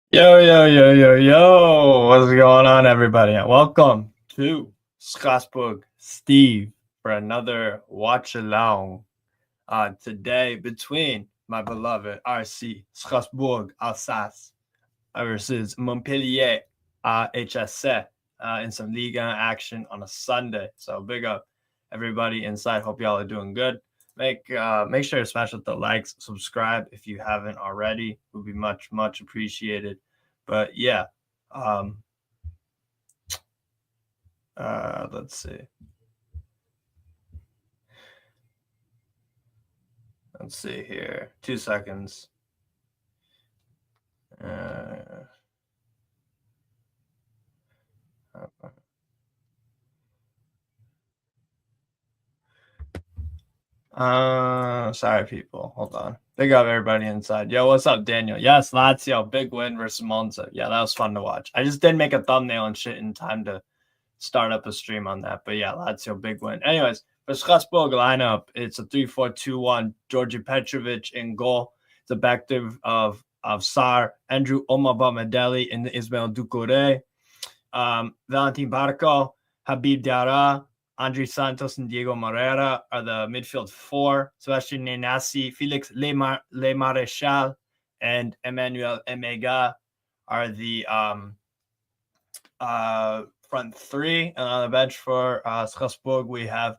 Yo, yo, yo, yo, yo. What's going on, everybody? And welcome to Strasbourg Steve for another watch along. Today, between my beloved RC Strasbourg Alsace versus Montpellier HSC in some Ligue action on a Sunday. So big up everybody inside. Hope y'all are doing good. Make sure to smash up the likes, subscribe if you haven't already. Would be much appreciated. But yeah, um, let's see. Let's see here. 2 seconds. Uh, sorry, people. Hold on. Big up everybody inside. Yo, what's up, Daniel? Yes, Lazio, big win versus Monza. Yeah, that was fun to watch. I just didn't make a thumbnail and shit in time to start up a stream on that. But yeah, Lazio, big win. Anyways, for Strasbourg lineup, it's a 3-4-2-1. Georgi Petrovic in goal. The back of Sar, Andrew Omabamedeli, and Ismail Ducouré. Valentin Barco, Habib Diarra, Andre Santos, and Diego Moreira are the midfield four. Sebastian Nenassi, Felix Le Maréchal, and Emmanuel Emega are the front three. And on the bench for Strasbourg, we have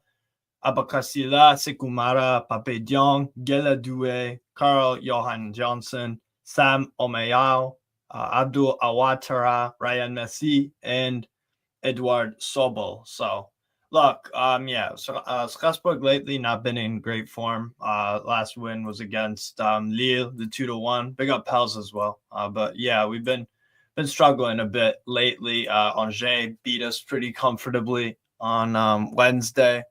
Abakasila, Sekumara, Pape Diong, Gela Due, Carl Johan Johnson, Sam Omeyao, Abdul Awatara, Ryan Messi, and Edward Sobel. So, look, Strasbourg lately not been in great form. Last win was against Lille, the 2-1. Big up Pels as well. But yeah, we've been struggling a bit lately. Angers beat us pretty comfortably on Wednesday.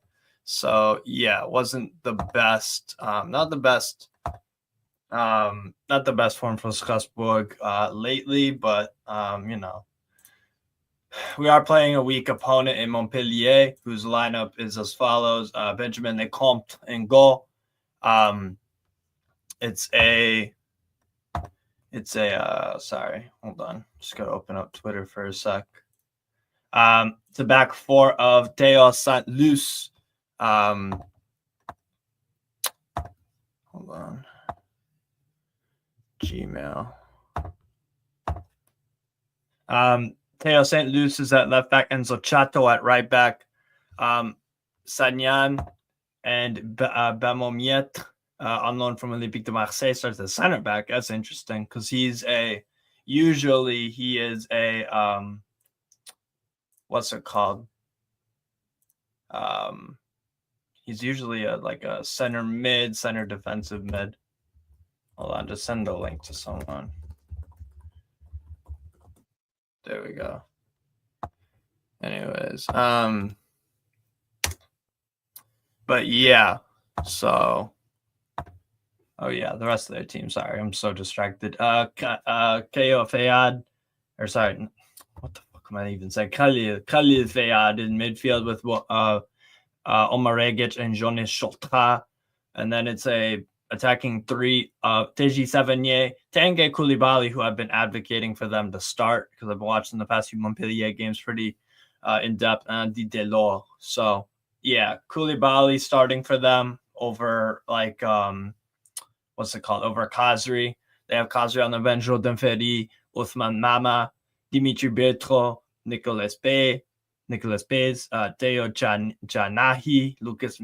So yeah, it wasn't the best. Not the best. Not the best form for Strasbourg lately, but we are playing a weak opponent in Montpellier, whose lineup is as follows: Benjamin Lecomte in goal. It's a sorry, hold on, just gotta open up Twitter for a sec. It's a back four of Theo Saint Luce. Hold on. Gmail. Theo St. Luce is at left back, Enzo Chato at right back, Sagnan and Bamomiet, on loan from Olympique de Marseille, starts at center back. That's interesting because he is a what's it called? He's usually a center mid, center defensive mid. Hold on, just send the link to someone. There we go. Anyways, but yeah, so oh yeah, the rest of their team. Sorry, I'm so distracted. Ko Fayad, or sorry, what the fuck am I even saying? Khalil Fayad in midfield with Omar Regic and Jonas Choltra, and then it's a attacking three of Teji Savanier, Tanguy Koulibaly, who I've been advocating for them to start because I've been watching the past few Montpellier games pretty in depth, and Delors. So yeah, Koulibaly starting for them over what's it called? Over Khazri. They have Khazri on the bench, Rodin Ferry, Othman Mama, Dimitri Bertro, Nicolas Bay, Theo Janahi, Lucas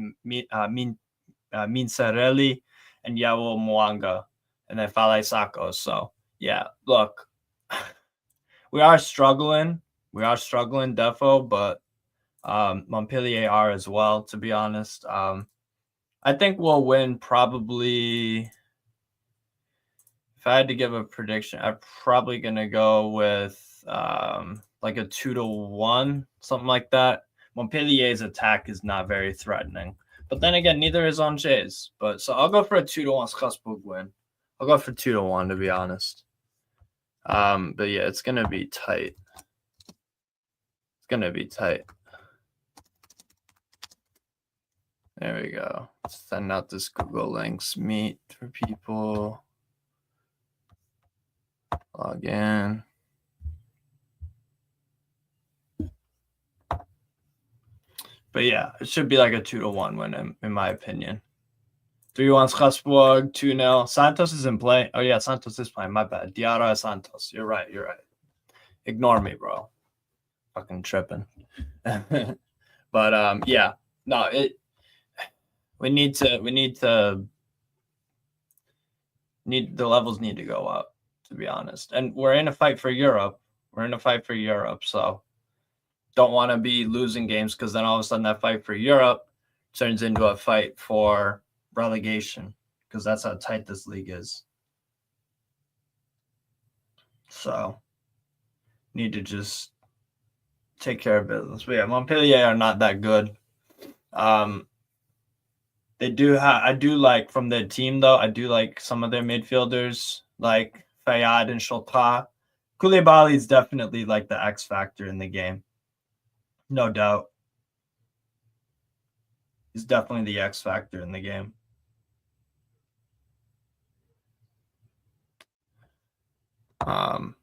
Minsarelli, and Yawo Mwanga, and then Fale Sako. So yeah, look, we are struggling. Defo, but Montpellier are as well, to be honest. I think we'll win probably. If I had to give a prediction, I'm probably gonna go with like a 2-1, something like that. Montpellier's attack is not very threatening, but then again, neither is Angers. But so I'll go for a 2-1 Strasbourg win. I'll go for 2-1 to be honest. But yeah, it's gonna be tight. It's gonna be tight. There we go. Send out this Google Links meet for people. Log in. But yeah, it should be like a 2-1 win in my opinion. 3-1 Strasbourg, 2-0. Santos is in play. Oh yeah, Santos is playing. My bad. Diarra Santos. You're right. Ignore me, bro. Fucking tripping. But yeah. No, we need the levels need to go up, to be honest. And we're in a fight for Europe. So don't want to be losing games because then all of a sudden that fight for Europe turns into a fight for relegation because that's how tight this league is. So need to just take care of business. But yeah, Montpellier are not that good. They do I do like from their team though. I do like some of their midfielders like Fayad and Chotrat. Koulibaly is definitely like the X factor in the game. No doubt. He's definitely the X factor in the game. But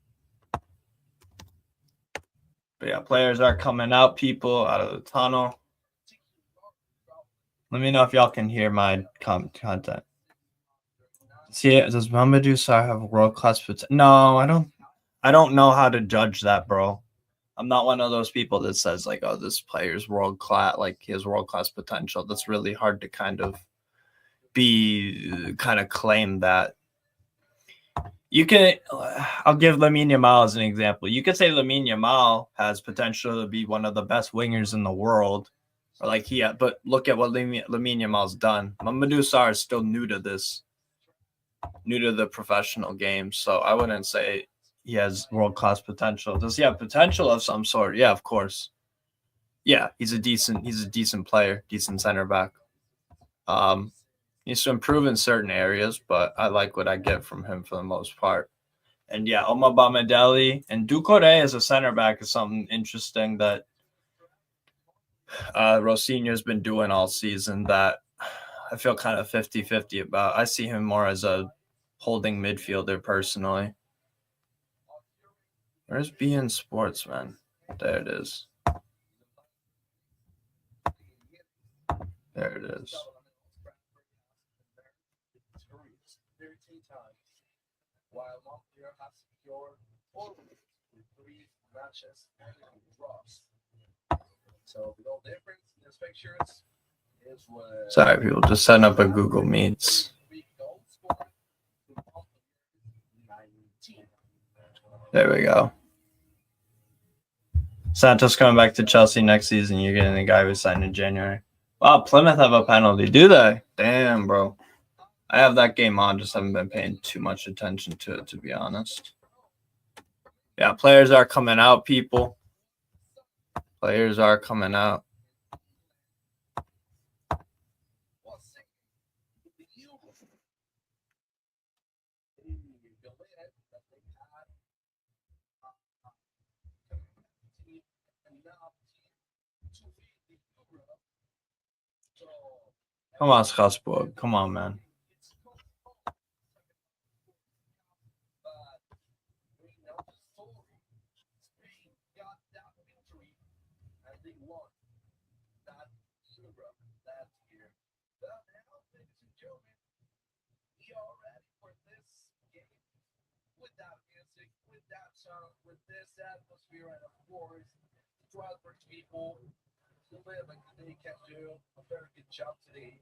yeah, players are coming out, people out of the tunnel. Let me know if y'all can hear my content. See, does Mamadou Sarr have world class potential? No, I don't know how to judge that, bro. I'm not one of those people that says like, oh, this player's world class, like he has world class potential. That's really hard to kind of claim that. You can, I'll give Lamine Yamal as an example. You could say Lamine Yamal has potential to be one of the best wingers in the world, or like but look at what Lamine Yamal's done. Mamadou Sarr is still new to the professional game, so I wouldn't say he has world-class potential. Does he have potential of some sort? Yeah, of course. Yeah, he's a decent player, decent center back. Needs to improve in certain areas, but I like what I get from him for the most part. And yeah, Oma Bamidele and Doucouré as a center back is something interesting that Rosinho's been doing all season that I feel kind of 50-50 about. I see him more as a holding midfielder personally. Where's BN Sports, man? There it is. There it is. While Montpellier has secured 4 wins with 3 matches and 2 draws. So the goal difference in these fixtures is sorry, people, just setting up a Google Meets. There we go. Santos coming back to Chelsea next season. You're getting the guy who signed in January. Wow, Plymouth have a penalty. Do they? Damn, bro. I have that game on, just haven't been paying too much attention to it, to be honest. Yeah, players are coming out, people. Players are coming out. Come on, Strasbourg. Come on, man. With this atmosphere and of course Strasbourg people who live like they can do a very good job today.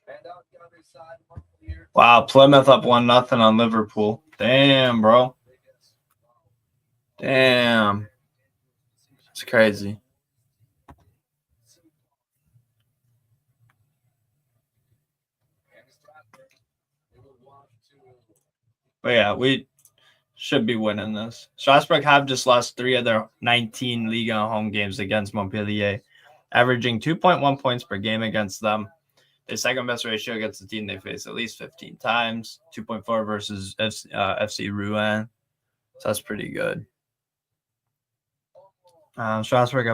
And on the other side, Montpellier. Wow, Plymouth up 1-0 on Liverpool. Damn, bro. Damn. It's crazy. But yeah, we should be winning this. Strasbourg have just lost 3 of their 19 Ligue home games against Montpellier, averaging 2.1 points per game against them. Their second best ratio against the team they face at least 15 times, 2.4 versus FC Rouen. So that's pretty good. Strasbourg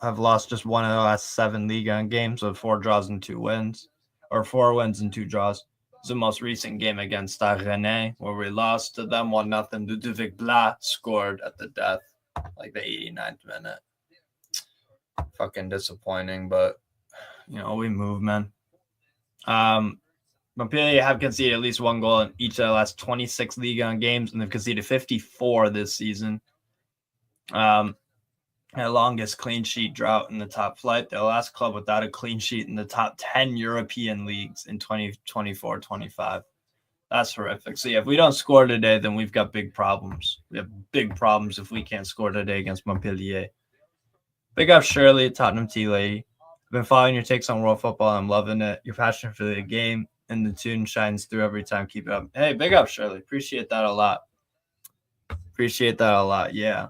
have lost just 1 of the last 7 Ligue games with 4 draws and 2 wins, or 4 wins and 2 draws. was the most recent game against Rennes, where we lost to them 1-0. Ludovic Blas scored at the death, like the 89th minute. Fucking disappointing, but we move, man. Montpellier have conceded at least one goal in each of the last 26 Ligue games, and they've conceded 54 this season. Their longest clean sheet drought in the top flight. Their last club without a clean sheet in the top 10 European leagues in 2024-25. That's horrific. So, yeah, if we don't score today, then we've got big problems. We have big problems if we can't score today against Montpellier. Big up Shirley, Tottenham Tea Lady. I've been following your takes on world football. I'm loving it. Your passion for the game and the tune shines through every time. Keep it up. Hey, big up Shirley. Appreciate that a lot. Yeah.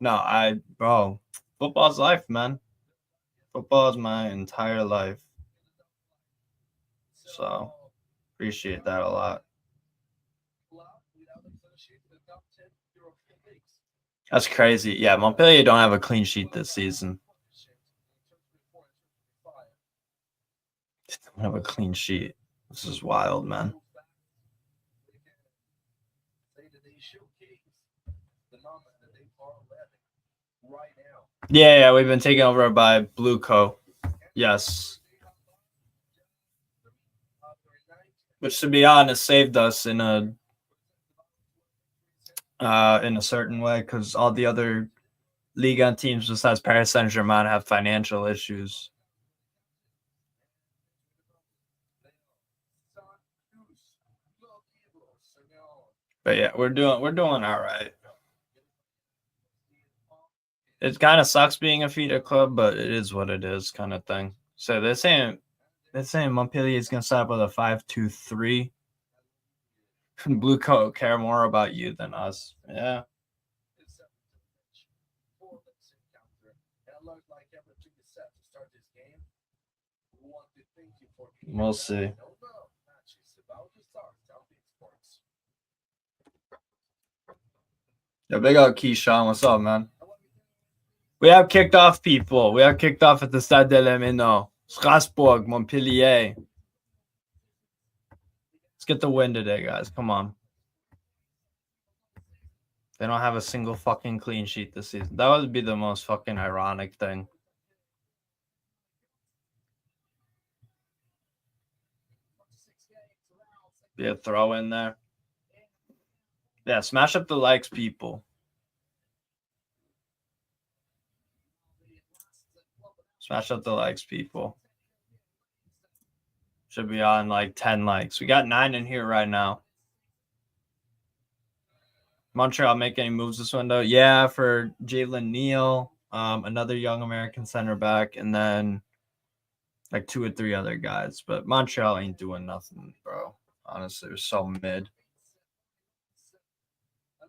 No, bro, football's life, man. Football is my entire life. So, appreciate that a lot. That's crazy. Yeah, Montpellier don't have a clean sheet this season. They don't have a clean sheet. This is wild, man. Yeah, we've been taken over by Blue Co. Yes. Which, to be honest, saved us in a certain way, because all the other Ligue 1 teams besides Paris Saint-Germain have financial issues. But yeah, we're doing all right. It kind of sucks being a feeder club, but it is what it is, kind of thing. So they're saying Montpellier is going to start with a 5-2-3. Blue Coat care more about you than us. Yeah. We'll see. Yeah, big up Keyshawn. What's up, man? We have kicked off, people. We have kicked off at the Stade de la Méno. Strasbourg, Montpellier. Let's get the win today, guys. Come on. They don't have a single fucking clean sheet this season. That would be the most fucking ironic thing. Be a throw in there. Yeah, smash up the likes, people. Smash up the likes, people. Should be on like 10 likes. We got 9 in here right now. Montreal make any moves this window? Yeah, for Jalen Neal, another young American center back, and then like 2 or 3 other guys. But Montreal ain't doing nothing, bro. Honestly, they're so mid.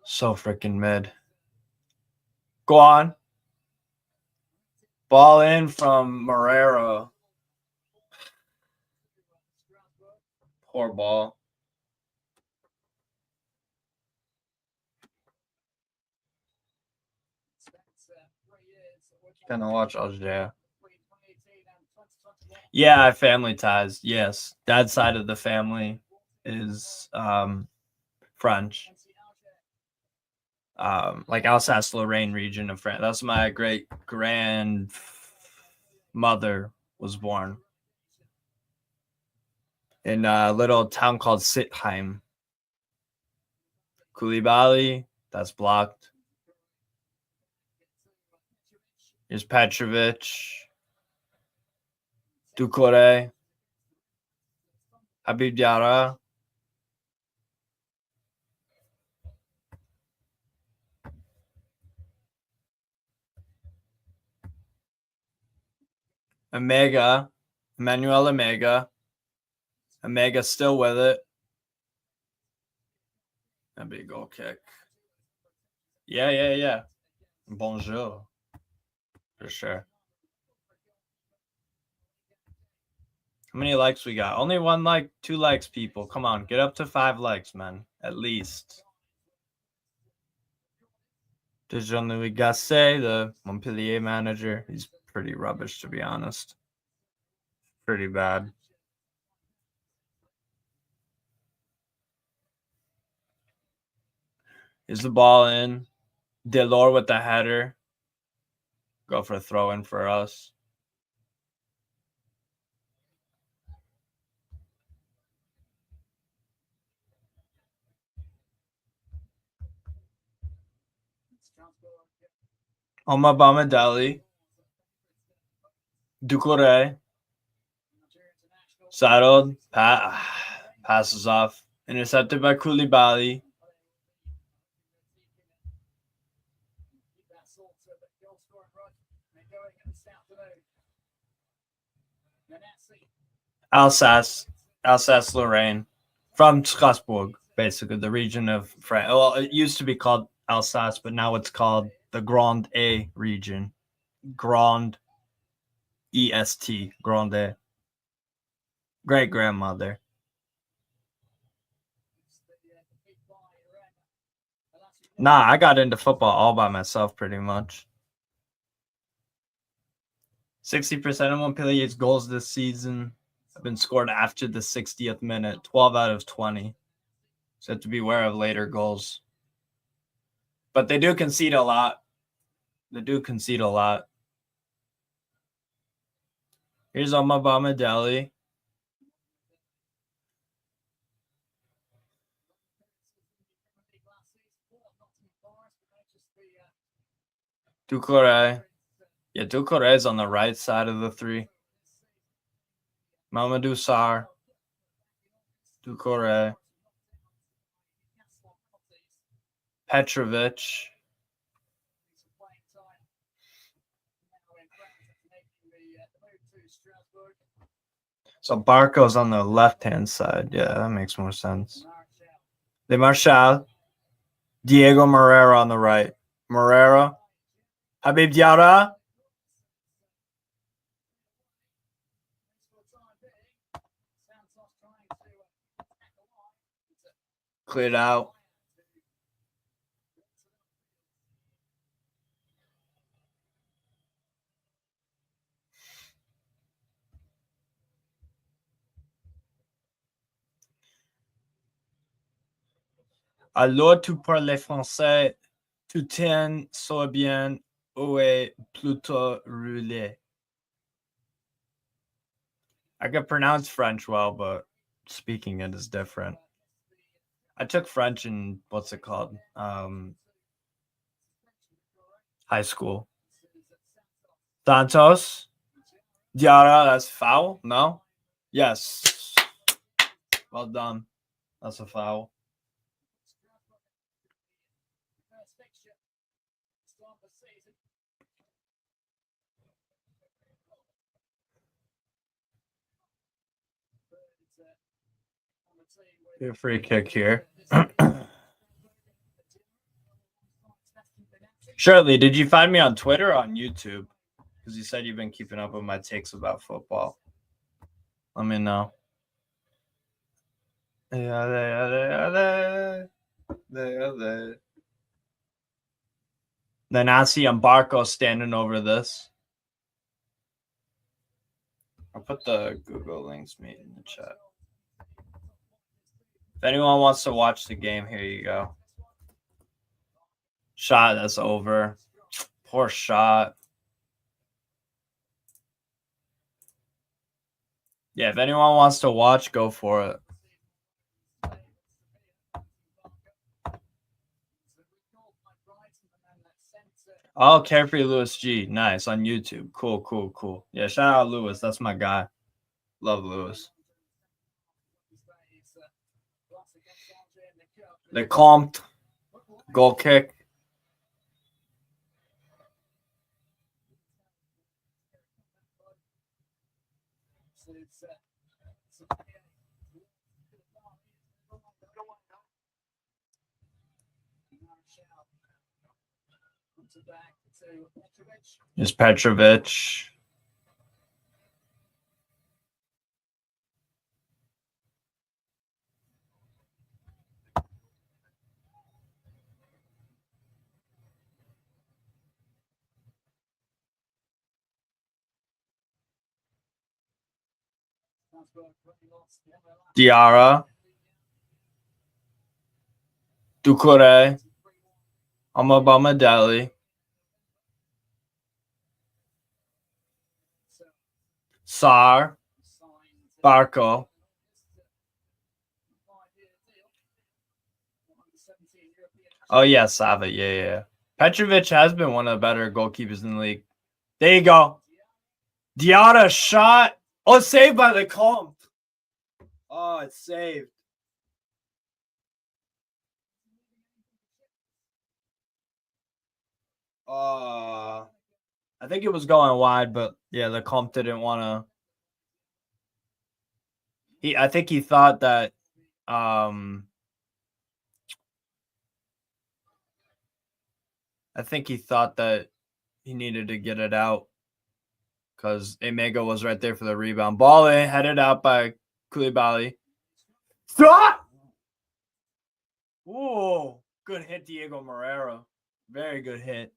So freaking mid. Go on. Ball in from Morera. Poor ball. Gonna watch Alger. Yeah, I have family ties. Yes. Dad's side of the family is French. Like Alsace-Lorraine region of France. That's my great grandmother was born in a little town called Sittheim. Koulibaly, that's blocked. Here's Petrovic. Doucouré. Habib Diarra. Emmanuel Omega. Omega still with it. That'd be a goal kick. Yeah. Bonjour. For sure. How many likes we got? Only 1 like, 2 likes, people. Come on, get up to 5 likes, man. At least. Jean-Louis Gasset, the Montpellier manager. He's pretty rubbish, to be honest. Pretty bad. Here's the ball in. Delors with the header. Go for a throw in for us. Oma Bamadeli. Ducouré. Saddled. Passes off. Intercepted by Koulibaly. Alsace-Lorraine. From Strasbourg, basically, the region of France. Well, it used to be called Alsace, but now it's called the Grande A region. Grande EST. Grande. Great-grandmother. Nah, I got into football all by myself pretty much. 60% of Montpellier's goals this season have been scored after the 60th minute, 12 out of 20. So you have to be aware of later goals. But they do concede a lot. Here's Oma Bamadeli. Ducouré. Yeah, Ducouré is on the right side of the three. Mamadou Sarr. Ducouré. Petrovic. So Barco's on the left-hand side. Yeah, that makes more sense. De Marchal. Diego Moreira on the right. Moreira. Habib Diarra. Cleared out. Alors, tu parles français, tu tiens so bien, ou est plutôt roulé? I can pronounce French well, but speaking it is different. I took French in, what's it called? High school. Santos. Diarra, that's foul? No? Yes. Well done. That's a foul. A free kick here. Shirley, did you find me on Twitter or on YouTube? Because you said you've been keeping up with my takes about football. Let me know. Then I see Barco standing over this. I'll put the Google links made in the chat. If anyone wants to watch the game, here you go. Shot, that's over. Poor shot. Yeah, if anyone wants to watch, go for it. Oh, Carefree Lewis G. Nice, on YouTube. Cool. Yeah, shout out Lewis. That's my guy. Love Lewis. Lecomte. Goal kick. Here's Petrovic. Diarra. Ducouré. Obama Deli. Sar. Barco. Oh, yeah, Sava. Yeah. Petrovic has been one of the better goalkeepers in the league. There you go. Diarra shot. Oh, saved by the Comte. Oh, it's saved. I think it was going wide, but yeah, the Comte didn't want to. I think he thought that. I think he thought that he needed to get it out because Emega was right there for the rebound. Ball in, headed out by Koulibaly. Stop! Whoa, good hit, Diego Moreira. Very good hit.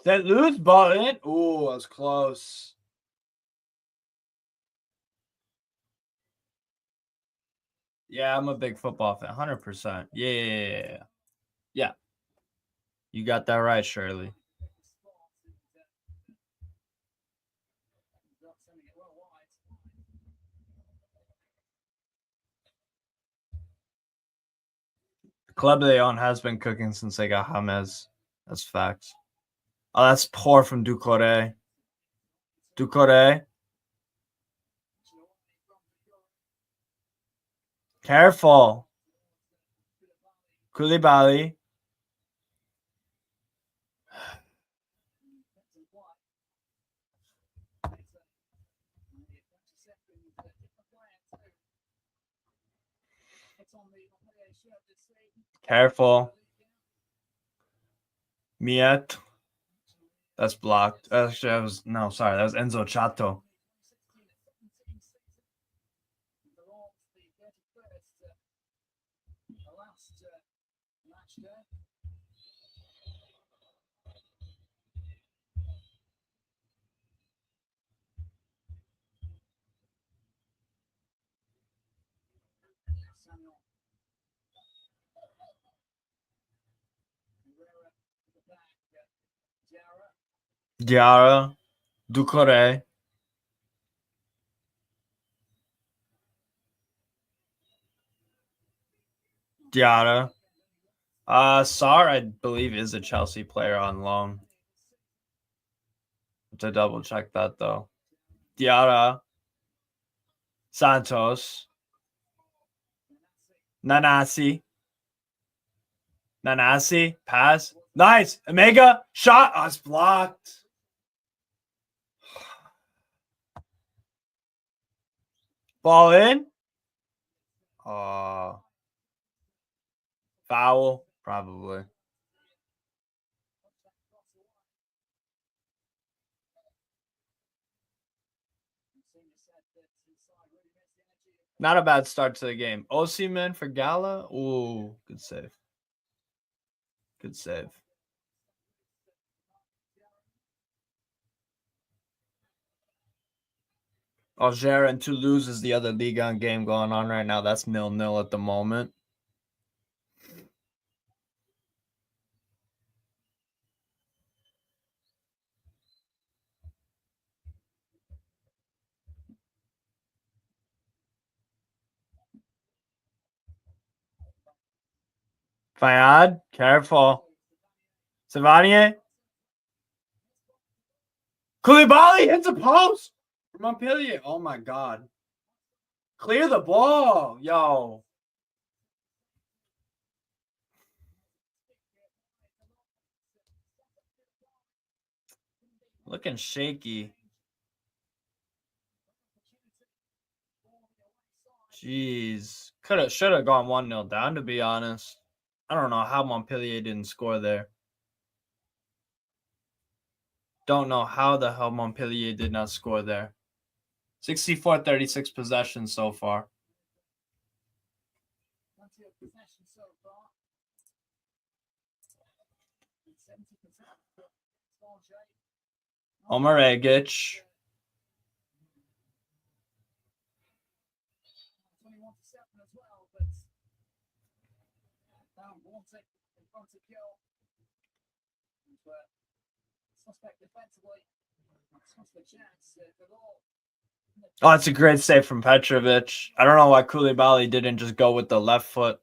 That loose ball in. Ooh, that was close. Yeah, I'm a big football fan. 100%. Yeah. You got that right, Shirley. The club they own has been cooking since they got James. That's facts. Oh, that's poor from Ducouré. Careful. Koulibaly. Careful. Miet. That's blocked. Actually, that was that was Enzo Chato. Diarra. Ducouré. Diarra. Sar, I believe, is a Chelsea player on loan. To double check that though. Diarra. Santos. Nanasi. Pass. Nice. Omega. Shot. Oh, it's blocked. Ball in. Foul. Probably. Not a bad start to the game. Osimhen for Gala. Ooh, good save. Good save. Alger and Toulouse is the other Ligue 1 game going on right now. That's 0-0 at the moment. Fayad, careful. Savanier. Koulibaly hits a post. Montpellier. Oh my God. Clear the ball. Yo. Looking shaky. Jeez. Should have gone 1-0 down, to be honest. I don't know how Montpellier didn't score there. Don't know how the hell Montpellier did not score there. 64-36 possessions so far. Omar Egic. Oh, it's a great save from Petrovic. I don't know why Koulibaly didn't just go with the left foot.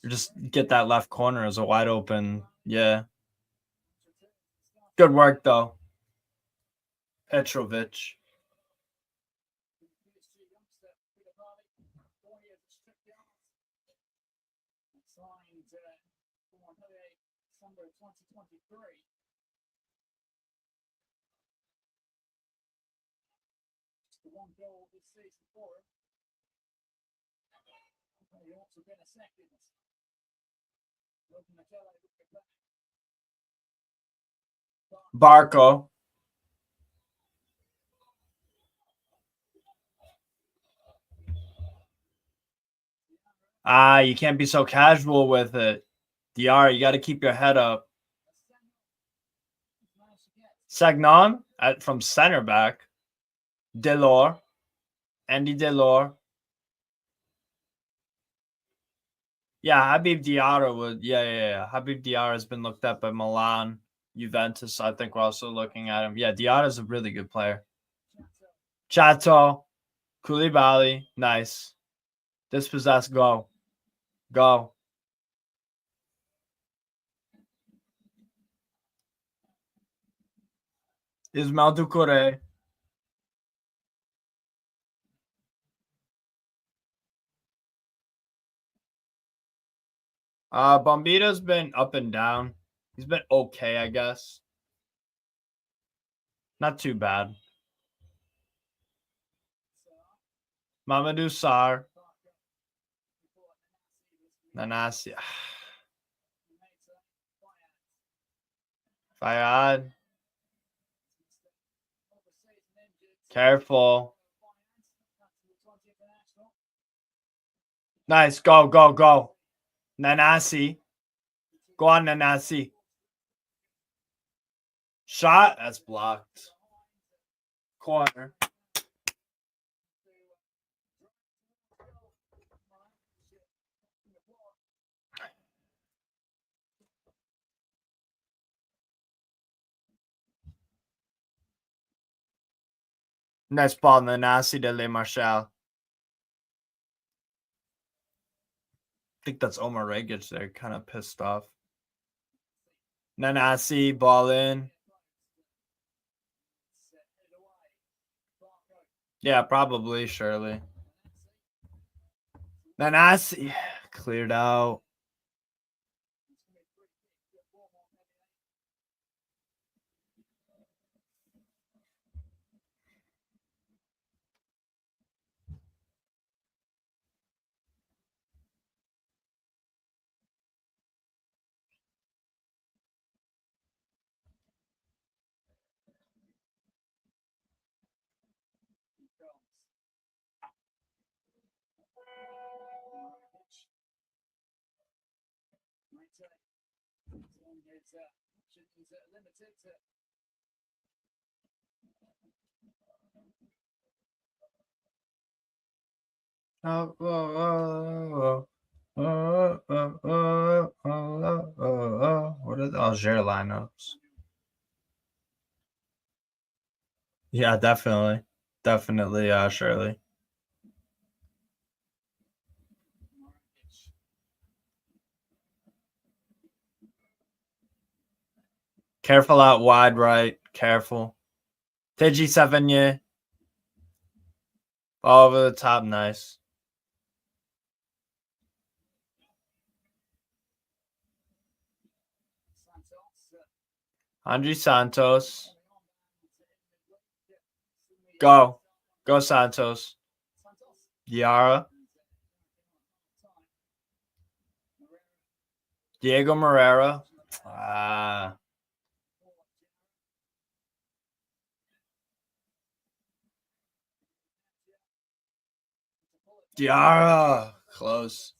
Or just get that left corner as a wide open. Yeah. Good work, though. Petrovic. Barco. You can't be so casual with it. DR, you got to keep your head up. Sagnon from center back. Delors. Andy Delors. Yeah, Habib Diarra would. Yeah. Habib Diarra has been looked at by Milan, Juventus. I think we're also looking at him. Yeah, Diarra is a really good player. Chato, Koulibaly, nice. Dispossessed, go. Ismail Doucouré. Bombita's been up and down. He's been okay, I guess. Not too bad. Mamadou Sarr. Nanasi. Fayad. Careful. Nice. Go. Nanasi. Go on, Nanasi. Shot. That's blocked. Corner. Nice ball, Nanasi de Le Marchal. I think that's Omar Regic there, kind of pissed off. Nanasi, ball in. Yeah, probably, surely. Nanasi cleared out. What are the Alger lineups? Yeah, definitely. Shirley. Careful out wide right. Careful. Teji Savigny. All over the top. Nice. Andre Santos. Go Santos. Diarra. Diego Moreira. Diarra. Close.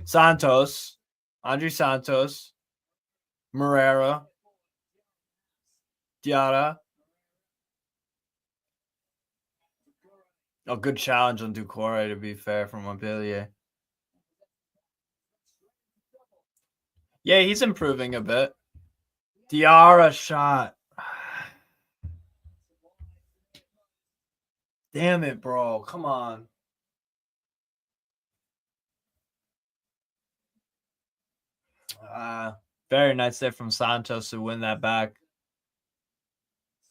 Santos. Andre Santos. Moreira. Diarra. A good challenge on Ducore, to be fair, from Montpellier. Yeah, he's improving a bit. Diarra shot. Damn it, bro. Come on. Very nice there from Santos to win that back.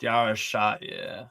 Diarra shot, yeah.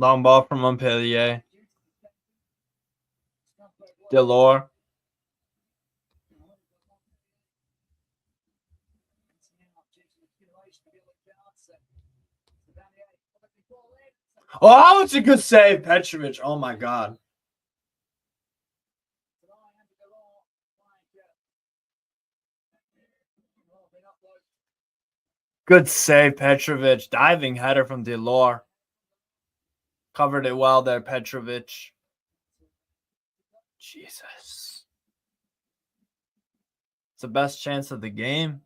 Long ball from Montpellier. Delors. Oh, it's a good save, Petrovic. Oh my god. Good save, Petrovic. Diving header from Delors. Covered it well there, Petrovic. Jesus. It's the best chance of the game.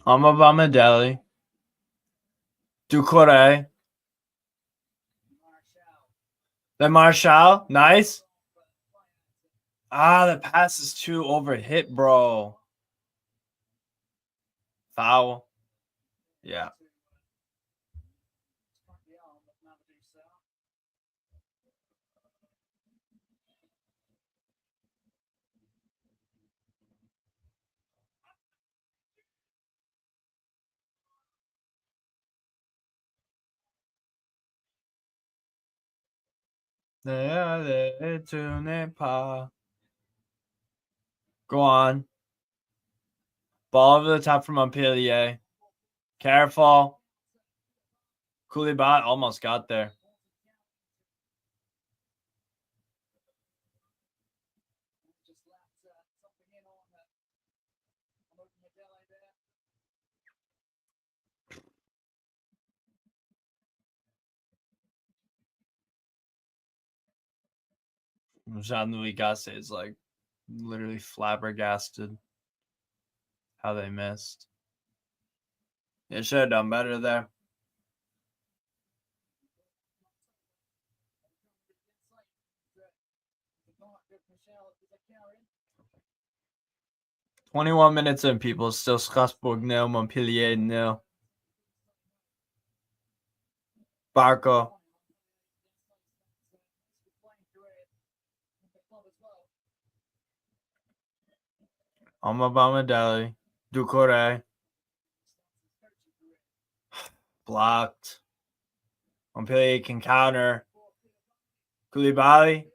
Amabamadeli. Ducore. Then Marshall. Nice. The pass is too overhit, bro. Foul. Yeah. Go on. Ball over the top from Montpellier. Careful. Koulibaly almost got there. Jean-Louis Gasset is like literally flabbergasted how they missed. They should have done better there. "21 minutes in, people. Still Strasbourg nil, Montpellier nil." Barco. Amabamadeli. Ducore. Blocked. Montpellier can counter. Koulibaly.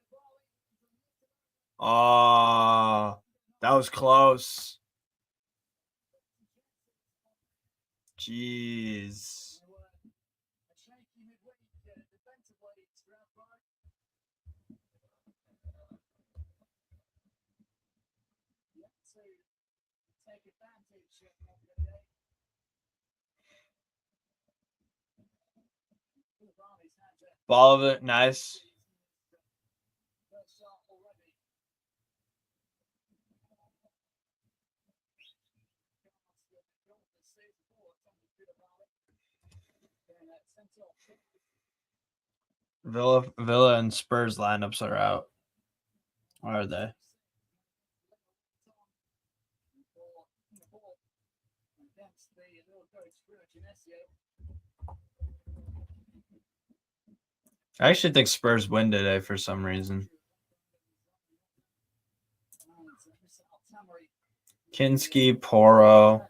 Oh, that was close. Jeez. Ball of it, nice. Villa and Spurs lineups are out. Or are they? I actually think Spurs win today for some reason. Kinski, Poro,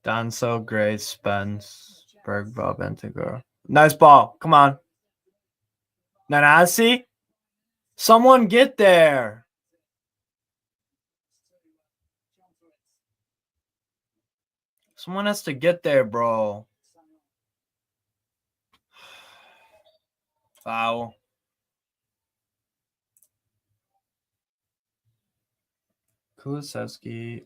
Danso, Gray, Spence, Bergbo, Bentancur. Nice ball. Come on. Nanasi? Someone get there. Someone has to get there, bro. Foul. Kulisevsky,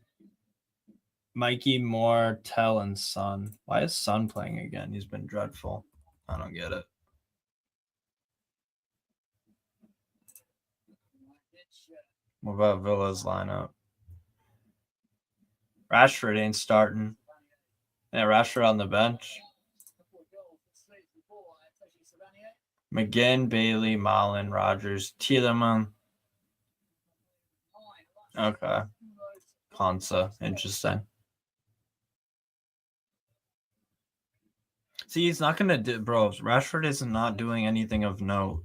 Mikey, Moore, Tell, and Son. Why is Son playing again? He's been dreadful. I don't get it. What about Villa's lineup? Rashford ain't starting. Yeah, Rashford on the bench. McGinn, Bailey, Malin, Rogers, Tiedemann. Okay. Konsa. Interesting. See, he's not going to do, bro. Rashford is not doing anything of note.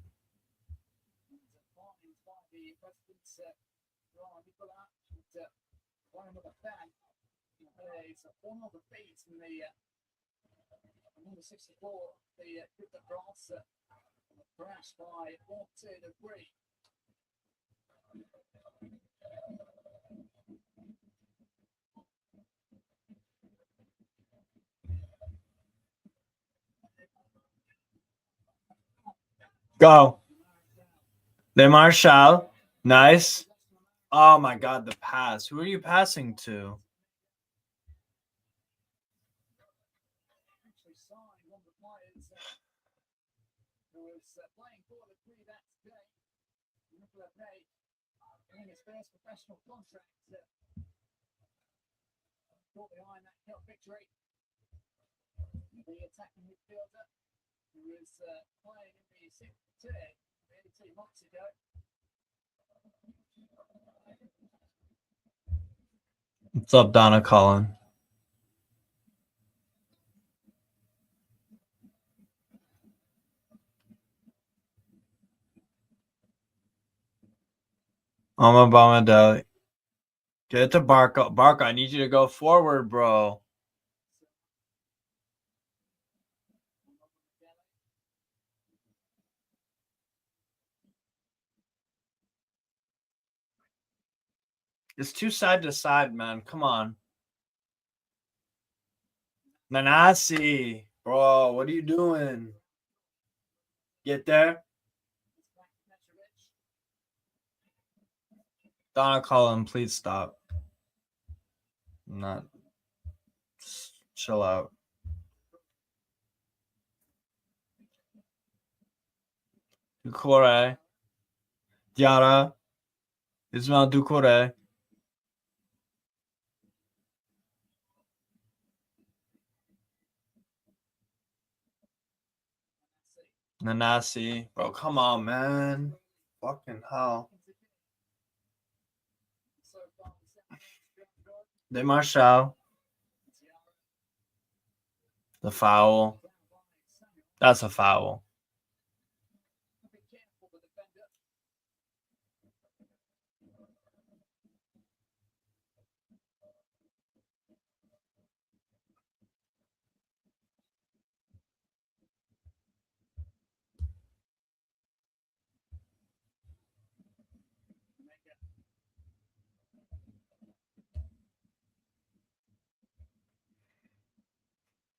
Go. Le Marchal. Nice. Oh my God, the pass. Who are you passing to? What's up, Donna Cullen? Obama Deli. Get it to Barca. Barca, I need you to go forward, bro. It's too side to side, man. Come on. Nanasi. Bro, what are you doing? Get there. Donna Cullen, please stop. I'm not. Just chill out. Ducore. Diarra. Ismail Ducore. Nanasi. Bro, come on, man. Fucking hell. De Marchal. The foul. That's a foul.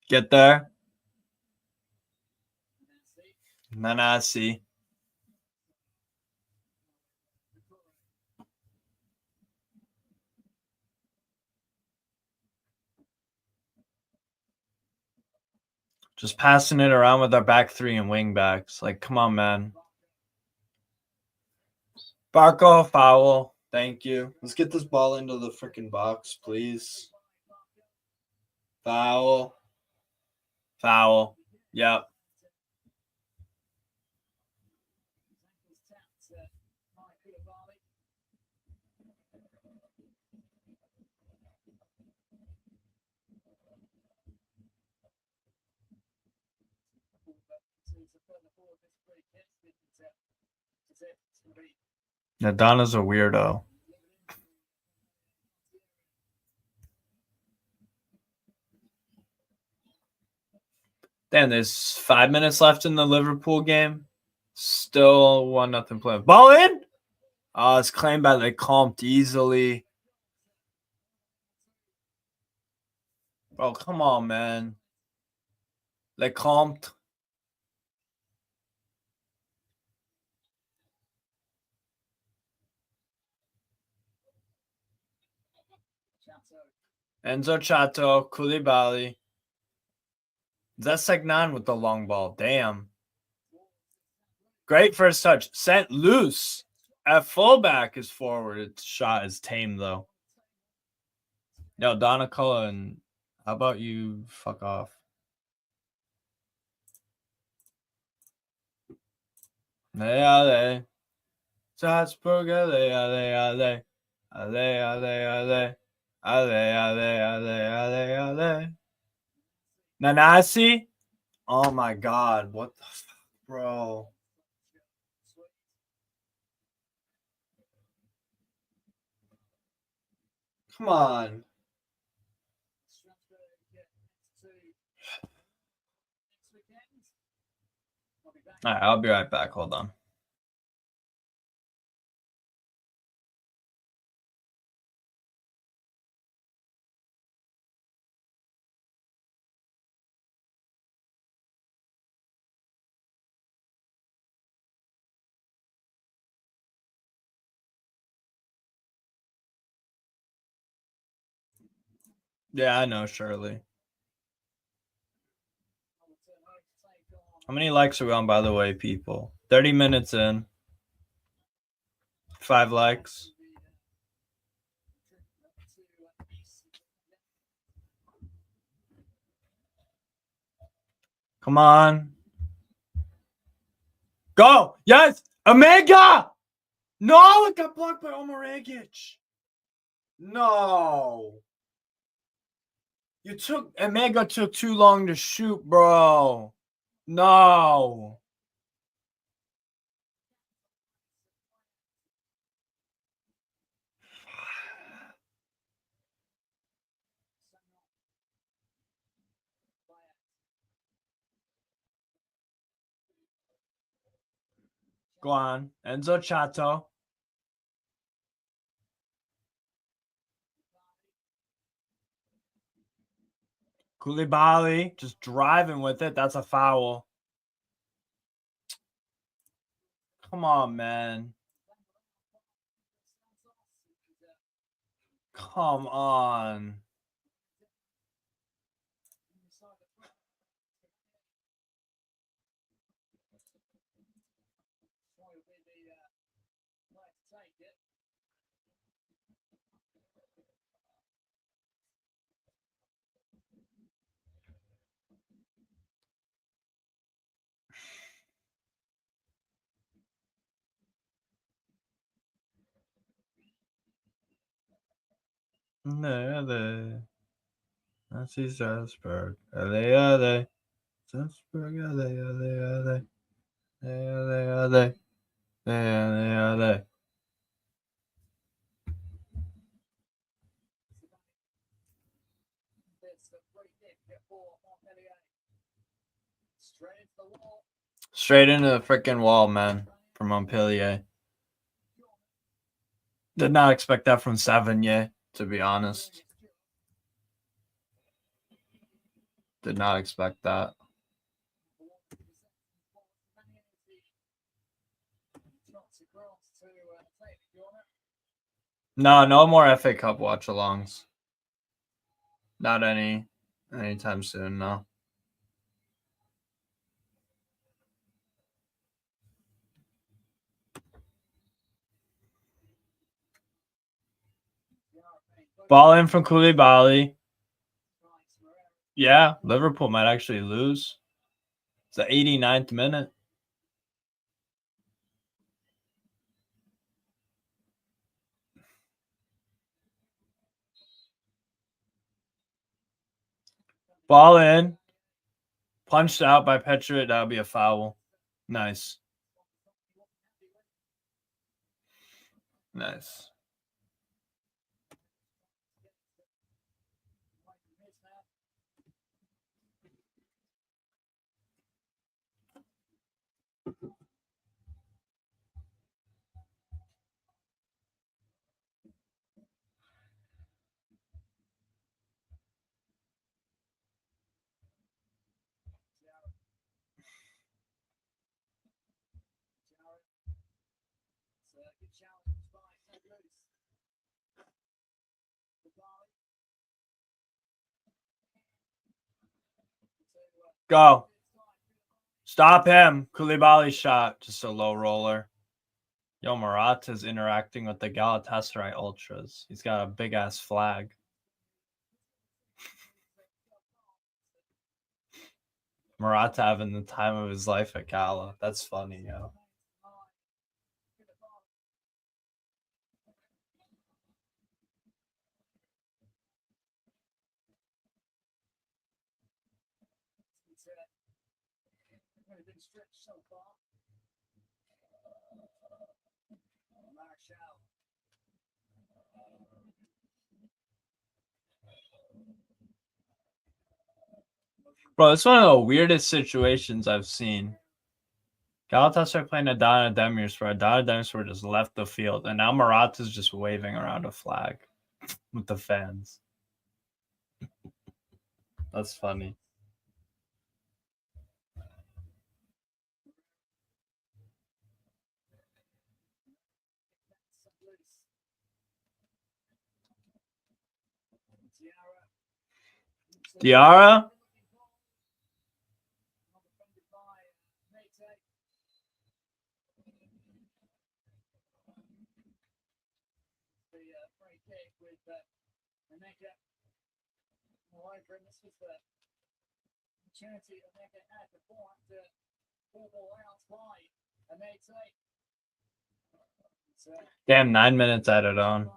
Get there. Nanasi. Just passing it around with our back three and wing backs. Like, come on, man. Barco, foul. Thank you. Let's get this ball into the freaking box, please. Foul. Foul. Yep. Nadana's a weirdo. Damn, there's 5 minutes left in the Liverpool game. Still 1-0 play. Ball in? Oh, it's claimed by Lecomte easily. Oh, come on, man. Lecomte. Enzo Chato, Koulibaly. Zesegnan with the long ball. Damn. Great first touch. Sent loose. At fullback is forward. Its shot is tame, though. No, Donnacula, and how about you fuck off? Ale. Strasbourg, ale. Ale. Nanasi? Oh my god, what the fuck, bro? Come on. All right, I'll be right back. Hold on. Yeah, I know, Shirley. How many likes are we on, by the way, people? 30 minutes in. 5 likes. Come on. Go. Yes. Omega. No, it got blocked by Omoragic. No. Omega took too long to shoot, bro. No. Go on. Enzo Chato. Koulibaly just driving with it. That's a foul. Come on, man. Come on. That's Strasbourg. Ale. Strasbourg. Ale. Straight into the freaking wall, man, from Montpellier. Did not expect that from Savigny, to be honest. Did not expect that. No more FA Cup watch-alongs. Not anytime soon, no. Ball in from Koulibaly. Yeah, Liverpool might actually lose. It's the 89th minute. Ball in. Punched out by Petra. That would be a foul. Nice. Nice. Go. Stop him. Koulibaly shot. Just a low roller. Yo, Morata's interacting with the Galatasaray Ultras. He's got a big-ass flag. Morata having the time of his life at Gala. That's funny, yo. Bro, it's one of the weirdest situations I've seen. Galatasaray playing Adana Demirspor. Adana Demirspor just left the field, and now Morata's just waving around a flag with the fans. That's funny. Diarra? Damn, 9 minutes added on.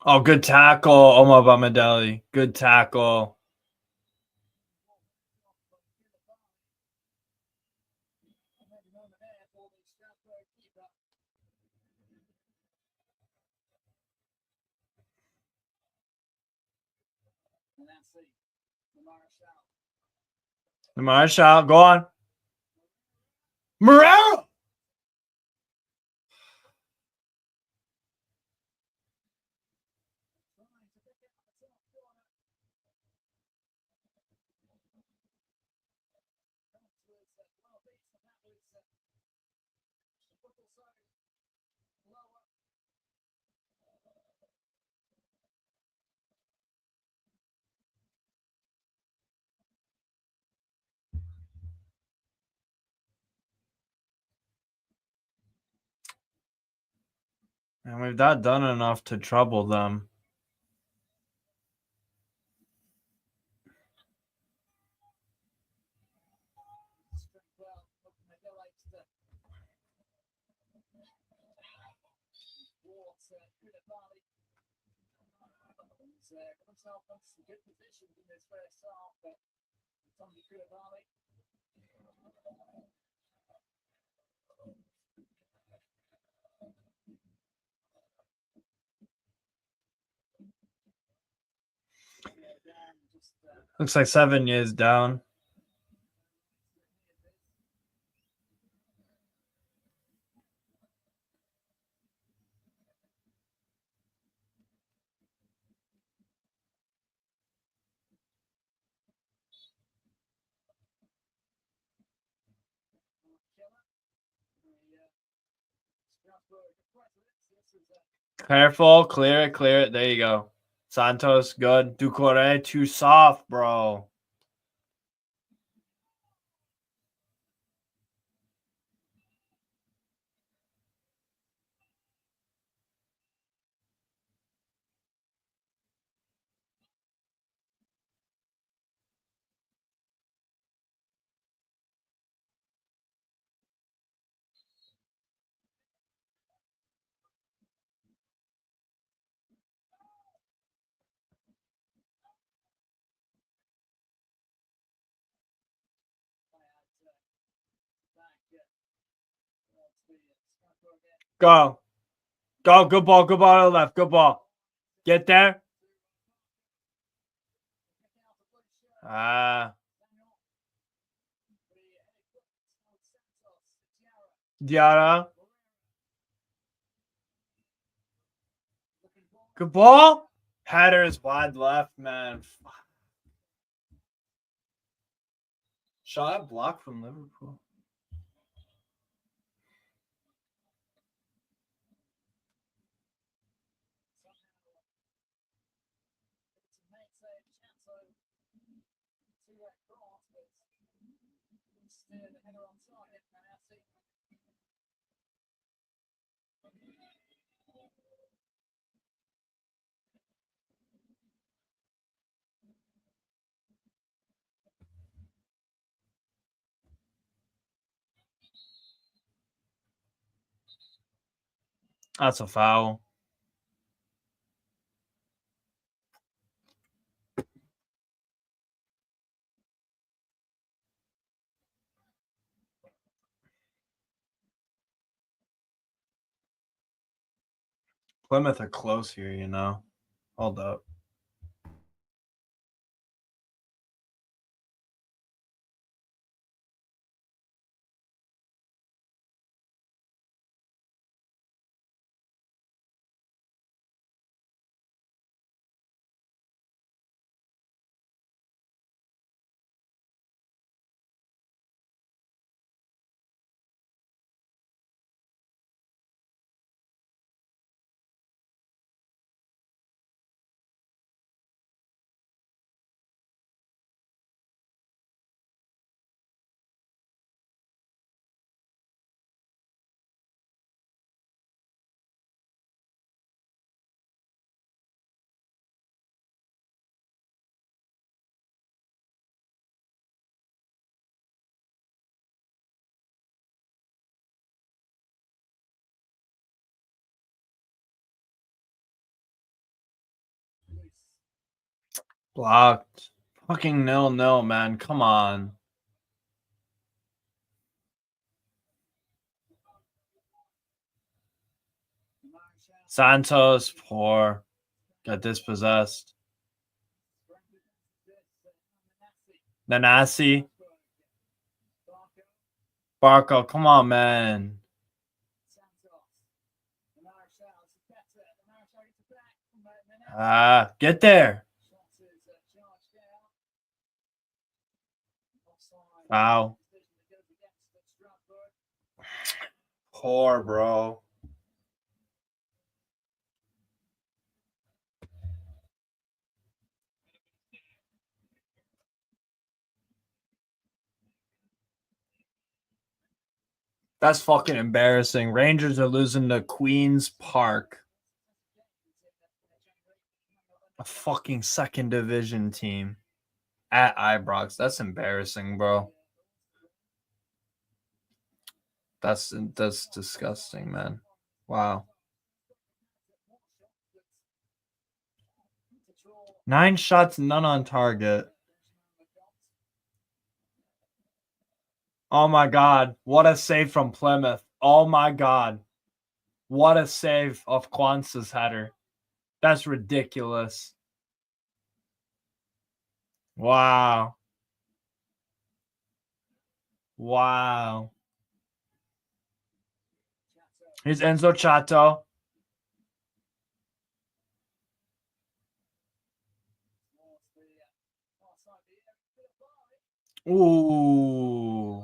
Oh, good tackle, Omar Bamadeli. Good tackle. Marshall, go on. Morero! And we've not done enough to trouble them. Looks like 7 years down. Careful, clear it, clear it. There you go. Santos, good. Ducouré, too soft, bro. Go. Go. Good ball. Good ball to the left. Good ball. Get there. Diarra. Good ball. Header is wide left, man. Shot block from Liverpool. That's a foul. Plymouth are close here, you know. Hold up. Blocked. Fucking 0-0, man. Come on. Santos, poor. Got dispossessed. Nanasi. Barco, come on, man. Get there. Wow. Poor, bro. That's fucking embarrassing. Rangers are losing to Queen's Park. A fucking second division team at Ibrox. That's embarrassing, bro. That's disgusting, man. Wow. 9 shots, none on target. Oh my god. What a save from Plymouth. Oh my god. What a save of Kwanzaa's header. That's ridiculous. Wow. Wow. Here's Enzo Chato. Ooh.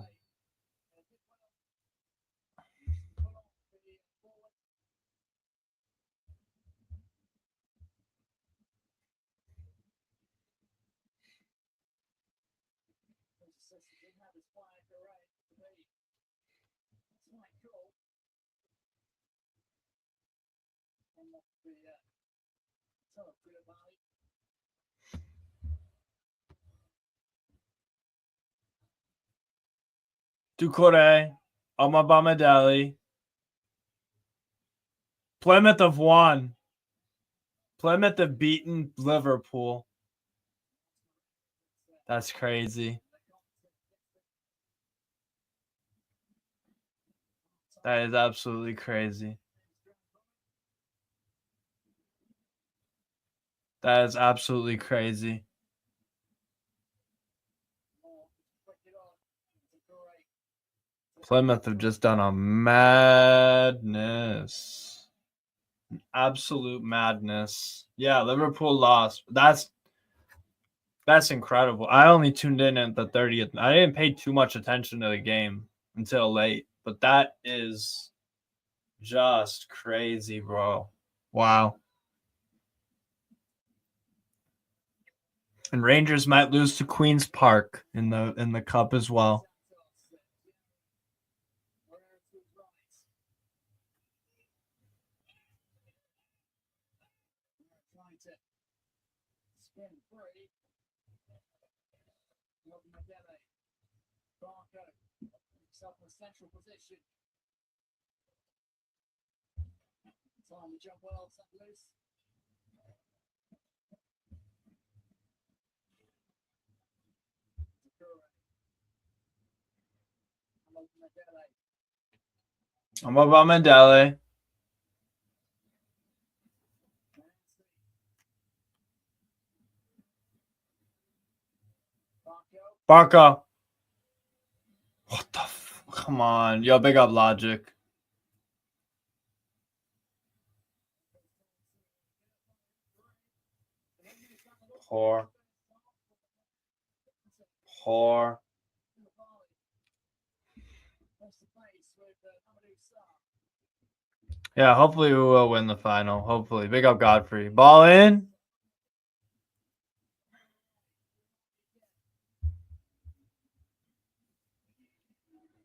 Ducore, Alabama Delhi. Plymouth have won. Plymouth have beaten Liverpool. That's crazy. That is absolutely crazy. That is absolutely crazy. Plymouth have just done a madness. Absolute madness. Yeah, Liverpool lost. That's incredible. I only tuned in at the 30th. I didn't pay too much attention to the game until late, but that is just crazy, bro. Wow. And Rangers might lose to Queen's Park in the cup as well. I'm about Mandela. Barco. What the come on. Yo, big up Logic. Whore. Yeah, hopefully we will win the final. Hopefully. Big up Godfrey. Ball in.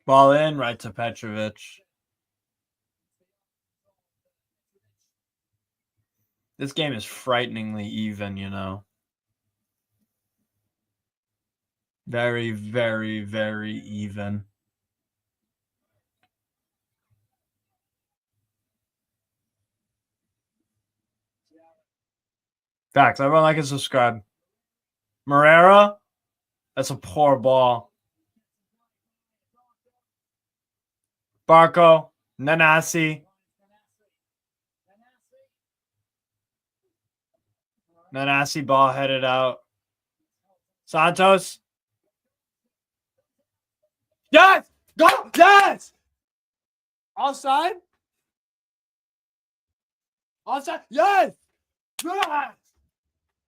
Ball in, right to Petrovic. This game is frighteningly even, you know. Very, very, very even. Facts. Everyone like and subscribe. Morera. That's a poor ball. Barco. Nanasi. Nanasi ball headed out. Santos. Yes! Go! Yes! Offside? Offside? Yes! Yes!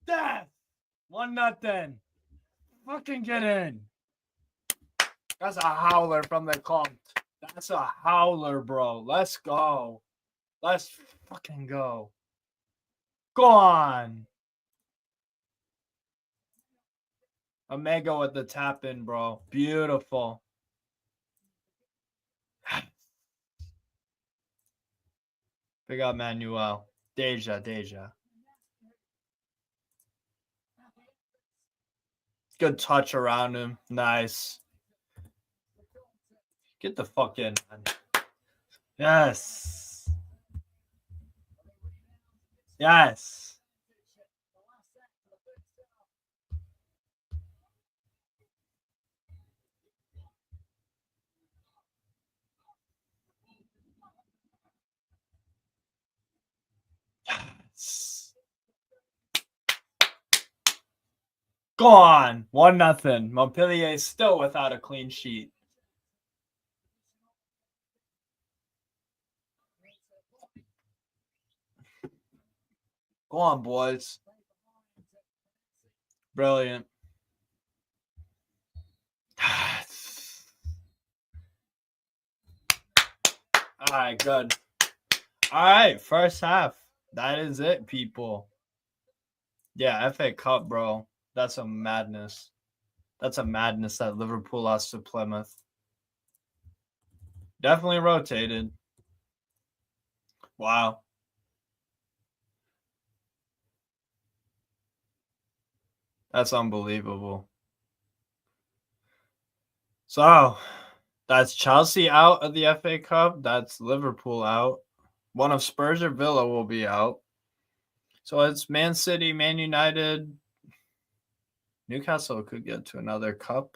Yes! 1-0. Fucking get in. That's a howler from the club. That's a howler, bro. Let's go. Let's fucking go. Go on. Omega with the tap in, bro. Beautiful. Big up Manuel. Deja. Good touch around him. Nice. Get the fuck in, man. Yes. Yes. Yes. Go on. 1-0. Montpellier is still without a clean sheet. Go on, boys. Brilliant. All right, good. All right, first half. That is it, people. Yeah, FA Cup, bro. That's a madness. That's a madness that Liverpool lost to Plymouth. Definitely rotated. Wow. That's unbelievable. So that's Chelsea out of the FA Cup. That's Liverpool out. One of Spurs or Villa will be out. So it's Man City, Man United. Newcastle could get to another cup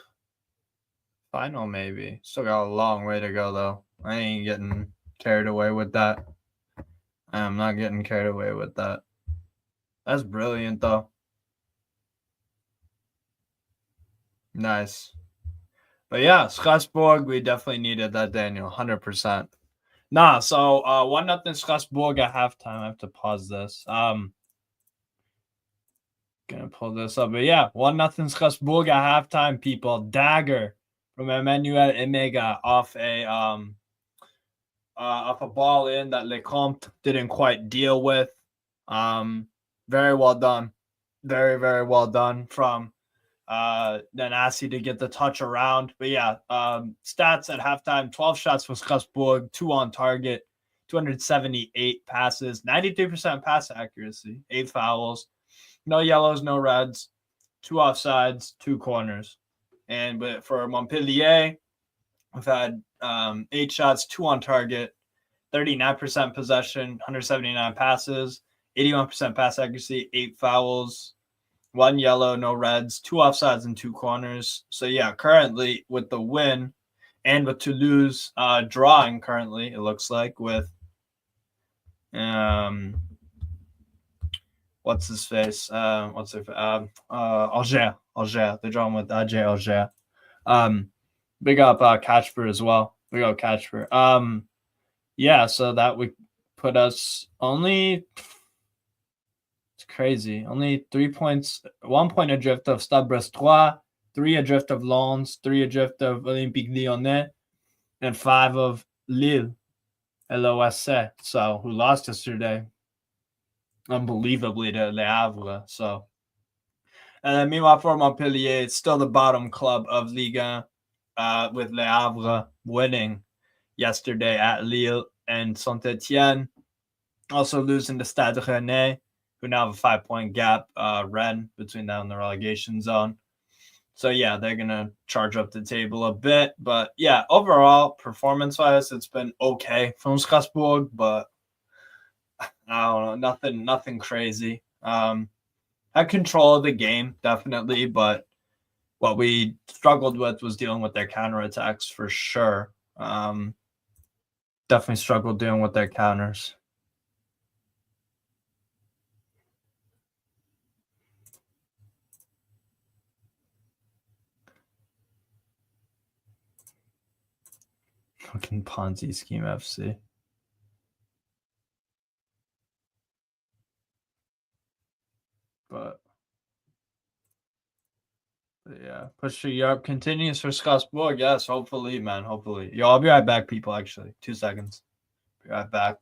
final, maybe. Still got a long way to go, though. I ain't getting carried away with that. I'm not getting carried away with that. That's brilliant, though. Nice. But yeah, Strasbourg, we definitely needed that, Daniel. 100%. Nah, so 1-0 Strasbourg at halftime. I have to pause this. Gonna pull this up. But yeah, 1-0 Strasbourg at halftime, people. Dagger from Emmanuel Emega off a ball in that Lecomte didn't quite deal with. Very well done. Very, very well done from Nanasi to get the touch around. But yeah, stats at halftime: 12 shots for Strasbourg, 2 on target, 278 passes, 93% pass accuracy, 8 fouls, no yellows, no reds, 2 offsides, 2 corners. But for Montpellier, we've had 8 shots, 2 on target, 39% possession, 179 passes, 81% pass accuracy, 8 fouls, 1 yellow, no reds, 2 offsides, and 2 corners. So yeah, currently with the win and with Toulouse drawing currently, it looks like with what's his face? Alger. They're drawing with Alger. Big up Catchford as well. Big up Catchford. Yeah, so that would put us only. It's crazy. Only 3 points, 1 point adrift of Stade Brestois, 3 adrift of Lens, 3 adrift of Olympique Lyonnais, and 5 of Lille, LOSC. So who lost yesterday? Unbelievably to Le Havre. So, and then meanwhile for Montpellier, it's still the bottom club of Ligue 1, with Le Havre winning yesterday at Lille and Saint-Etienne. Also losing to Stade Rennais, who now have a 5-point gap, Rennes, between them and the relegation zone. So yeah, they're gonna charge up the table a bit. But yeah, overall, performance-wise, it's been okay from Strasbourg, but I don't know, nothing crazy. Had control of the game, definitely, but what we struggled with was dealing with their counterattacks for sure. Definitely struggled dealing with their counters. Fucking Ponzi scheme FC. But yeah, push Europe continues for Strasbourg. Yes, hopefully, man. Hopefully. Yo, I'll be right back, people. Actually, 2 seconds. Be right back.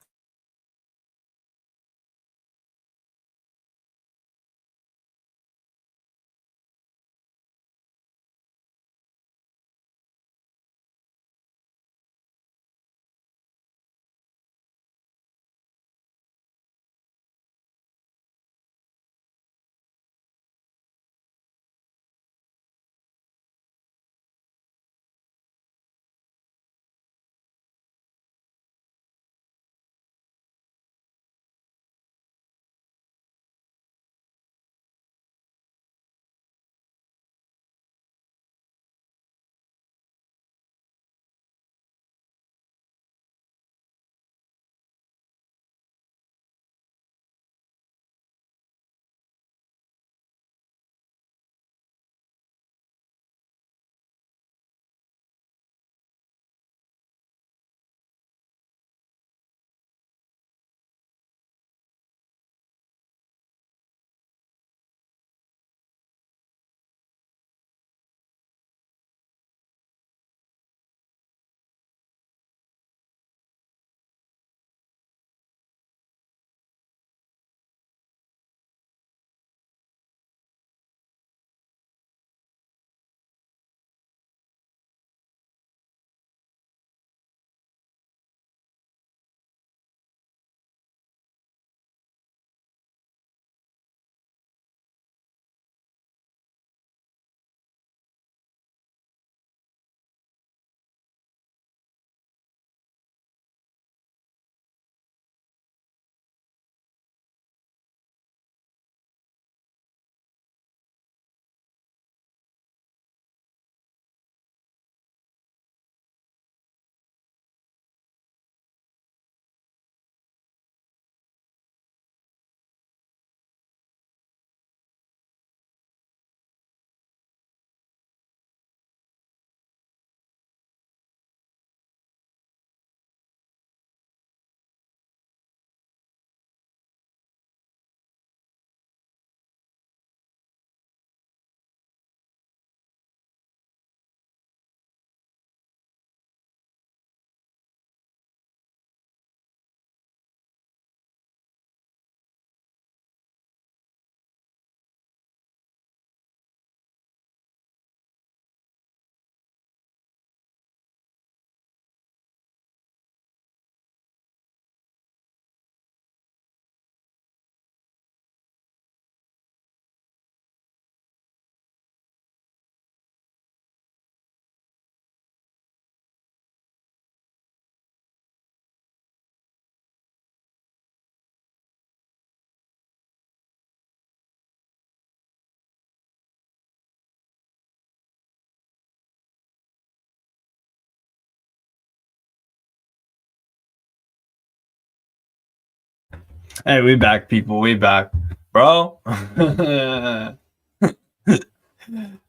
Hey, we back, people. We back, bro.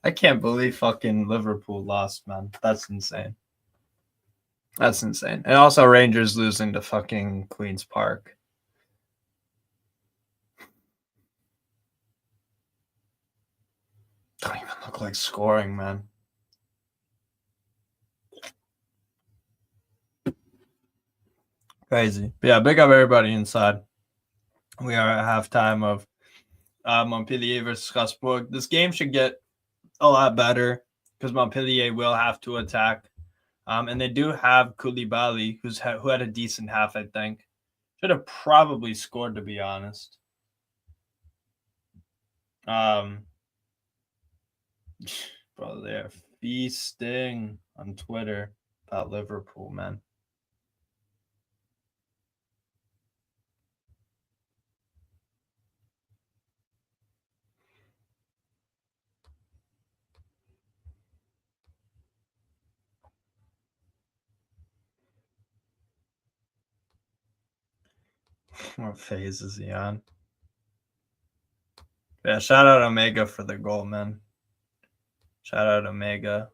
I can't believe fucking Liverpool lost, man. That's insane. That's insane. And also Rangers losing to fucking Queen's Park. Don't even look like scoring, man. Crazy. But yeah, big up everybody inside. We are at halftime of Montpellier versus Strasbourg. This game should get a lot better because Montpellier will have to attack. And they do have Koulibaly, who had a decent half, I think. Should have probably scored, to be honest. Bro, they're feasting on Twitter about Liverpool, man. What phase is he on? Yeah, shout out Omega for the goal, man. Shout out Omega.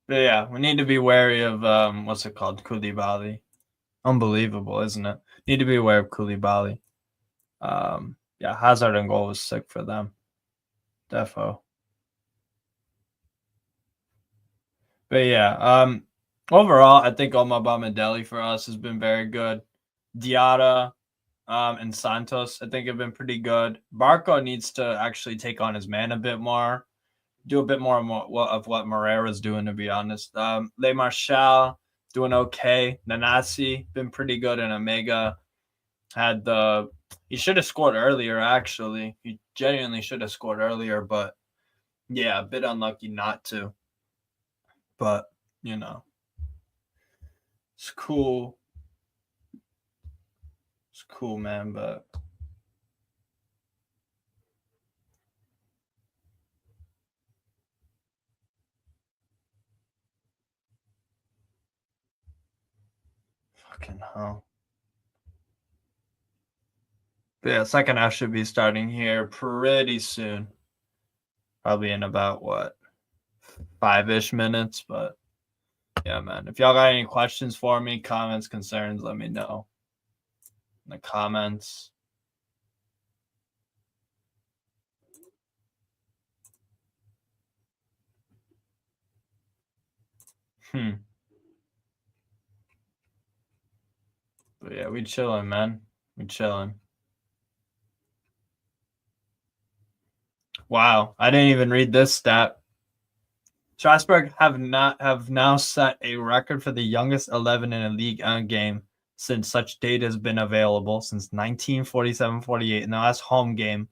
But yeah, we need to be wary of what's it called? Koulibaly. Unbelievable, isn't it? Need to be aware of Koulibaly. Yeah, Hazard and goal was sick for them. Defo. But yeah, overall, I think Oma Bamadelli for us has been very good. Diarra and Santos, I think, have been pretty good. Barco needs to actually take on his man a bit more, do a bit more of what Moreira's doing, to be honest. Le Marchal doing okay. Nanasi been pretty good, and Omega had he should have scored earlier, actually. He genuinely should have scored earlier, but yeah, a bit unlucky not to. But, you know, it's cool. It's cool, man, but fucking hell. But yeah, second half should be starting here pretty soon. Probably in about what, 5-ish minutes. But yeah, man. If y'all got any questions for me, comments, concerns, let me know in the comments. But yeah, we chilling, man. We chilling. Wow, I didn't even read this stat. Strasbourg have now set a record for the youngest 11 in a Ligue 1 game since such data has been available since 1947-48 in the last home game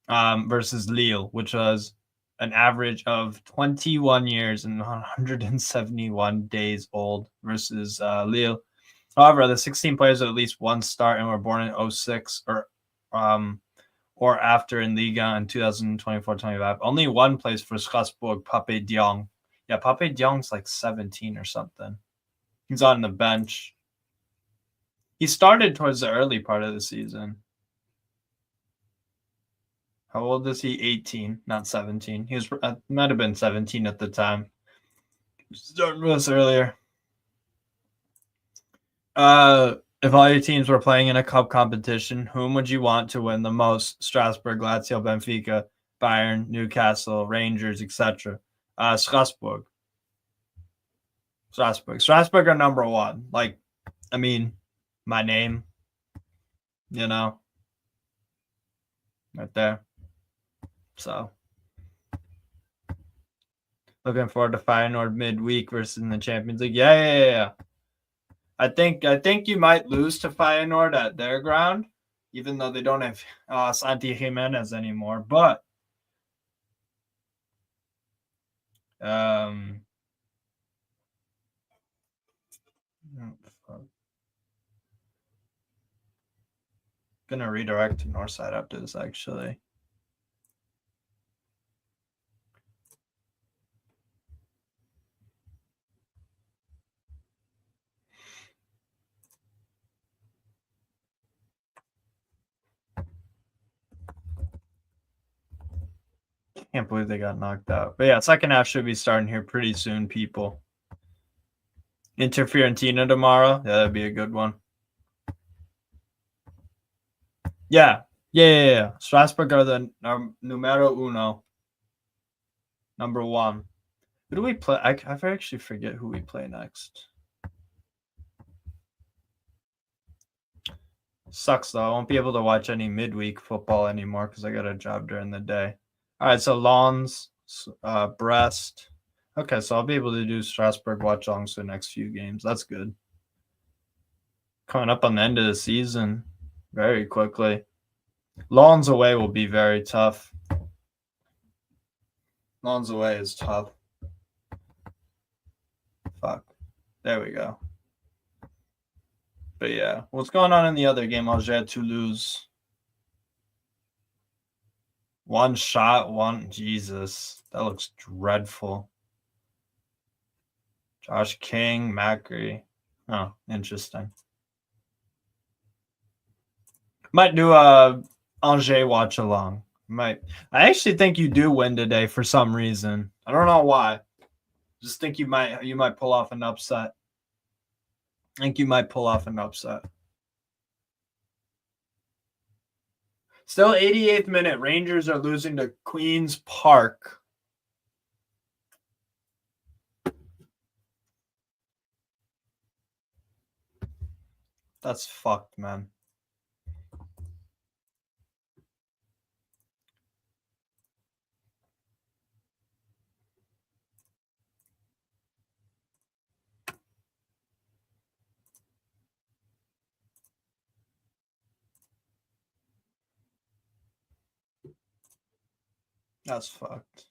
versus Lille, which was an average of 21 years and 171 days old versus Lille. However, the 16 players at least one start and were born in 06 or after in Liga in 2024-25. Only one plays for Strasbourg, Pape Diong. Yeah, Pape Diong's like 17 or something. He's on the bench. He started towards the early part of the season. How old is he? 18, not 17. He was might have been 17 at the time. Starting with us earlier. If all your teams were playing in a cup competition, whom would you want to win the most? Strasbourg, Lazio, Benfica, Bayern, Newcastle, Rangers, etc. Strasbourg. Strasbourg are number one. Like, I mean, my name, right there. So, looking forward to Feyenoord midweek versus in the Champions League. Yeah. I think you might lose to Feyenoord at their ground, even though they don't have Santi Jimenez anymore. But gonna redirect to Northside after this, actually. Can't believe they got knocked out. But yeah, second half should be starting here pretty soon, people. Inter Fiorentina tomorrow. Yeah, that'd be a good one. Yeah. Strasbourg are the numero uno. Number one. Who do we play? I actually forget who we play next. Sucks though. I won't be able to watch any midweek football anymore because I got a job during the day. All right, so Lens, Brest. Okay, so I'll be able to do Strasbourg watch alongs for the next few games. That's good. Coming up on the end of the season very quickly. Lens away will be very tough. Lens away is tough. Fuck. There we go. But yeah, what's going on in the other game? Angers Toulouse. One shot, one. Jesus, that looks dreadful. Josh King, Macri. Oh, interesting. Might do a Angers watch along. Might. I actually think you do win today for some reason. I don't know why. Just think you might pull off an upset. I think you might pull off an upset. Still 88th minute. Rangers are losing to Queen's Park. That's fucked, man. That's fucked.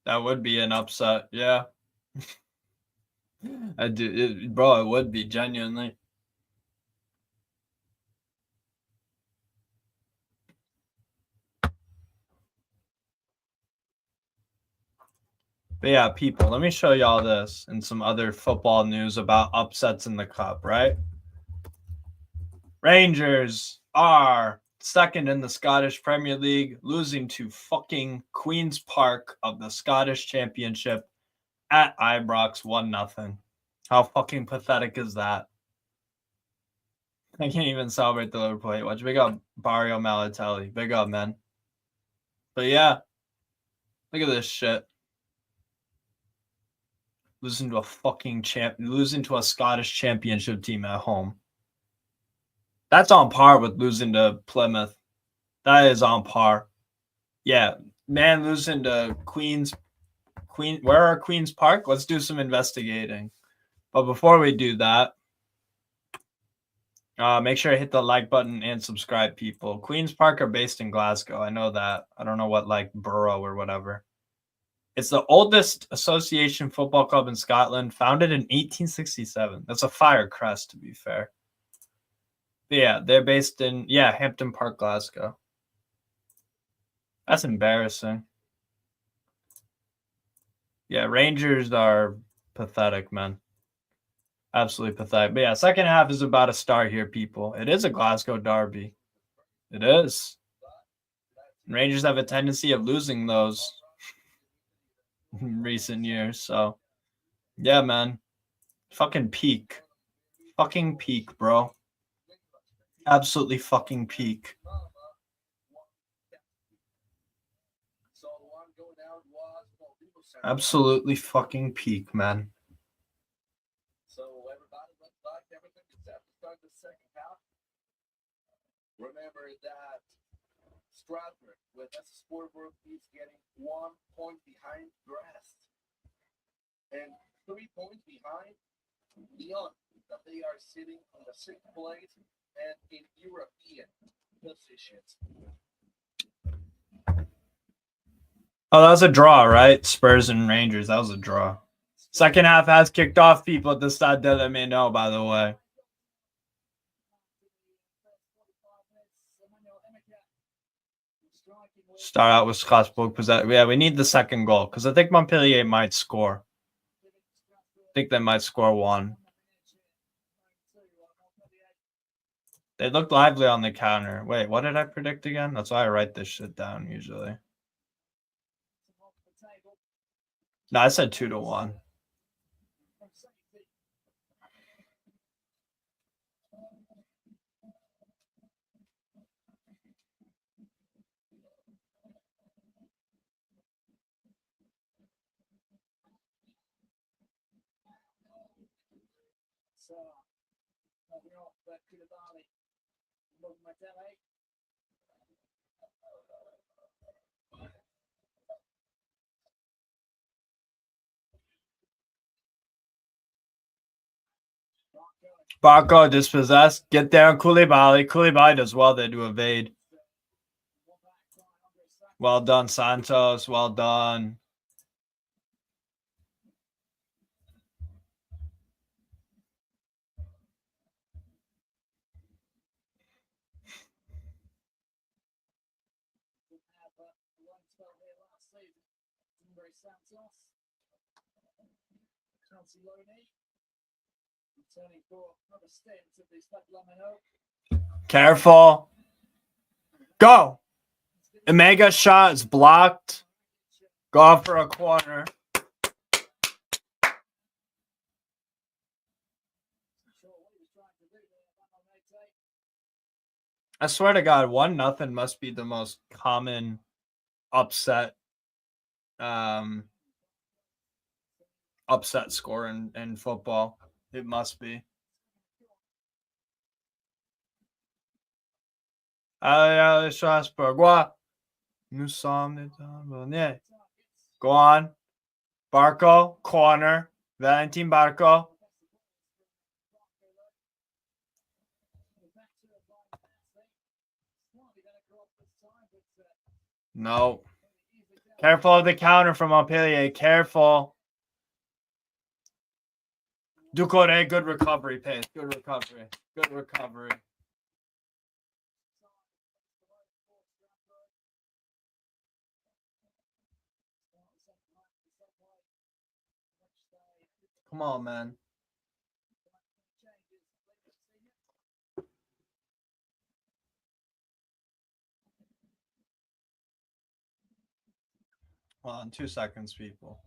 That would be an upset, yeah. I do, bro. It would be genuinely. But yeah, people, let me show y'all this and some other football news about upsets in the cup, right? Rangers are second in the Scottish Premier League, losing to fucking Queen's Park of the Scottish Championship at Ibrox 1-0. How fucking pathetic is that? I can't even celebrate the Liverpool hate watch. Big up Barrio Malatelli. Big up, man. But yeah, look at this shit. Losing to a Scottish Championship team at home. That's on par with losing to Plymouth. That is on par. Yeah, man, losing to where are Queen's Park? Let's do some investigating. But before we do that, make sure to hit the like button and subscribe, people. Queen's Park are based in Glasgow. I know that. I don't know what like borough or whatever. It's the oldest association football club in Scotland, founded in 1867. That's a fire crest, to be fair. But yeah, they're based in Hampton Park, Glasgow. That's embarrassing. Yeah, Rangers are pathetic, man. Absolutely pathetic. But yeah, second half is about to start here, people. It is a Glasgow derby. It is. Rangers have a tendency of losing those in recent years. So, yeah, man. Fucking peak. Fucking peak, bro. Absolutely fucking peak. Absolutely fucking peak, man. So everybody looks like everything is set to start the second half. Remember that Strasbourg with Strasbourg is getting 1 point behind Brest and 3 points behind Lyon, that they are sitting on the 6th place and in European positions. Oh, that was a draw, right? Spurs and Rangers. That was a draw. Second half has kicked off, people at the Stade de let me know, by the way. Start out with Strasbourg. Yeah, we need the second goal because I think Montpellier might score. I think they might score one. They looked lively on the counter. Wait, what did I predict again? That's why I write this shit down usually. No, I said 2-1. Barco dispossessed. Get down, Koulibaly. Koulibaly does well there to evade. Well done, Santos. Well done. Careful. Go. Omega shot is blocked. Go off for a corner. I swear to God, 1-0 must be the most common upset upset score in football. It must be. Strasbourg. Nous sommes les Go on. Barco, corner. Valentin Barco. No. Careful of the counter from Montpellier. Careful. Ducouré, good recovery pace. Good recovery. Good recovery. Come on, man. Hold on, 2 seconds, people.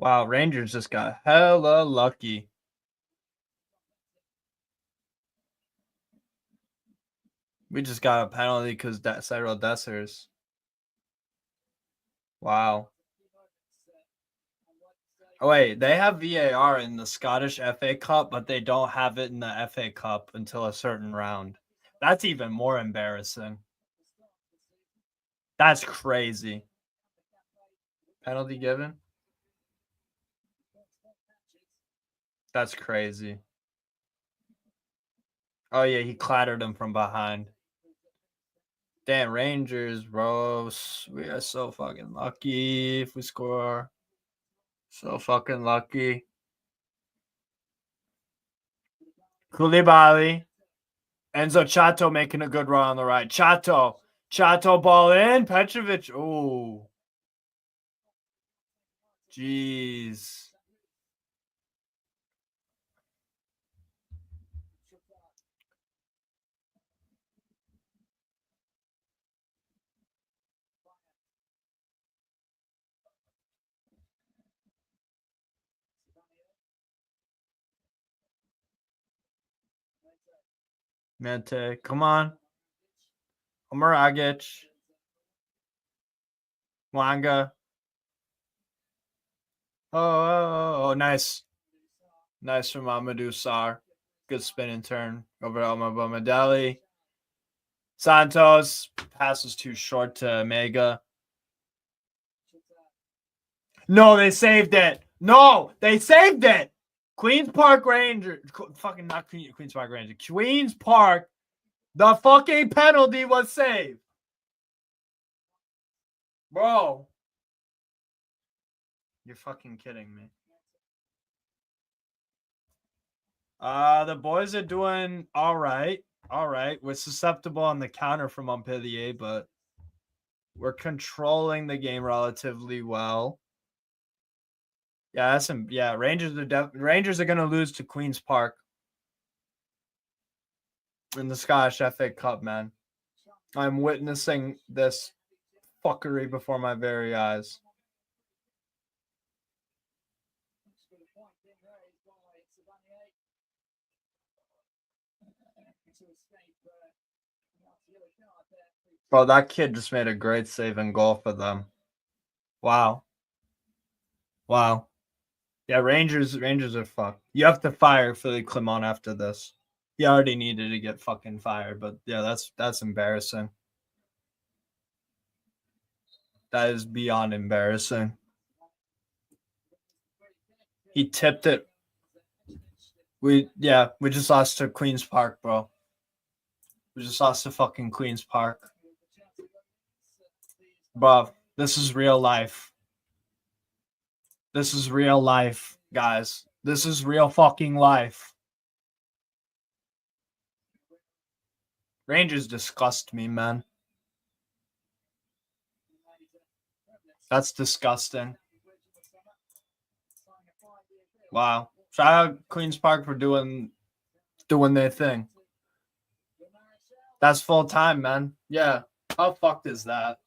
Wow, Rangers just got hella lucky. We just got a penalty because Cyril Dessers. Wow. Oh, wait, they have VAR in the Scottish FA Cup, but they don't have it in the FA Cup until a certain round. That's even more embarrassing. That's crazy. Penalty given? That's crazy. Oh, yeah, he clattered him from behind. Damn, Rangers, bro. We are so fucking lucky if we score. So fucking lucky. Koulibaly. Enzo Chato making a good run on the right. Chato ball in. Petrovic. Oh. Jeez. Mente, come on. Omaragic. Wanga. Oh, nice. Nice from Amadou Sarr. Good spin and turn over Alma Medeli. Santos. Pass was too short to Mega. No, they saved it. No, they saved it. Queens Park Rangers. Fucking not Queens Park Rangers. Queens Park. The fucking penalty was saved. Bro. You're fucking kidding me. The boys are doing all right. All right. We're susceptible on the counter from Montpellier, but We're controlling the game relatively well. Yeah, Rangers are gonna lose to Queen's Park in the Scottish FA Cup, man. I'm witnessing this fuckery before my very eyes. Bro, that kid just made a great saving goal for them. Wow. Yeah, Rangers are fucked. You have to fire Philly Clement after this. He already needed to get fucking fired, but yeah, that's embarrassing. That is beyond embarrassing. He tipped it. We just lost to Queen's Park, bro. We just lost to fucking Queen's Park. Bro, this is real life. This is real life, guys. This is real fucking life. Rangers disgust me, man. That's disgusting. Wow. Shout out Queen's Park for doing their thing. That's full time, man. Yeah. How fucked is that?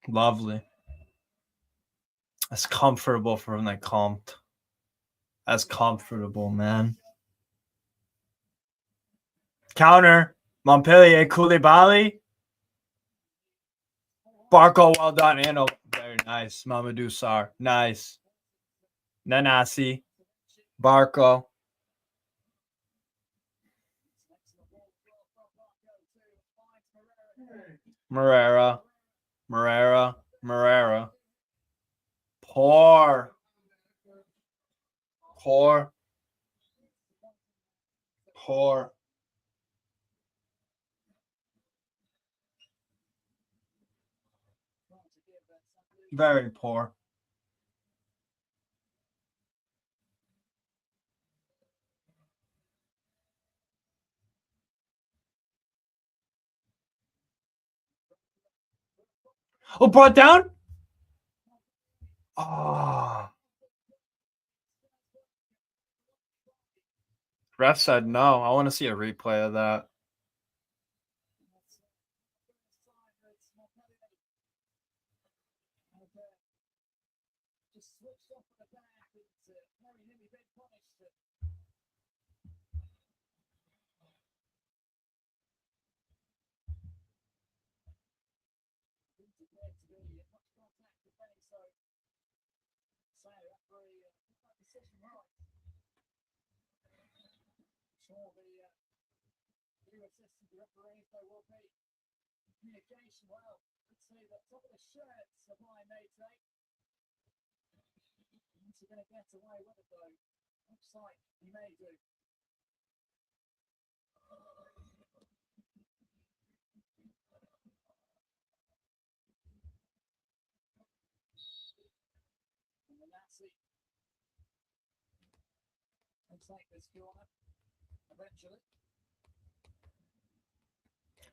Lovely. That's comfortable for when they comped. That's comfortable, man. Counter. Montpellier, Koulibaly. Barco, well done. Anno, very nice. Mamadou Sarr, nice. Nanasi. Barco. Moreira. Poor. Very poor. Oh, brought down? Oh. Ref said no. I want to see a replay of that.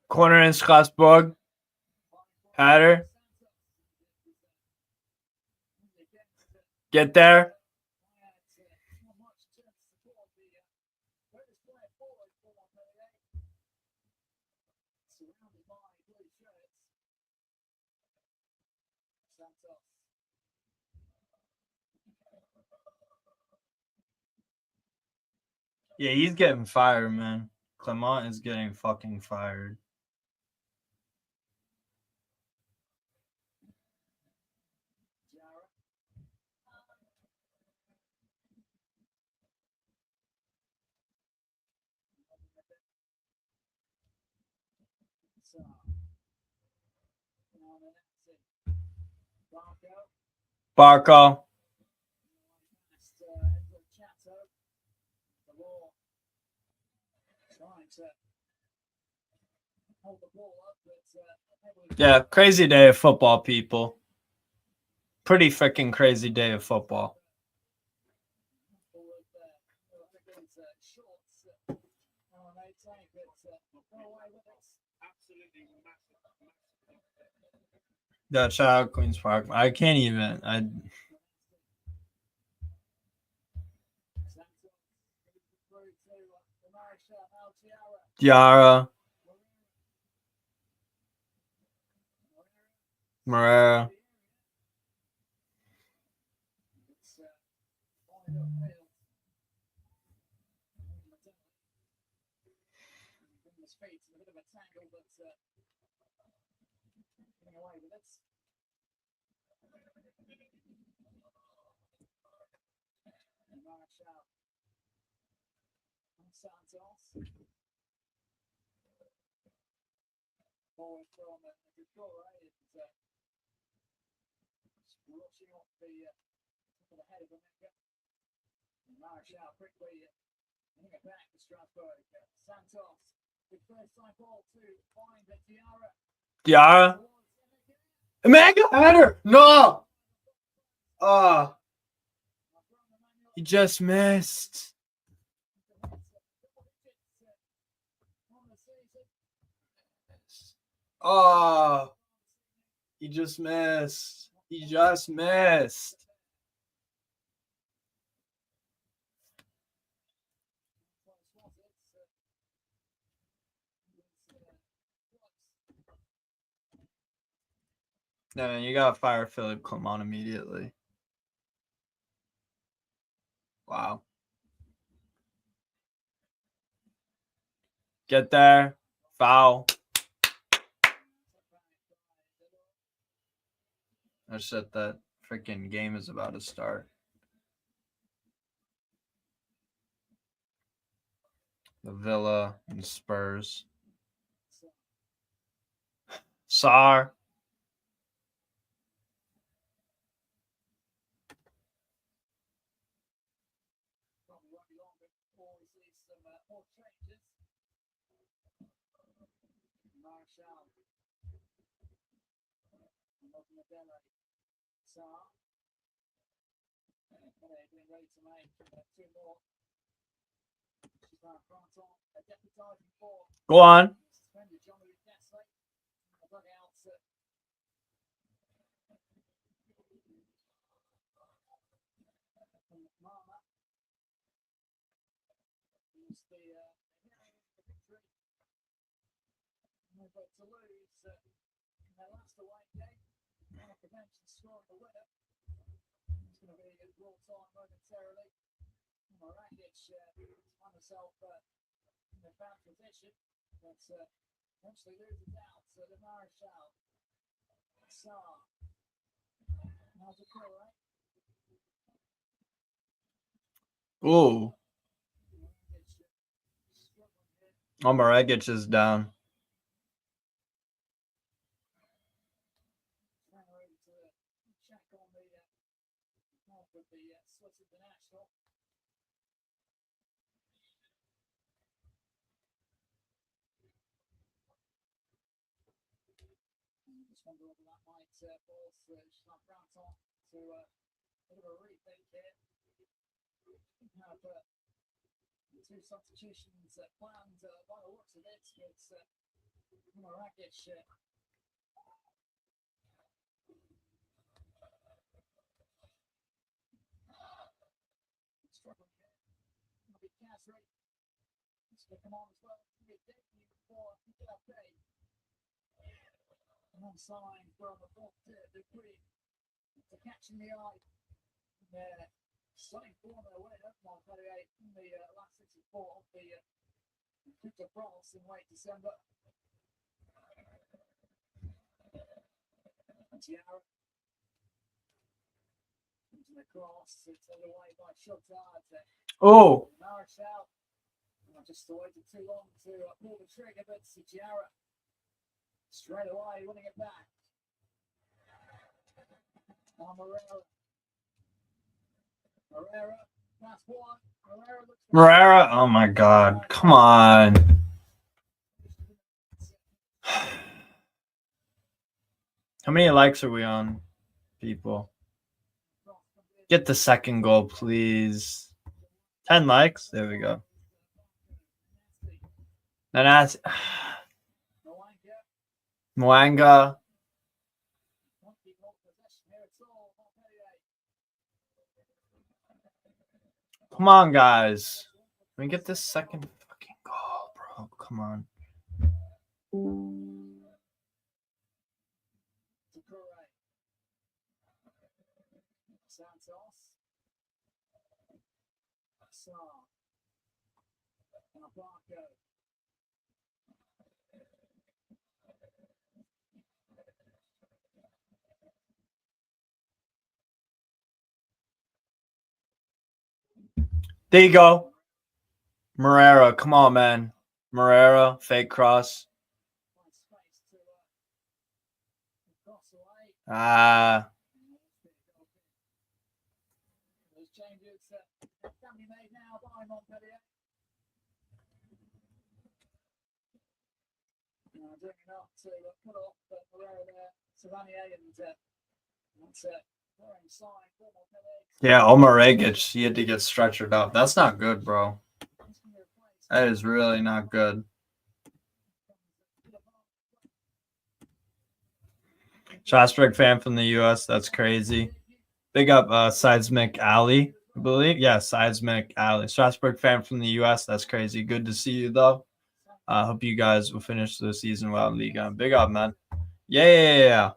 Corner in Strasbourg. Hatter. Get there. Yeah, he's getting fired, man. Clement is getting fucking fired. Barco. Yeah, crazy day of football, people. Pretty freaking crazy day of football. Yeah, shout out Queens Park. I can't even. Diarra. Morera. Diarra. Mega header. No. Oh. He just missed. Oh. He just missed. He just missed. No, you gotta fire Philip Clement immediately. Wow. Get there. Foul. I said that freaking game is about to start. The Villa and Spurs. Sar. Go on. Ooh. Omaregic is down. Oh. Morera. Oh my God. Come on. How many likes are we on, people? Get the second goal, please. 10 likes. There we go. Then that's Mwanga. Come on, guys. Let me get this second fucking goal, bro. Come on. There you go. Morera, come on, man. Morera, fake cross. Ah. Yeah, Omar Regic, he had to get stretchered up. That's not good, bro. That is really not good. Strasbourg fan from the U.S. That's crazy. Big up Seismic Alley, I believe. Yeah, Seismic Alley. Strasbourg fan from the U.S. That's crazy. Good to see you, though. I hope you guys will finish the season well in Ligue. Big up, man. Yeah.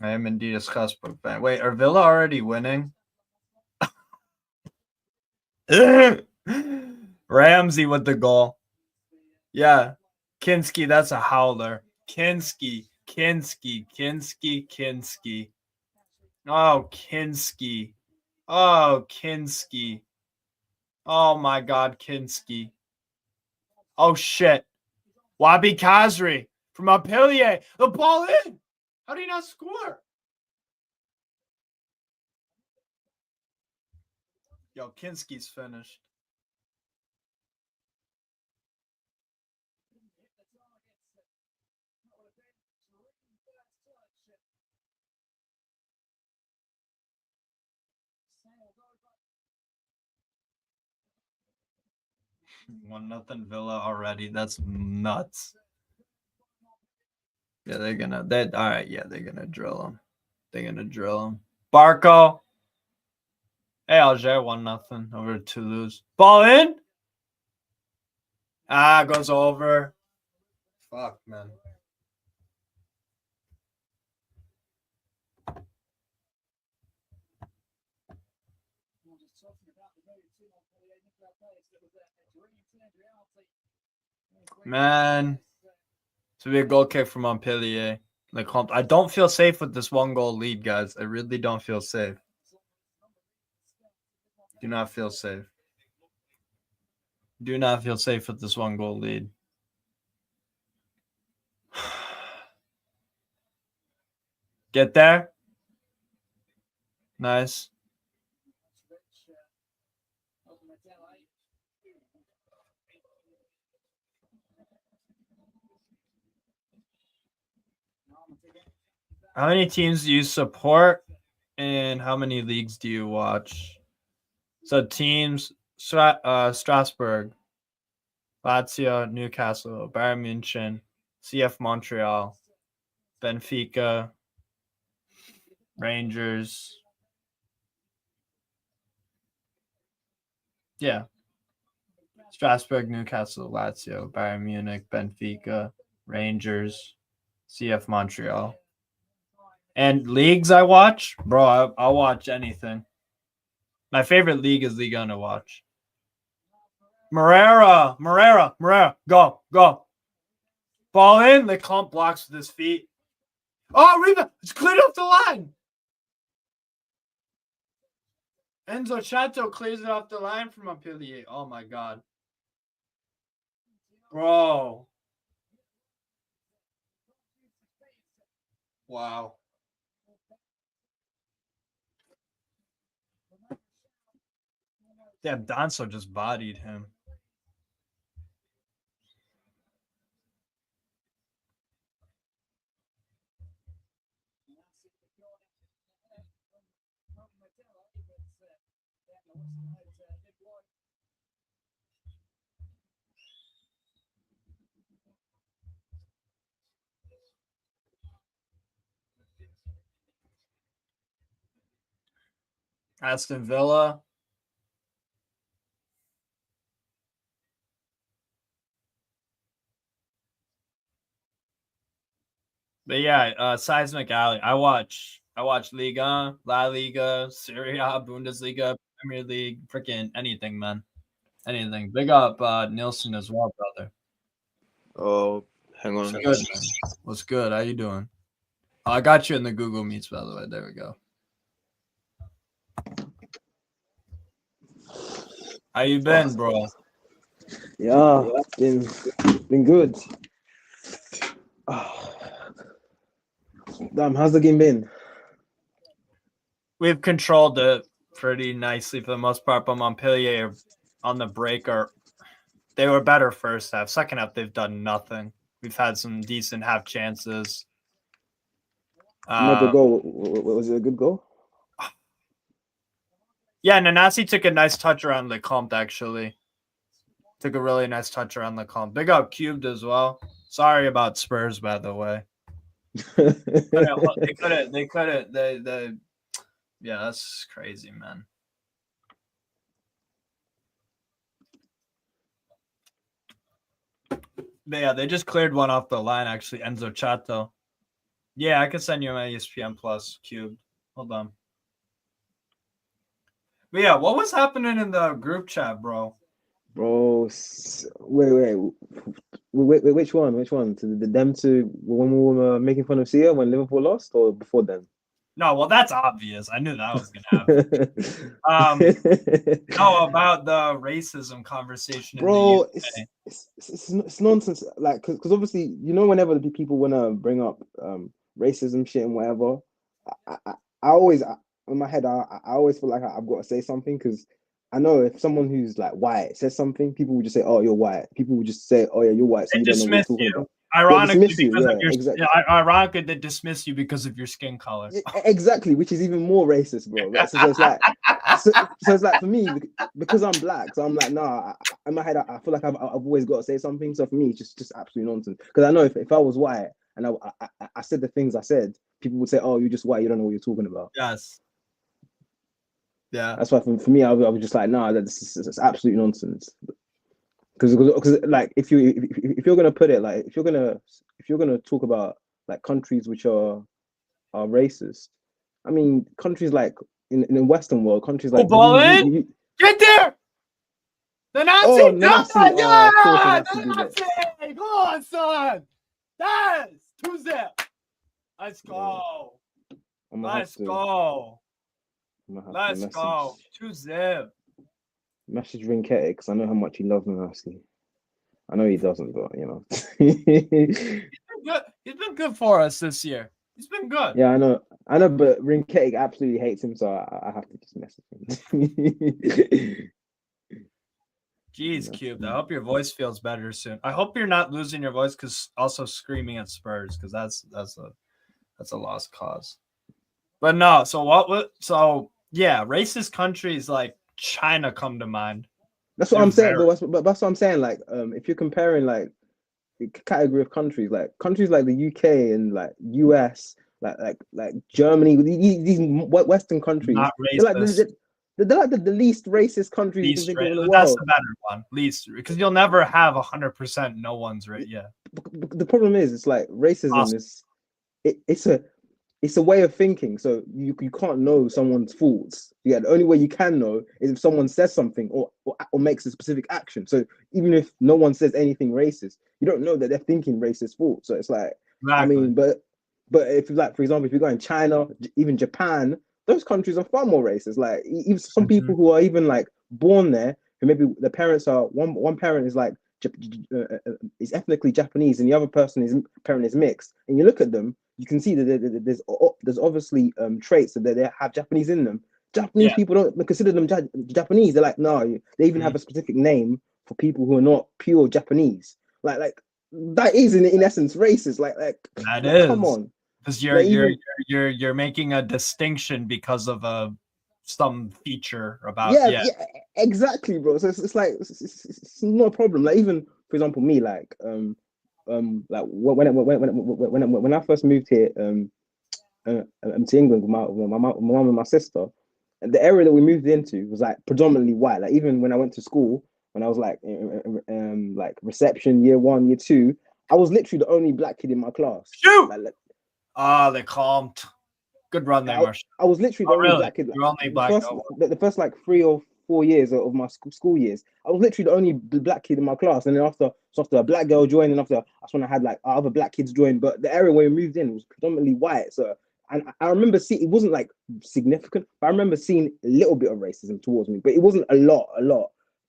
I am indeed a Strasbourg fan. Wait, are Villa already winning? Ramsey with the goal. Yeah. Kinski, that's a howler. Kinski. Oh, Kinski. Oh, Kinski. Oh, my God, Kinski. Oh, shit. Wabi Kazri from Montpellier. The ball in. How do you not score? Yo, Kinski's finished. One nothing Villa already. That's nuts. Yeah, they're gonna. All right. Yeah, they're gonna drill him. Barco. Hey, Alger, 1-0 over Toulouse. Ball in. Goes over. Fuck, man. Man, it's a big goal kick from Montpellier. I don't feel safe with this 1-goal lead, guys. I really don't feel safe. Do not feel safe. Do not feel safe with this 1-goal lead. Get there. Nice. How many teams do you support and how many leagues do you watch? So teams, Strasbourg, Lazio, Newcastle, Bayern München, CF Montreal, Benfica, Rangers. Yeah. Strasbourg, Newcastle, Lazio, Bayern Munich, Benfica, Rangers, CF Montreal. And leagues I watch? Bro, I'll watch anything. My favorite league is Ligue 1 to watch. Morera, go. Ball in, Lecomte blocks with his feet. Oh, rebound! It's cleared off the line. Enzo Chato clears it off the line from Montpellier. Oh my God, bro! Wow. Damn, Danso just bodied him. Aston Villa. But yeah, Seismic Alley. I watch Liga, La Liga, Serie A, Bundesliga, Premier League, freaking anything, man. Anything. Big up Nielsen as well, brother. Oh, hang on. What's good, man? What's good? How you doing? Oh, I got you in the Google Meets, by the way. There we go. How you been, bro? Yeah, been good. Damn, how's the game been? We've controlled it pretty nicely for the most part, but Montpellier on the break they were better first half. Second half, they've done nothing. We've had some decent half chances. Another goal. Was it a good goal? Yeah, Nanasi took a nice touch around Lecomte, actually. Took a really nice touch around Lecomte. Big up Cubed as well. Sorry about Spurs, by the way. They couldn't. Yeah, that's crazy, man. But yeah, they just cleared one off the line, actually. Enzo Chato. Yeah, I could send you my ESPN Plus Cubed. Hold on. But yeah, what was happening in the group chat, bro? Bro, wait, which one? Which one? To them to when we were making fun of Sia when Liverpool lost, or before then? No, well, that's obvious. I knew that was gonna happen. No, about the racism conversation, bro. In the UK. It's nonsense. Like, because obviously, whenever the people want to bring up racism shit and whatever, I always in my head I always feel like I've got to say something, because I know if someone who's like white says something, people will just say, "Oh, you're white." People will just say, "Oh yeah, you're white," so you don't know what you're talking about. Ironically, exactly. Ironically, they dismiss you because of your skin color. Exactly, which is even more racist, bro. Like, so it's like, so it's like for me, because I'm black, so I'm like, nah. In my head, I feel like I've always got to say something. So for me, it's just absolute nonsense. Because I know if I was white and I said the things I said, people would say, "Oh, you're just white. You don't know what you're talking about." Yes. Yeah. That's why for me, I was just like, nah, that's absolute nonsense. Because like if you're gonna put it like if you're gonna talk about like countries which are racist, I mean countries like in the Western world, countries like get there. The Nazi, oh, Nazi, yeah, of course the Nazi. Go on, son. That's 2-0. Let's go. Let's go. 2-0. Message Rinketti, because I know how much he loves Nanasi. I know he doesn't, but He's been good for us this year. He's been good. Yeah, I know, but Rinketti absolutely hates him, so I have to just message him. Jeez, Cube. I hope your voice feels better soon. I hope you're not losing your voice because also screaming at Spurs, because that's a lost cause. But no, so yeah, racist countries like China come to mind. That's what I'm saying, but that's what I'm saying. Like, if you're comparing like the category of countries like the UK and like US, like Germany, these Western countries, they're like the least racist countries you can think of in the world. That's the better one, least, because you'll never have 100% no one's right. Yeah. The problem is, it's like racism is it's a way of thinking. So you can't know someone's faults. Yeah, the only way you can know is if someone says something or makes a specific action. So even if no one says anything racist, you don't know that they're thinking racist thoughts. So it's like, exactly. I mean, but if like, for example, if you go in China, even Japan, those countries are far more racist. Like even some people who are even like born there, who maybe the parents are one parent is like is ethnically Japanese and the other parent is mixed, and you look at them, you can see that there's obviously traits that they have Japanese in them. Japanese people don't consider them Japanese. They're like, no, they even have a specific name for people who are not pure Japanese. Like that is in essence racist. Like that is. Come on, because you're making a distinction because of some feature about yeah, exactly, bro. So it's like it's not a problem. Like even for example, me like like when I first moved here to England with my mom and my sister, the area that we moved into was like predominantly white. Like even when I went to school, when I was like like reception year 1, year 2, I was literally the only black kid in my class. Shoot! They calmed. Good run there, Marshall. I was literally the only black kid. You're only black. The first like 3 or 4 years of my school years, I was literally the only black kid in my class. And then after a black girl joined, and that's when I had like other black kids join. But the area where we moved in was predominantly white. So, and I remember seeing, it wasn't like significant, but I remember seeing a little bit of racism towards me, but it wasn't a lot.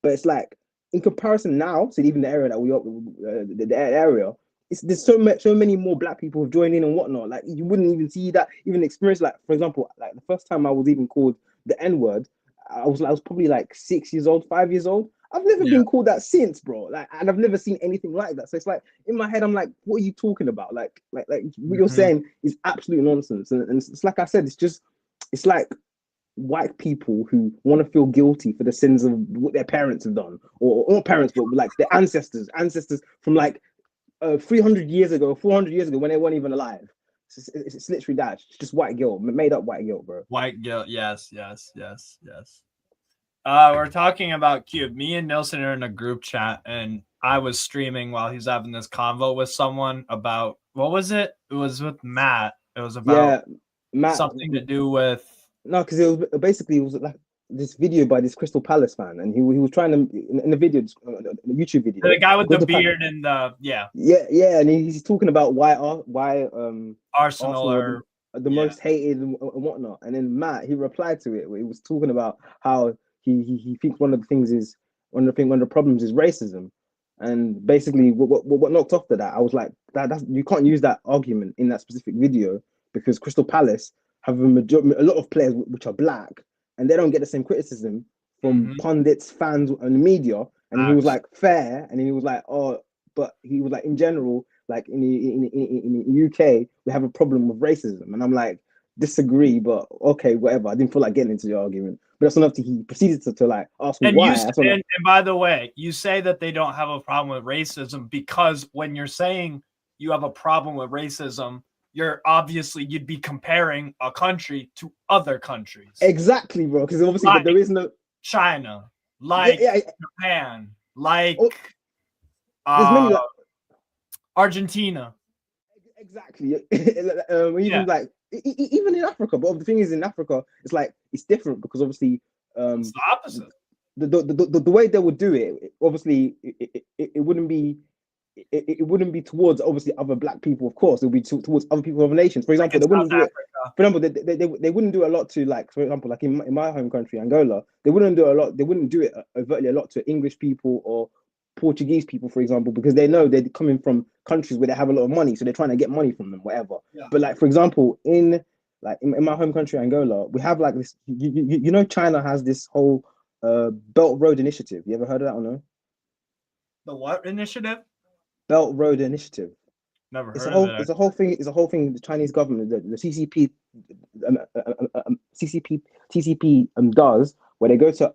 But it's like in comparison now to even the area that we are, the area. There's so many more black people have joined in and whatnot. Like you wouldn't even see that, even experience. Like for example, like the first time I was even called the N-word, I was probably like 6 years old, 5 years old. I've never been called that since, bro. Like, and I've never seen anything like that. So it's like in my head, I'm like, what are you talking about? Like what you're saying is absolute nonsense. And it's like I said, it's like white people who want to feel guilty for the sins of what their parents have done, or not parents, but like their ancestors from like 300 years ago, 400 years ago, when they weren't even alive. It's literally that. It's just white guilt, made up white guilt, bro. White guilt, yes. We're talking about Cube. Me and Nelson are in a group chat, and I was streaming while he's having this convo with someone about, what was it? It was with Matt. It was about Matt, something to do with... No, because it was like this video by this Crystal Palace fan, and he was trying to, in the video, the YouTube video, the guy with the beard and the and he's talking about why Arsenal are the most hated and whatnot. And then Matt, he replied to it where he was talking about how he thinks one of the problems is racism. And basically what knocked off to that, I was like, that's you can't use that argument in that specific video, because Crystal Palace have a lot of players which are black, and they don't get the same criticism from pundits, fans, and media. And he was like, fair. And then he was like, but he was like, in general, like in the UK, we have a problem with racism. And I'm like, disagree, but okay, whatever. I didn't feel like getting into the argument. But that's enough he proceeded to like ask me why. And by the way, you say that they don't have a problem with racism because when you're saying you have a problem with racism, you'd be comparing a country to other countries. Exactly, bro. Because obviously like there is no China, like Japan, like Argentina. Exactly. Even like even in Africa. But the thing is, in Africa, it's like it's different because obviously it's the opposite. The way they would do it, obviously, it wouldn't be. It wouldn't be towards obviously other black people, of course. It would be towards other people of nations. For example, they wouldn't do it. For example, they wouldn't do a lot to, like, for example, like in my home country, Angola, they wouldn't do a lot. They wouldn't do it overtly a lot to English people or Portuguese people, for example, because they know they're coming from countries where they have a lot of money, so they're trying to get money from them, whatever. Yeah. But like, for example, in my home country, Angola, we have like this. You know, China has this whole Belt Road Initiative. You ever heard of that or no? The what initiative? Belt Road Initiative. Never heard of it. It's a whole thing. The Chinese government, the TCP does, where they go to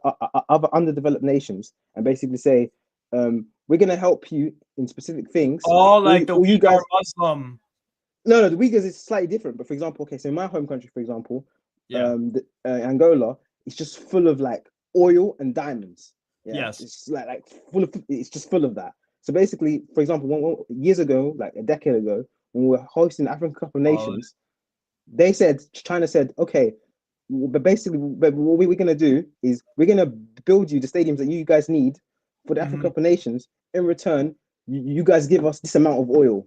other underdeveloped nations and basically say, we're going to help you in specific things. Oh, like the Uyghur Muslim. No, the Uyghurs is slightly different. But for example, okay, so in my home country, for example, Angola, it's just full of like oil and diamonds. Yeah? Yes, it's like full of. It's just full of that. So basically, for example, years ago, like a decade ago, when we were hosting the African Cup of Nations, China said, okay, but basically, what we're going to do is we're going to build you the stadiums that you guys need for the African Cup of Nations. In return, you guys give us this amount of oil,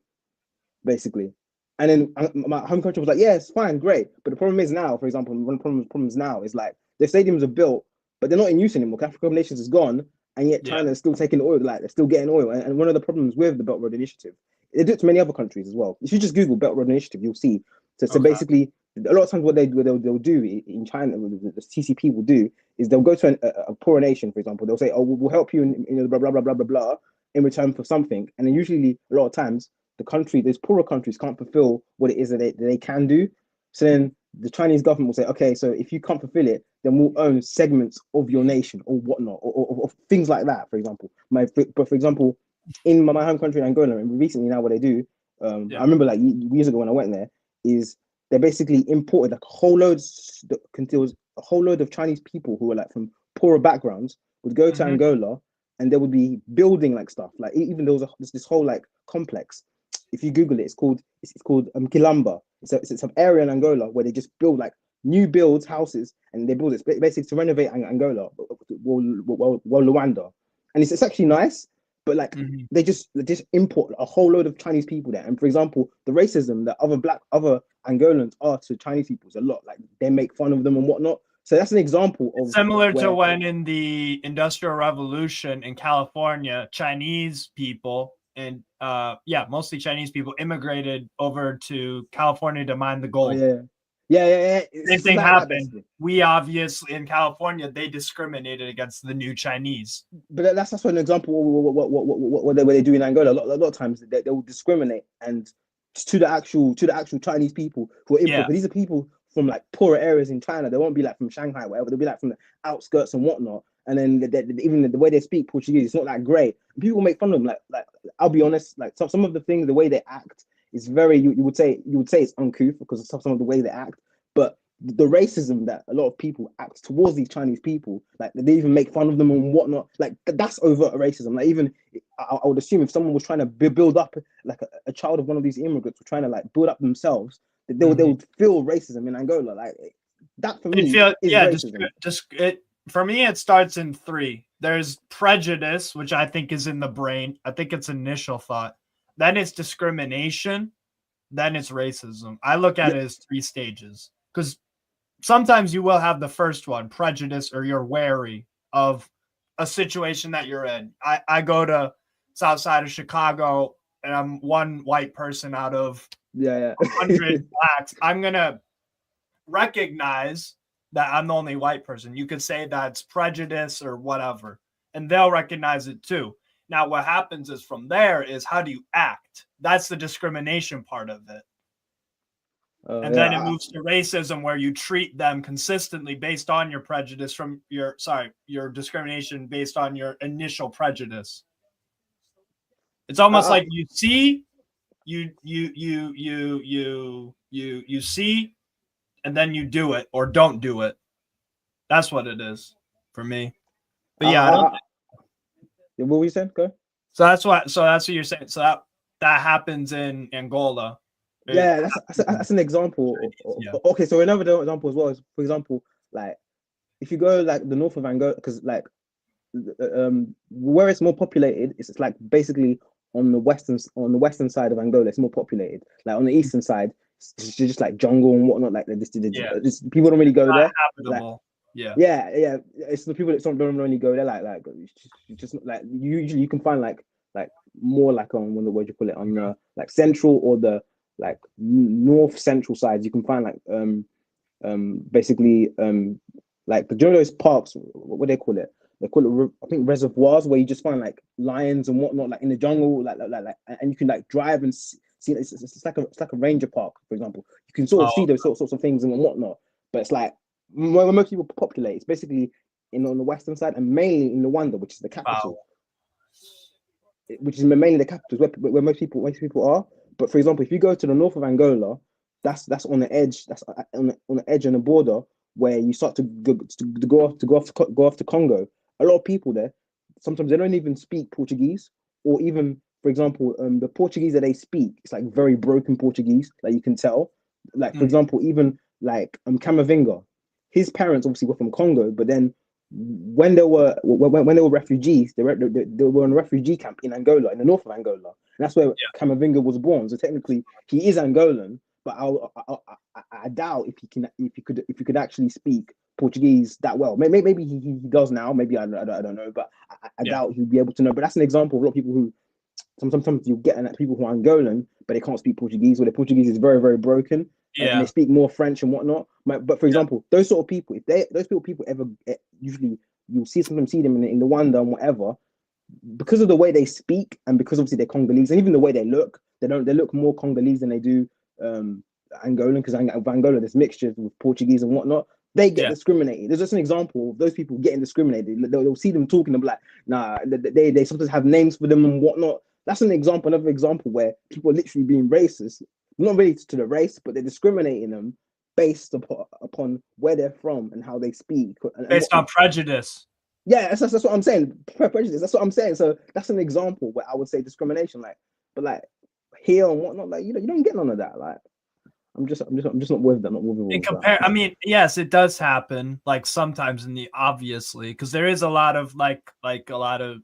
basically. And then my home country was like, yeah, it's fine, great. But the problem is now, for example, one of the problems now is like the stadiums are built, but they're not in use anymore. African Cup of Nations is gone. And yet China is still taking oil, like they're still getting oil. And one of the problems with the Belt Road Initiative, they do it to many other countries as well. If you just Google Belt Road Initiative, you'll see. So basically, a lot of times what they'll do in China, the TCP will do, is they'll go to a poor nation, for example. They'll say, oh, we'll help you in blah, blah, blah, blah, blah, blah, in return for something. And then usually, a lot of times, those poorer countries can't fulfill what it is that they can do. So then the Chinese government will say, okay, so if you can't fulfill it, then we'll own segments of your nation or whatnot, or things like that, for example. But for example, in my home country, Angola, and recently now what they do, I remember like years ago when I went there, is they basically imported like a whole load a whole load of Chinese people who were like from poorer backgrounds would go to Angola, and they would be building like stuff. Like even there was this whole like complex. If you Google it, it's called Quilamba. It's an area in Angola where they just build like new builds houses, and they build it basically to renovate Angola, well, Luanda, and it's actually nice. But like they just import a whole load of Chinese people there. And for example, the racism that other Angolans are to Chinese people is a lot. Like they make fun of them and whatnot. So that's an example of similar to when in the Industrial Revolution in California, Chinese people and mostly Chinese people immigrated over to California to mine the gold. Oh, yeah. Same thing happened. We obviously in California they discriminated against the new Chinese. But that's an example of what they do in Angola. A lot of times they will discriminate and to the actual Chinese people who are import. But these are people from like poorer areas in China. They won't be like from Shanghai, whatever. They'll be like from the outskirts and whatnot. And then even the way they speak Portuguese, it's not that great. People make fun of them. Like I'll be honest, like some of the things, the way they act is very you would say it's uncouth because of some of the way they act. But the racism that a lot of people act towards these Chinese people, like they even make fun of them and whatnot, like that's overt racism. Like even I would assume if someone was trying to build up like a child of one of these immigrants were trying to like build up themselves, they would feel racism in Angola. Like that for me is racism. For me, it starts in 3. There's prejudice, which I think is in the brain. I think it's initial thought. Then it's discrimination. Then it's racism. I look at it as 3 stages because sometimes you will have the first one, prejudice, or you're wary of a situation that you're in. I go to south side of Chicago and I'm one white person out of 100 blacks. I'm going to recognize that I'm the only white person. You could say that's prejudice or whatever, and they'll recognize it too. Now, what happens is from there is how do you act? That's the discrimination part of it. And then it moves to racism where you treat them consistently based on your prejudice from your discrimination based on your initial prejudice. It's almost like you see, you see, and then you do it or don't do it. That's what it is for me. But yeah, I don't what were you saying? Go. So that's what you're saying. So that happens in Angola. Yeah, that's an example. Okay, so another example as well is, for example, like if you go like the north of Angola, because like where it's more populated, it's like basically on the western side of Angola, it's more populated. Like on the eastern side, it's just like jungle and whatnot. Like this people don't really go there. Habitable. Yeah. It's the people that don't really go there. Like just like usually you can find like more like on what do you call it, on the like central or the like north central sides. You can find like basically like the those parks. What do they call it? They call it I think reservoirs, where you just find like lions and whatnot, like in the jungle, like and you can like drive and see. It's like a ranger park, for example. You can sort of see those sorts of things and whatnot. But it's like where most people populate, it's basically on the western side and mainly in Luanda, which is the capital. Which is mainly the capital, where most people are. But for example, if you go to the north of Angola, that's on the edge. That's on the edge and the border where you start to go off to Congo. A lot of people there, sometimes they don't even speak Portuguese, or even, for example, the Portuguese that they speak, it's like very broken Portuguese, like you can tell. Like for example, even like Camavinga, his parents obviously were from Congo, but then when they were refugees, they were in a refugee camp in Angola, in the north of Angola, and that's where Camavinga was born. So technically, he is Angolan, but I doubt if he could actually speak Portuguese that well. Maybe he does now. Maybe I don't know, but I doubt he'd be able to know. But that's an example of a lot of people who sometimes you get people who are Angolan, but they can't speak Portuguese, or their Portuguese is very, very broken. And they speak more French and whatnot. But for example, those sort of people, if those people ever usually you'll sometimes see them in the Rwanda and whatever, because of the way they speak and because obviously they're Congolese, and even the way they look more Congolese than they do Angolan, because Angola there's mixtures with Portuguese and whatnot. They get discriminated. There's just an example of those people getting discriminated. They'll see them talking, they'll be like, nah, they sometimes have names for them and whatnot. That's another example where people are literally being racist. Not really to the race, but they're discriminating them based upon where they're from and how they speak. Based on prejudice. Yeah, that's what I'm saying. Prejudice. That's what I'm saying. So that's an example where I would say discrimination. Like, but like here and whatnot, like you don't get none of that. Like, I'm just not with that. Not with all In that. I mean, yes, it does happen. Like sometimes obviously, because there is a lot of like a lot of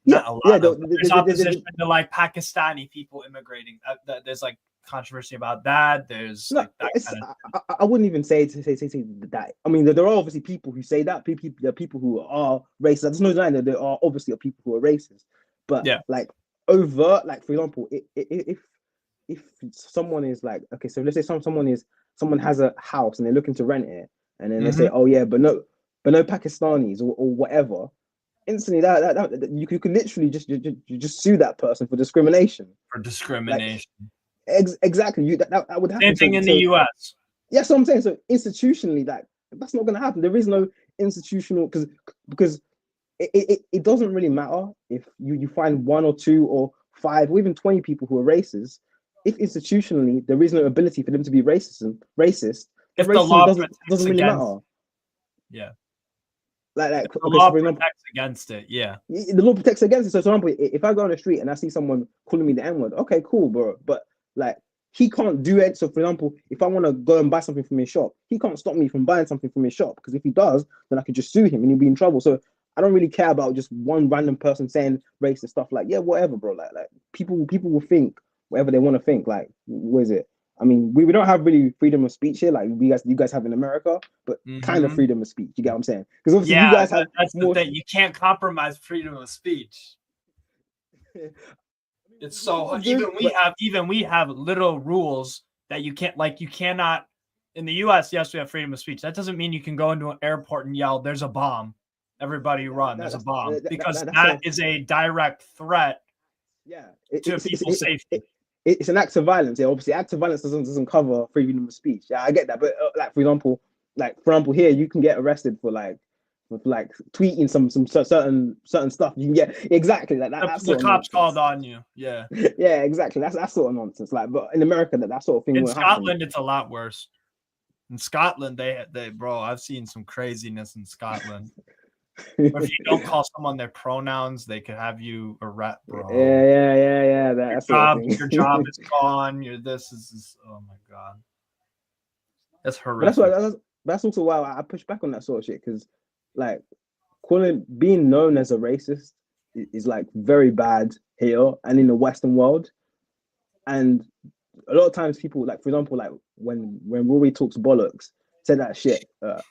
not a lot of there's opposition to like Pakistani people immigrating. There's like controversy about that. There's no, like that kind of I wouldn't even say that. I mean, there are obviously people who say that. There are people who are racist. There's no denying that there are obviously people who are racist. But yeah, like overt, like for example, if someone is like, okay, so let's say someone has a house and they're looking to rent it, and then they say, oh yeah, but no Pakistanis or whatever. Instantly, that you could literally just sue that person for discrimination. For discrimination. Like, exactly. That would happen. Same thing in the US. Yeah, so I'm saying, so institutionally, that's not going to happen. There is no institutional because it doesn't really matter if you find 1 or 2 or 5 or even 20 people who are racist. If institutionally there is no ability for them to be racist, if the law doesn't really matter. Yeah. Like the law protects against it. Yeah. The law protects against it. So, for example, if I go on the street and I see someone calling me the N-word, okay, cool, bro. But like he can't do it. So, for example, if I want to go and buy something from his shop, he can't stop me from buying something from his shop, because if he does, then I could just sue him and he'll be in trouble. So I don't really care about just one random person saying racist stuff. Like, yeah, whatever, bro. Like people will think whatever they want to think. Like, what is it? I mean, we don't have really freedom of speech here, like you guys have in America, but kind of freedom of speech. You get what I'm saying? Because obviously you guys have that's more... the thing. You can't compromise freedom of speech. It's so even we have little rules that you can't, like, you cannot in the US. Yes, we have freedom of speech. That doesn't mean you can go into an airport and yell, "There's a bomb." Everybody run. There's a bomb, because that is a direct threat. Yeah, to people's safety. It's an act of violence. Yeah, obviously, act of violence doesn't cover freedom of speech. Yeah, I get that, but like for example, here you can get arrested for tweeting some certain stuff. You can get exactly like that. The cops called on you. Yeah. Yeah, exactly. That's sort of nonsense. Like, but in America, that sort of thing. In Scotland, it's a lot worse. In Scotland, they bro, I've seen some craziness in Scotland. Or if you don't call someone their pronouns, they could have you arrest, bro. Yeah. Your job is gone. This is oh my god, that's horrific. That's also why I push back on that sort of shit, because like being known as a racist is like very bad here and in the Western world, and a lot of times people, like for example, like when Rory talks bollocks, said that shit about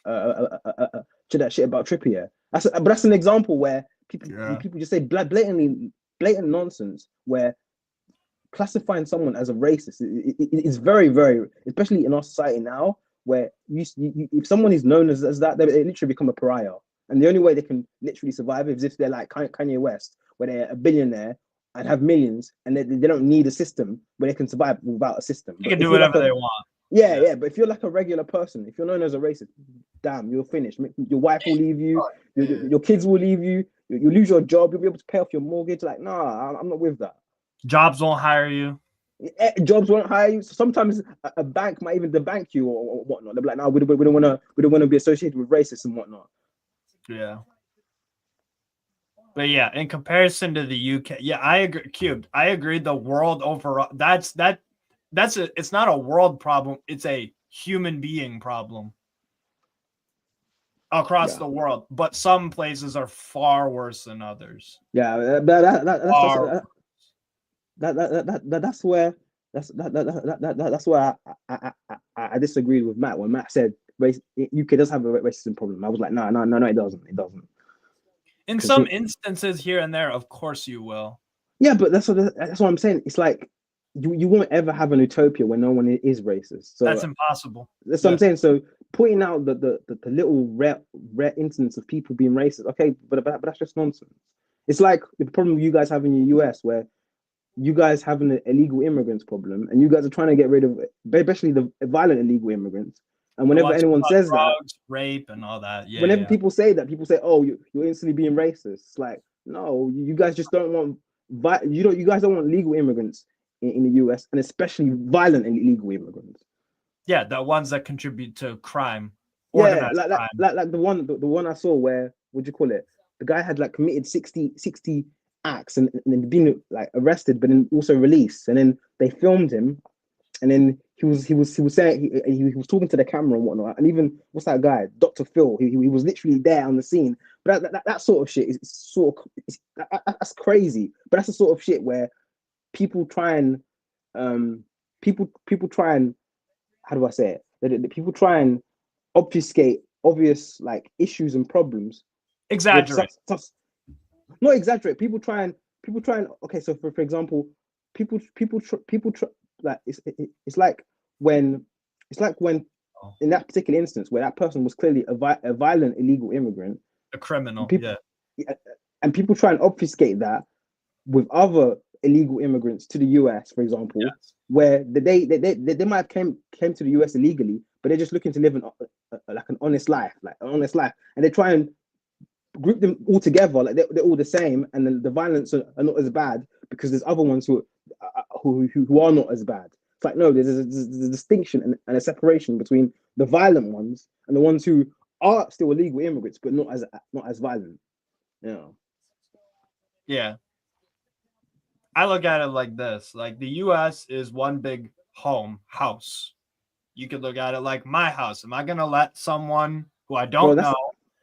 Trippier. That's an example where people just say blatant nonsense, where classifying someone as a racist is very, very, especially in our society now, where if someone is known as that, they literally become a pariah, and the only way they can literally survive is if they're like Kanye West, where they're a billionaire and have millions, and they don't need a system where they can survive without a system. They can do whatever they want. Yeah, but if you're like a regular person, if you're known as a racist, damn, you're finished. Your wife will leave you, your kids will leave you, you lose your job, you'll be able to pay off your mortgage. Like, nah, I'm not with that. Jobs won't hire you. Jobs won't hire you. So sometimes a bank might even debank you or whatnot. They're like, no, we don't want to be associated with racists and whatnot. Yeah. But yeah, in comparison to the UK, yeah, I agree. Cubed, I agree. The world overall, it's not a world problem. It's a human being problem across the world. But some places are far worse than others. Yeah, that's where I disagreed with Matt when Matt said UK does have a racism problem. I was like, no, it doesn't. In some instances here and there, of course you will. Yeah, but that's what I'm saying. It's like you won't ever have an utopia where no one is racist. So that's impossible. That's what I'm saying. So pointing out the little rare incidents of people being racist, okay, but that's just nonsense. It's like the problem you guys have in the US, where you guys have an illegal immigrants problem, and you guys are trying to get rid of, especially the violent illegal immigrants. And whenever anyone says drugs, rape, and all that, whenever people say that, people say, "Oh, you're instantly being racist." It's like, no, you guys just don't want you guys don't want legal immigrants in the US, and especially violent and illegal immigrants. Yeah, the ones that contribute to crime, Yeah, organized crime. like the one I saw where, what do you call it? The guy had like committed 60 acts and then been like arrested, but then also released. And then they filmed him, and then he was saying he was talking to the camera and whatnot. And even what's that guy, Dr. Phil? He was literally there on the scene. But that sort of shit is that's crazy. But that's the sort of shit where people try and people try and, how do I say it? The people try and obfuscate obvious like issues and problems with Exaggerate. not exaggerate. People try and okay. So for example, people try, like it's like when in that particular instance where that person was clearly a violent illegal immigrant, A criminal. people, Yeah. and people try and obfuscate that with other illegal immigrants to the US, for example, Yes. where they might have came to the US illegally, but they're just looking to live like an honest life, and they try and group them all together, like they're all the same, and then the violence are not as bad because there's other ones who are not as bad. It's like, no, there's a distinction and a separation between the violent ones and the ones who are still illegal immigrants but not as violent. Yeah. I look at it like this. Like the US is one big house. You could look at it like my house. Am I gonna let someone who I don't know,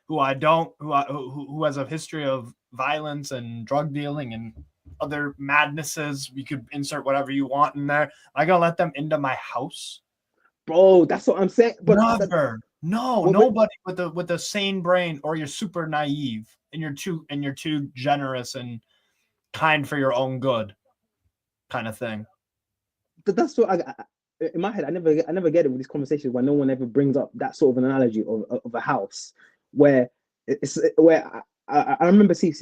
who has a history of violence and drug dealing and other madnesses, you could insert whatever you want in there, am I gonna let them into my house? Bro, that's what I'm saying. But Never. No, nobody with a sane brain, or you're super naive and you're too generous and kind for your own good, kind of thing. That's what I in my head. I never get it with these conversations where no one ever brings up that sort of an analogy of a house where it's where I remember seeing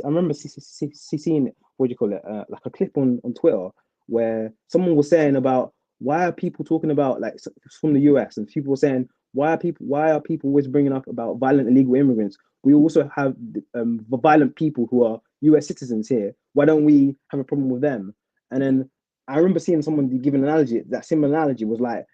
what do you call it, like a clip on Twitter where someone was saying about why are people talking about, like, from the US, and people were saying why are people always bringing up about violent illegal immigrants? We also have violent people who are US citizens here. Why don't we have a problem with them? And then I remember seeing someone give an analogy. That similar analogy was like,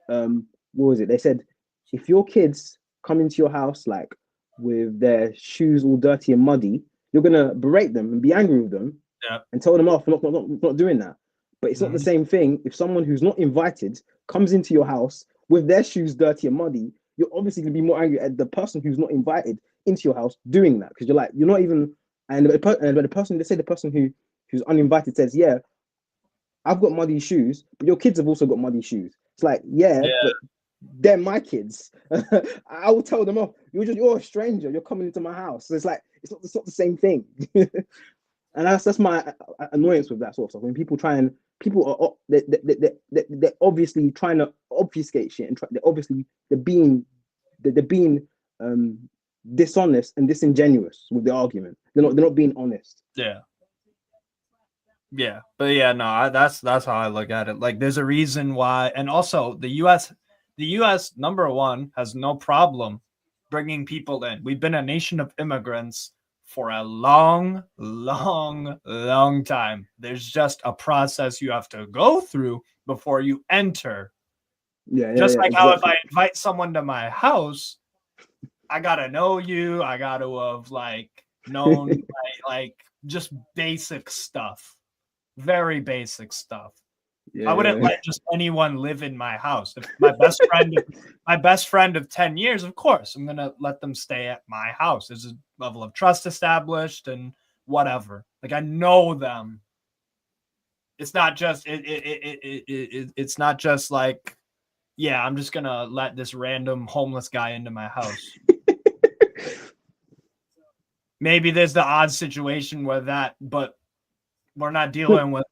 what was it? They said, if your kids come into your house like with their shoes all dirty and muddy, you're gonna berate them and be angry with them, yeah, and tell them off for not doing that. But it's not the same thing if someone who's not invited comes into your house with their shoes dirty and muddy. You're obviously gonna be more angry at the person who's not invited into your house doing that, because you're not even. And the person, let's say the person who's uninvited says, yeah, I've got muddy shoes, but your kids have also got muddy shoes. It's like, yeah. But they're my kids. I will tell them off. You're a stranger. You're coming into my house. So it's like it's not the same thing. And that's my annoyance with that sort of stuff. When people they're obviously trying to obfuscate shit, and they're being dishonest and disingenuous with the argument. They're not being honest. Yeah, but yeah, no, that's how I look at it. Like, there's a reason why, and also the U.S. number one has no problem bringing people in. We've been a nation of immigrants for a long, long, long time. There's just a process you have to go through before you enter. How if I invite someone to my house, I gotta know you. I gotta have known just basic stuff. Very basic stuff. I wouldn't let just anyone live in my house. If my best friend of 10 years, of course, I'm gonna let them stay at my house. There's a level of trust established and whatever. Like, I know them. It's not just it's not just like, yeah, I'm just gonna let this random homeless guy into my house. Maybe there's the odd situation where but we're not dealing with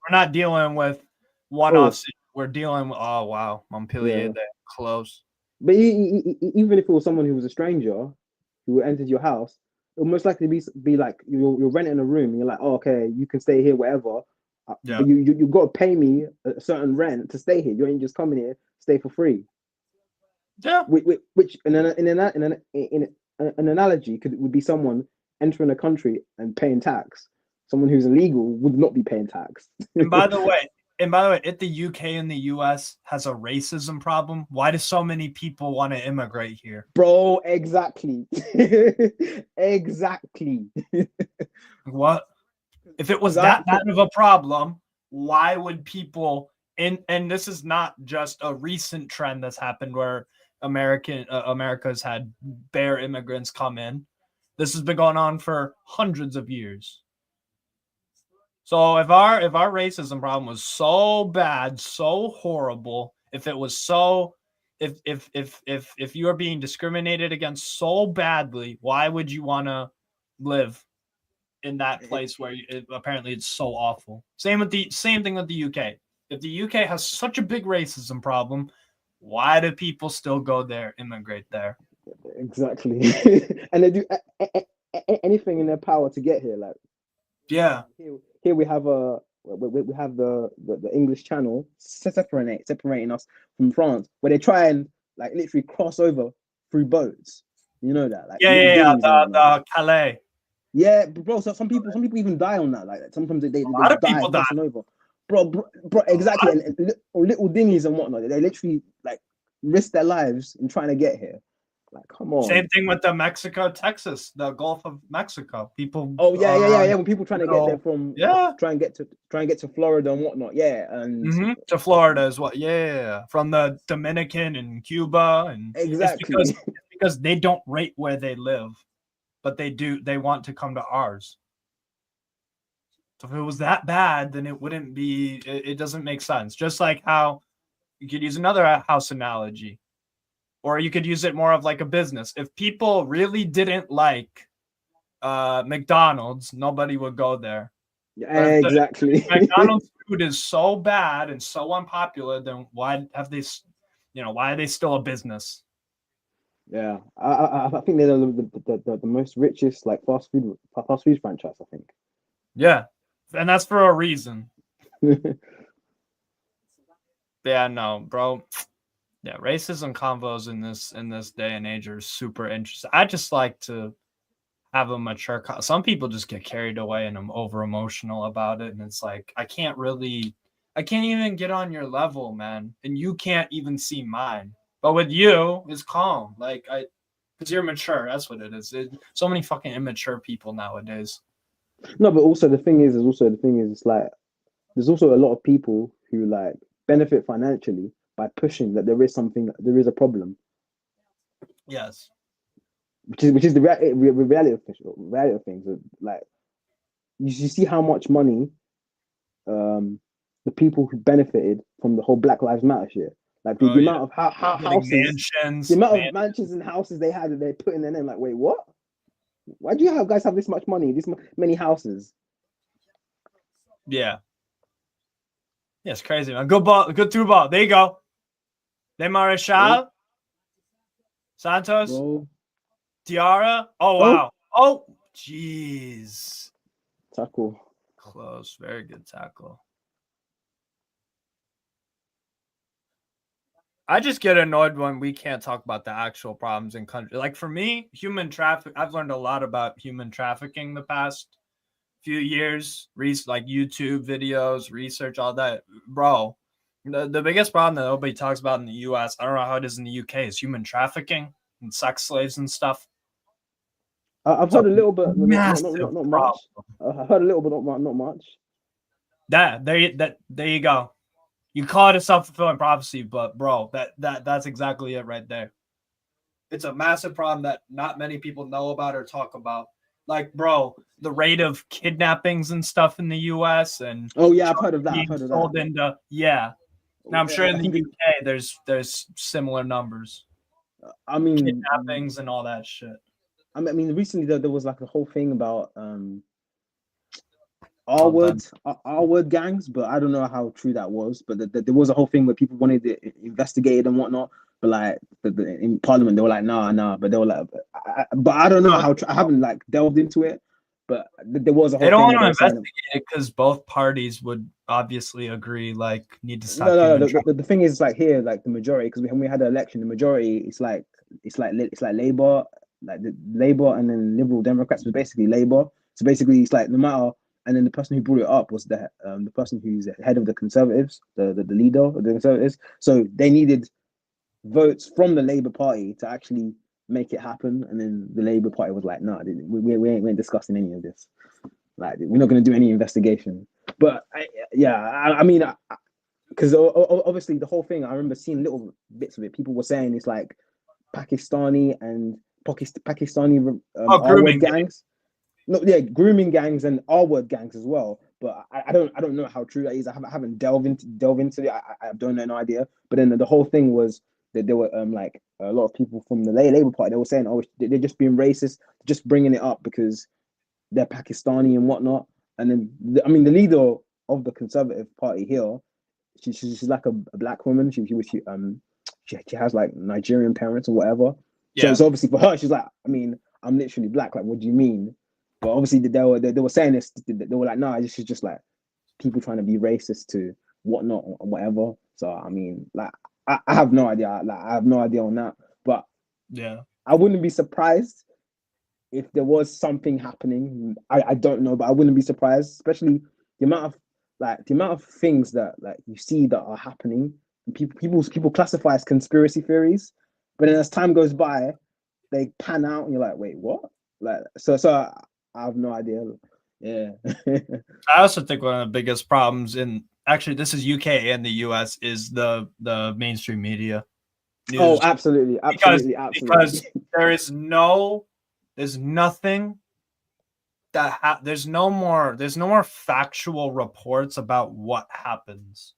one-offs. We're dealing with, oh wow, Montpellier, they're close. But even if it was someone who was a stranger who entered your house, it would most likely be like you're renting a room and you're like, oh, okay, you can stay here wherever. But you've got to pay me a certain rent to stay here. You ain't just coming here, stay for free. Yeah. Which in an analogy would be someone entering a country and paying tax. Someone who's illegal would not be paying tax. And by the way, And by the way, if the UK and the US has a racism problem, why do so many people want to immigrate here? Bro, exactly. Exactly. What? If it was 'Cause that bad of a problem, why would people? And this is not just a recent trend that's happened where America's had bare immigrants come in. This has been going on for hundreds of years. So if our racism problem was so bad, so horrible, if it was so if you are being discriminated against so badly, why would you want to live in that place where apparently it's so awful? Same thing with the UK. If the UK has such a big racism problem, why do people still go there, immigrate there? Exactly. And they do anything in their power to get here. Like, yeah, here we have we have the English Channel separating us from France, where they try and like literally cross over through boats. You know that, like the Calais. Yeah, bro. So some people even die on that. Like sometimes they die crossing over. Bro, exactly. And little dinghies and whatnot. They literally like risk their lives in trying to get here. Like, come on. Same thing with the Mexico, Texas, the Gulf of Mexico. People. Oh yeah. When people trying to get there from try and get to Florida and whatnot. Yeah, and to Florida as well. Yeah, from the Dominican and Cuba, and exactly it's because they don't rate where they live, but they do. They want to come to ours. So if it was that bad, then it wouldn't be. It doesn't make sense. Just like how you could use another house analogy. Or you could use it more of like a business. If people really didn't like McDonald's, nobody would go there. Yeah, exactly. McDonald's food is so bad and so unpopular, then why are they still a business? Yeah, I think they're the most richest like fast food franchise, I think. Yeah, and that's for a reason. Yeah, no, bro. Yeah, racism convos in this day and age are super interesting. I just like to have a mature. Some people just get carried away and I'm over emotional about it, and it's like I can't even get on your level, man, and you can't even see mine. But with you, it's calm, like because you're mature. That's what it is. So many fucking immature people nowadays. No, but also the thing is, it's like there's also a lot of people who like benefit financially by pushing that there is a problem. Yes. Which is the reality of things. Like you see how much money the people who benefited from the whole Black Lives Matter shit. Like the amount of houses, mansions, the amount of mansions and houses they had that they put in their name. Like, wait, what? Why do you guys have this much money, this many houses? Yeah. Yeah, it's crazy, man. Good ball, good through ball. There you go. De Marechal, Santos, Diarra. Oh, wow. Oh, jeez. Tackle. Close. Very good tackle. I just get annoyed when we can't talk about the actual problems in country. Like for me, human traffic. I've learned a lot about human trafficking the past few years. Like YouTube videos, research, all that, bro. The biggest problem that nobody talks about in the U.S., I don't know how it is in the U.K., is human trafficking and sex slaves and stuff. I've heard a little bit, not much. I've heard a little bit, not much. There you go. You call it a self-fulfilling prophecy, but bro, that's exactly it right there. It's a massive problem that not many people know about or talk about. Like, bro, the rate of kidnappings and stuff in the U.S. and I've heard of that. Now I'm sure in the UK there's similar numbers. I mean, kidnappings and all that shit. I mean, recently there was like a whole thing about R-word gangs, but I don't know how true that was. But there was a whole thing where people wanted to investigate it and whatnot. But like in Parliament, they were like, nah. But they were like, but I don't know how. I haven't like delved into it. But there was a whole. They don't want to investigate it because both parties would obviously agree. Like, need to stop. No. The thing is, like here, like the majority, because when we had the election, the majority, it's like Labour, like the Labour and then Liberal Democrats was basically Labour. So basically, it's like no matter and then the person who brought it up was the person who's the head of the Conservatives, the leader of the Conservatives. So they needed votes from the Labour Party to actually make it happen, and then the Labour Party was like, "No, we ain't discussing any of this. Like, we're not going to do any investigation." But I mean, because obviously the whole thing, I remember seeing little bits of it. People were saying it's like Pakistani and Pakistani R-word gangs. No, yeah, grooming gangs and R-word gangs as well. But I don't know how true that is. I haven't delved into it. I don't know, no idea. But then the whole thing was that there were like a lot of people from the Labour Party. They were saying, "Oh, they're just being racist, just bringing it up because they're Pakistani and whatnot." And then the leader of the Conservative Party here, she's like a black woman. She has like Nigerian parents or whatever. Yeah. So obviously for her, she's like, I mean, I'm literally black. Like, what do you mean? But obviously they were saying this. They were like, no, this is just like people trying to be racist to whatnot or whatever. So I mean, like, I have no idea. Like, I have no idea on that. But yeah, I wouldn't be surprised if there was something happening. I don't know, but I wouldn't be surprised, especially the amount of things that like you see that are happening. People classify as conspiracy theories, but then as time goes by, they pan out, and you're like, wait, what? Like, so I have no idea. Yeah. I also think one of the biggest problems actually this is UK and the US is the mainstream media. News. Oh, absolutely. Because there's nothing that there's no more factual reports about what happens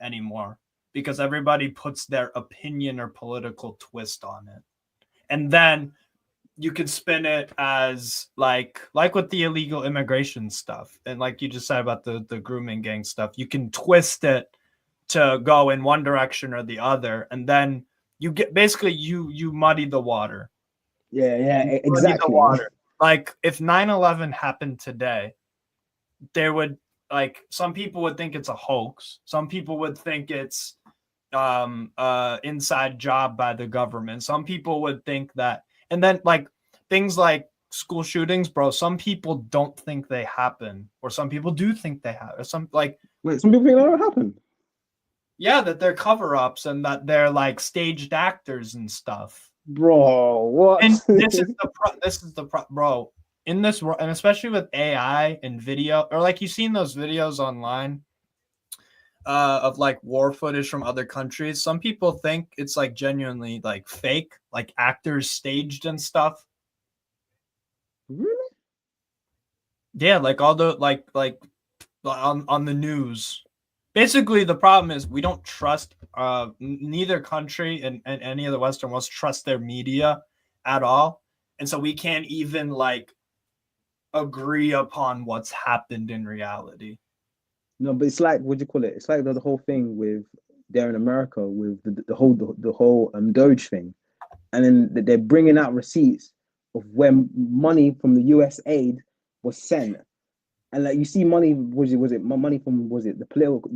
anymore, because everybody puts their opinion or political twist on it. And then you could spin it as like with the illegal immigration stuff, and like you just said about the grooming gang stuff, you can twist it to go in one direction or the other, and then you get basically you muddy the water. Yeah, exactly. The water. Like if 9/11 happened today, there would, like, some people would think it's a hoax. Some people would think it's inside job by the government. Some people would think that, and then like things like school shootings, bro, some people don't think they happen, or some people do think they have, or some people think they don't happen. Yeah, that they're cover-ups and that they're like staged actors and stuff. Bro, what? And this is the bro, in this world, and especially with AI and video, or like you've seen those videos online of like war footage from other countries. Some people think it's like genuinely like fake, like actors staged and stuff. Really? Yeah, like all the like on the news. Basically, the problem is we don't trust neither country and any of the Western worlds trust their media at all, and so we can't even like agree upon what's happened in reality. No, but it's like, what do you call it? It's like the whole thing with there in America with the whole Doge thing, and then they're bringing out receipts of when money from the U.S. aid was sent. And like you see money, was it money from the political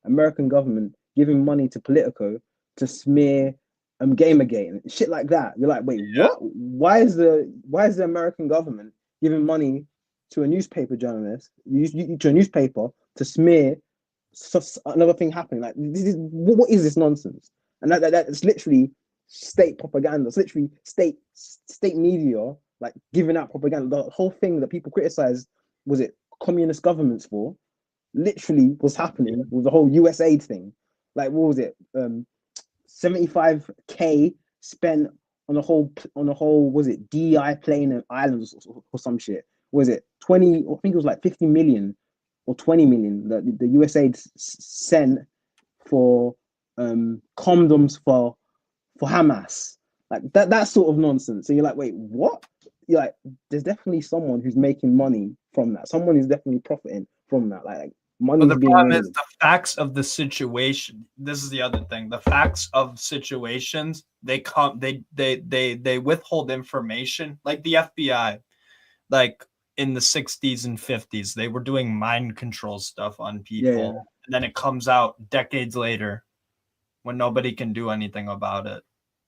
American government giving money to Politico to smear Gamergate and shit like that? You're like, wait, what? Why is the American government giving money to a newspaper journalist, to a newspaper to smear another thing happening? Like, what is this nonsense? And that's literally state propaganda. It's literally state media like giving out propaganda. The whole thing that people criticize, was it communist governments for, literally was happening with the whole US aid thing. Like, what was it? 75K spent on a whole was it DEI plane in Ireland or some shit? Was it 20? I think it was like 50 million or 20 million that the US aid sent for condoms for Hamas. Like that sort of nonsense. So you're like, wait, what? You're like, there's definitely someone who's making money from that. Someone is definitely profiting from that. Like money. But the problem is the facts of the situation. This is the other thing. The facts of situations, they withhold information. Like the FBI, like in the 60s and 50s, they were doing mind control stuff on people. Yeah. And then it comes out decades later when nobody can do anything about it,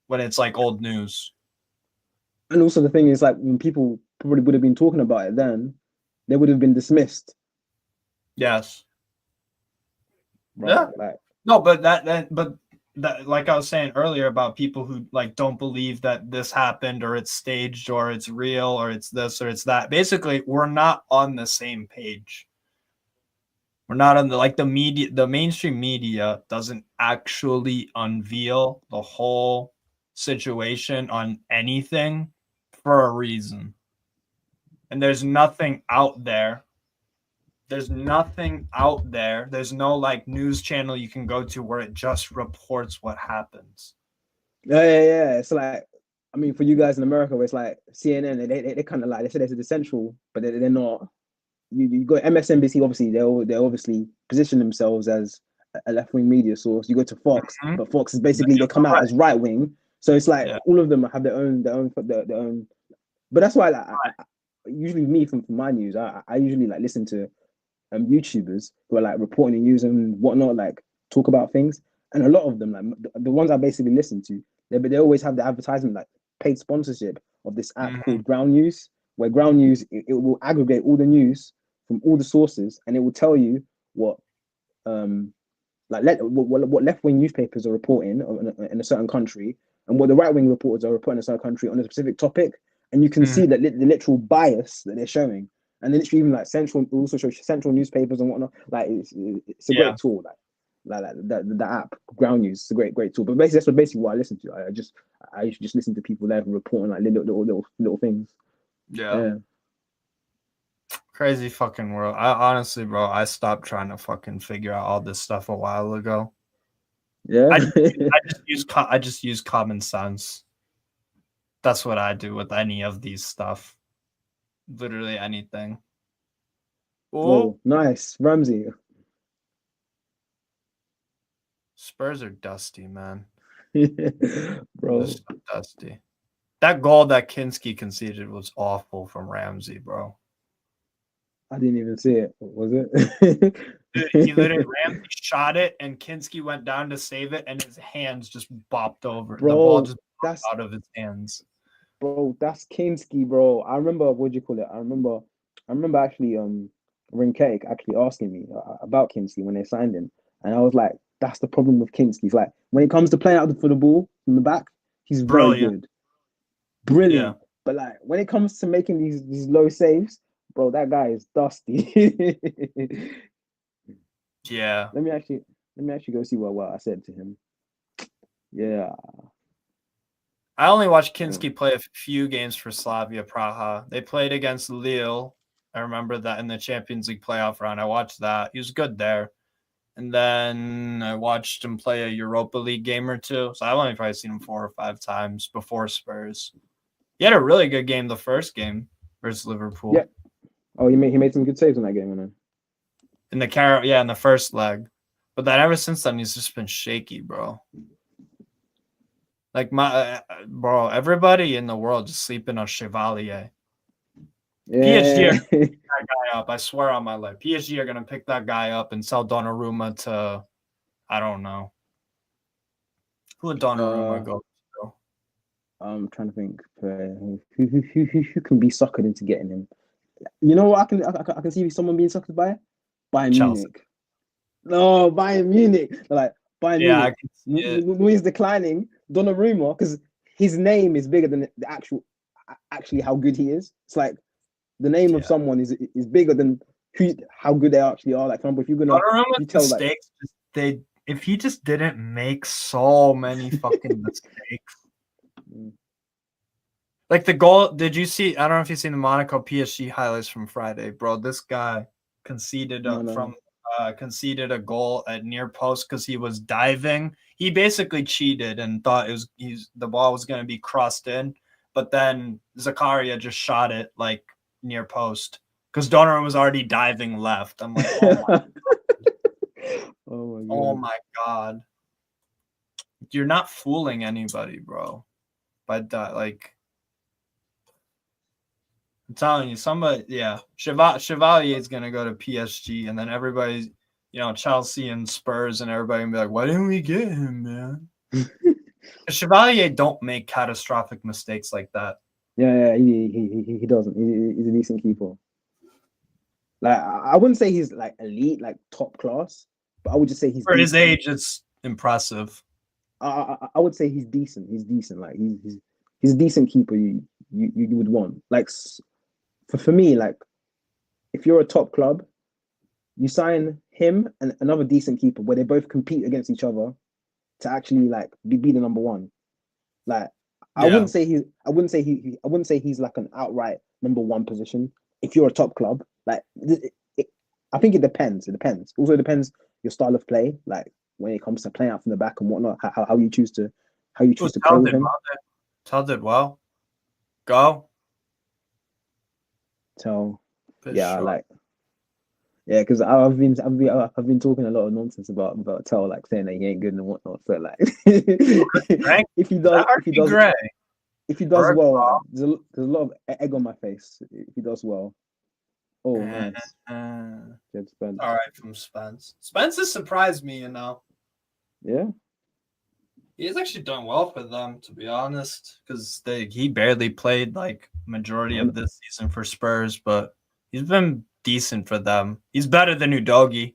when it's like old news. And also the thing is, like, when people probably would have been talking about it then, they would have been dismissed. Yes. Bro, Yeah. like No, but that, like I was saying earlier about people who like don't believe that this happened or it's staged or it's real or it's this or it's that. Basically, we're not on the same page. We're not on the media, the mainstream media doesn't actually unveil the whole situation on anything for a reason. And there's nothing out there. There's nothing out there. There's no like news channel you can go to where it just reports what happens. yeah. It's like, I mean, for you guys in America, where it's like CNN, they kind of like they say they're central, but they're not. You got MSNBC, obviously they obviously position themselves as a left wing media source. You go to Fox, but Fox is basically they come out as right wing. So it's like all of them have their own. But that's why like, usually me from my news, I usually like listen to YouTubers who are like reporting the news and whatnot, like talk about things. And a lot of them, like the ones I basically listen to, they always have the advertisement, like paid sponsorship of this app called Ground News, where Ground News it will aggregate all the news from all the sources, and it will tell you what what left wing newspapers are reporting in a certain country, and what the right wing reporters are reporting in a certain country on a specific topic, and you can see that the literal bias that they're showing. And then literally even like central also shows central newspapers and whatnot. Like it's a great tool. Like the app Ground News. It's a great tool. But basically that's what I listen to. I used to just listen to people there reporting like little things. Yeah. Crazy fucking world. I honestly, bro, I stopped trying to fucking figure out all this stuff a while ago. Yeah. I just use common sense. That's what I do with any of these stuff. Literally anything. Oh, nice. Ramsey. Spurs are dusty, man. Bro. So dusty. That goal that Kinski conceded was awful from Ramsey, bro. I didn't even see it. Was it? Dude, he literally Ramsey shot it and Kinski went down to save it and his hands just bopped over. Bro, the ball just bopped out of his hands. Bro, that's Kinski, bro. I remember what do you call it? I remember actually Rinkek actually asking me about Kinski when they signed him. And I was like, that's the problem with Kinski. He's like, when it comes to playing out for the ball from the back, he's very good. Brilliant. Yeah. But like when it comes to making these low saves, bro, that guy is dusty. Yeah. Let me actually go see what I said to him. Yeah. I only watched Kinski play a few games for Slavia Praha. They played against Lille. I remember that in the Champions League playoff round. I watched that. He was good there. And then I watched him play a Europa League game or two. So I've only probably seen him 4 or 5 times before Spurs. He had a really good game the first game versus Liverpool. Yeah. Oh, he made some good saves in that game, man. In the first leg. But then ever since then, he's just been shaky, bro. Like bro, everybody in the world is sleeping on Chevalier. Yeah. PSG are gonna pick that guy up. I swear on my life. PSG are gonna pick that guy up and sell Donnarumma to, I don't know. Who would Donnarumma go to? I'm trying to think who can be suckered into getting him. You know what I can see someone being suckered by? Bayern Munich. No, Bayern Munich. Like Bayern Munich. When he's declining, Donnarumma, because his name is bigger than the actually how good he is. It's like the name of someone is bigger than how good they actually are. Like, for example, if you're gonna mistakes, if he just didn't make so many fucking mistakes. Like the goal, did you see? I don't know if you've seen the Monaco PSG highlights from Friday, bro. This guy conceded conceded a goal at near post because he was diving. He basically cheated and thought the ball was going to be crossed in, but then Zakaria just shot it like near post because Donnarumma was already diving left. I'm like, oh my god. Oh my god. You're not fooling anybody, bro. But like, I'm telling you, Chevalier is gonna go to PSG, and then everybody's, Chelsea and Spurs and everybody gonna be like, why didn't we get him, man? Chevalier don't make catastrophic mistakes like that. Yeah, he doesn't. He's a decent keeper. Like I wouldn't say he's like elite, like top class, but I would just say he's For his decent. age, it's impressive. I would say he's decent. He's decent. Like he's a decent keeper. You would want like for me like if you're a top club, you sign him and another decent keeper where they both compete against each other to actually like be the number one. Like I Yeah. wouldn't say I wouldn't say he's like an outright number one position. If you're a top club, like I think it depends. It depends. Also, it depends your style of play. Like when it comes to playing out from the back and whatnot, how you choose to play with him. Tell did well. Go. So For yeah, sure. like yeah, because I've been talking a lot of nonsense about Tell, like saying that he ain't good and whatnot. So like, Frank, if he is that does Gray? if he does First of well, all, there's a lot of egg on my face. If he does well, oh nice, Jed Spence. all right from Spence. Spence has surprised me, Yeah, He's actually done well for them, to be honest, because he barely played like majority of this season for Spurs, but he's been decent for them. He's better than Udogi.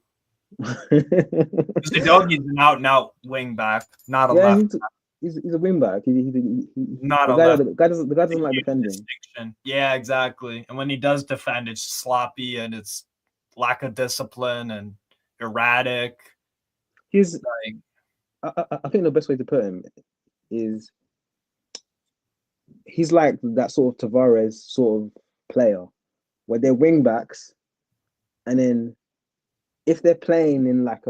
Because Udogi's an out and out wing back, not a yeah, left. he's a wing back. Not the a guy left. the guy doesn't like defending. Distinction. Yeah, exactly. And when he does defend, it's sloppy and it's lack of discipline and erratic. He's Like, I think the best way to put him is he's like that sort of Tavares sort of player where they're wing backs, and then if they're playing in like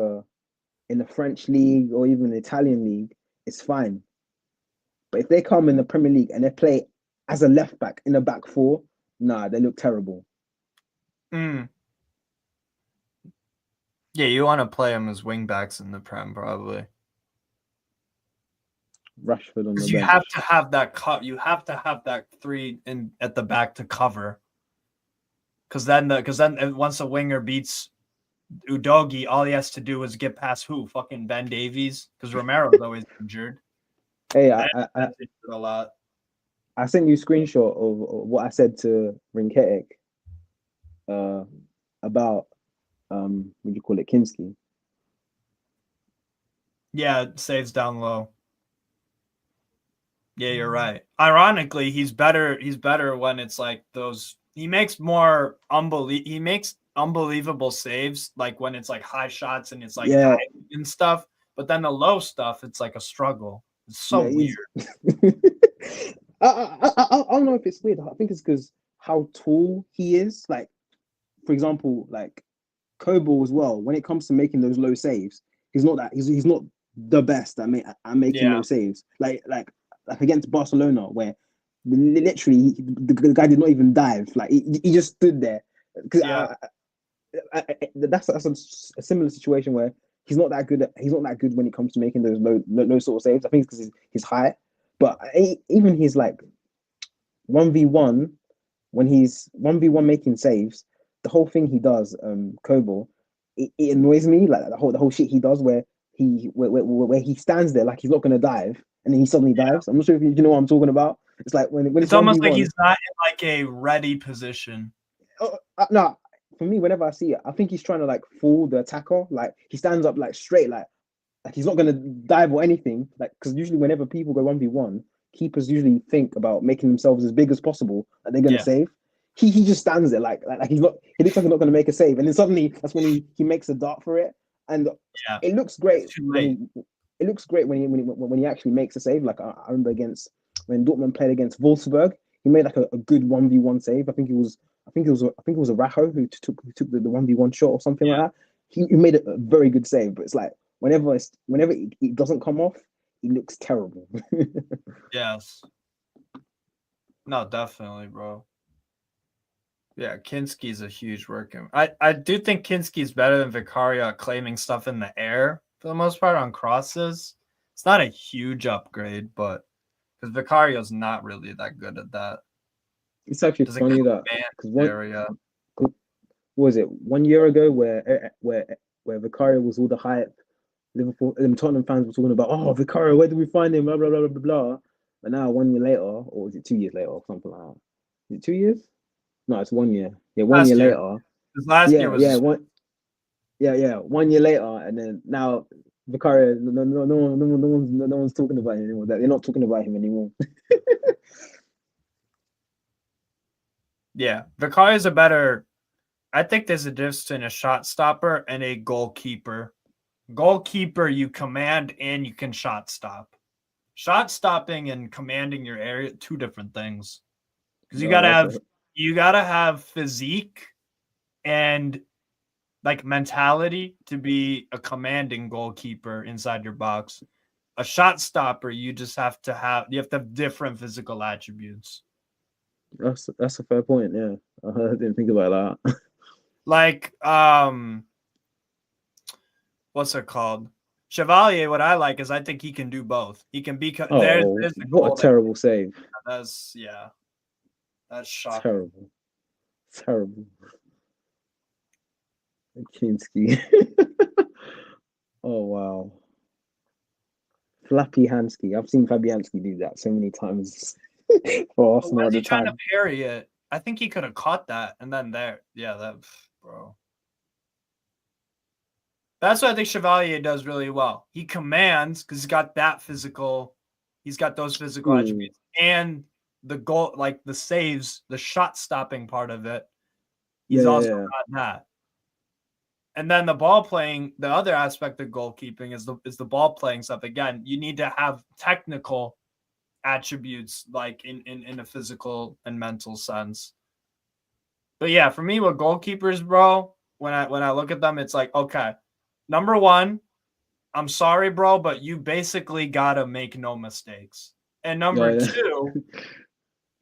in the French league or even the Italian league, it's fine. But if they come in the Premier League and they play as a left back in a back four, nah, they look terrible. yeah, you want to play him as wing backs in the Prem, probably. Rashford on the bench. You have to have that cut. You have to have that three in at the back to cover. Because then once a winger beats Udogi, all he has to do is get past who? Fucking Ben Davies, because Romero's always injured. Hey, a lot. I sent you a screenshot of what I said to Rinketic about what do you call it, Kinski. Yeah, saves down low. Yeah, you're right. Ironically, he's better when it's like those. He makes unbelievable saves, like when it's like high shots and it's like and stuff. But then the low stuff, it's like a struggle. It's so weird. I don't know if it's weird. I think it's because how tall he is. Like, for example, like Kobo as well. When it comes to making those low saves, he's not the best at making low saves. Like against Barcelona, where literally the guy did not even dive. Like he just stood there. That's a similar situation where he's not that good when it comes to making those low sort of saves. I think it's because his height, but even his like 1v1 when he's 1v1 making saves, the whole thing he does, Kobo, it annoys me. Like the whole shit he does where he stands there like he's not gonna dive and then he suddenly dives. I'm not sure if you know what I'm talking about. It's like when it's almost 1v1, like he's not in like a ready position. No, for me, whenever I see it, I think he's trying to like fool the attacker. Like he stands up like straight, like he's not gonna dive or anything. Like because usually whenever people go 1v1, keepers usually think about making themselves as big as possible that they're gonna save. He just stands there like he's not. He looks like he's not gonna make a save, and then suddenly that's when he makes a dart for it, and it looks great. It looks great when he actually makes a save. Like I remember when Dortmund played against Wolfsburg, he made like a good 1v1 save. I think it was a Rajo who took the 1v1 shot or something like that. He made a very good save, but it's like whenever it doesn't come off, he looks terrible. Yes. No, definitely, bro. Yeah, Kinski's a huge worker. I do think Kinski's better than Vicario at claiming stuff in the air for the most part on crosses. It's not a huge upgrade, but because Vicario's not really that good at that. It's actually funny that because what was it 1 year ago where Vicario was all the hype. Liverpool and Tottenham fans were talking about, oh, Vicario, where did we find him? Blah blah blah blah blah. But now 1 year later, or was it 2 years later, or something like that? Is it 2 years? No, it's 1 year. Yeah, 1 year later, Because last year was yeah. 1 year later, and then now Vicario, no one's talking about him anymore. They're not talking about him anymore. Yeah, Vicario's a better. I think there's a difference between a shot stopper and a goalkeeper. Goalkeeper, you command and you can shot stop. Shot stopping and commanding your area, two different things. Because you gotta have physique and like mentality to be a commanding goalkeeper inside your box. A shot stopper, you have to have different physical attributes. That's a fair point. Yeah, I didn't think about that. Like, what's it called? Chevalier, what I like is I think he can do both. He can be there's the what a terrible save. That's shocking. Terrible. Kinski. Oh wow. Flappy Hansky. I've seen Fabianski do that so many times for Arsenal at the trying time. to parry it. I think he could have caught that and then bro. That's what I think Chevalier does really well. He commands because he's got that physical. He's got those physical attributes and the goal, like the saves, the shot stopping part of it. He's also got that. And then the ball playing, the other aspect of goalkeeping is the ball playing stuff. Again, you need to have technical attributes like in a physical and mental sense. But yeah, for me with goalkeepers, bro, when I look at them, it's like, okay, number one, I'm sorry, bro, but you basically gotta make no mistakes. And number two,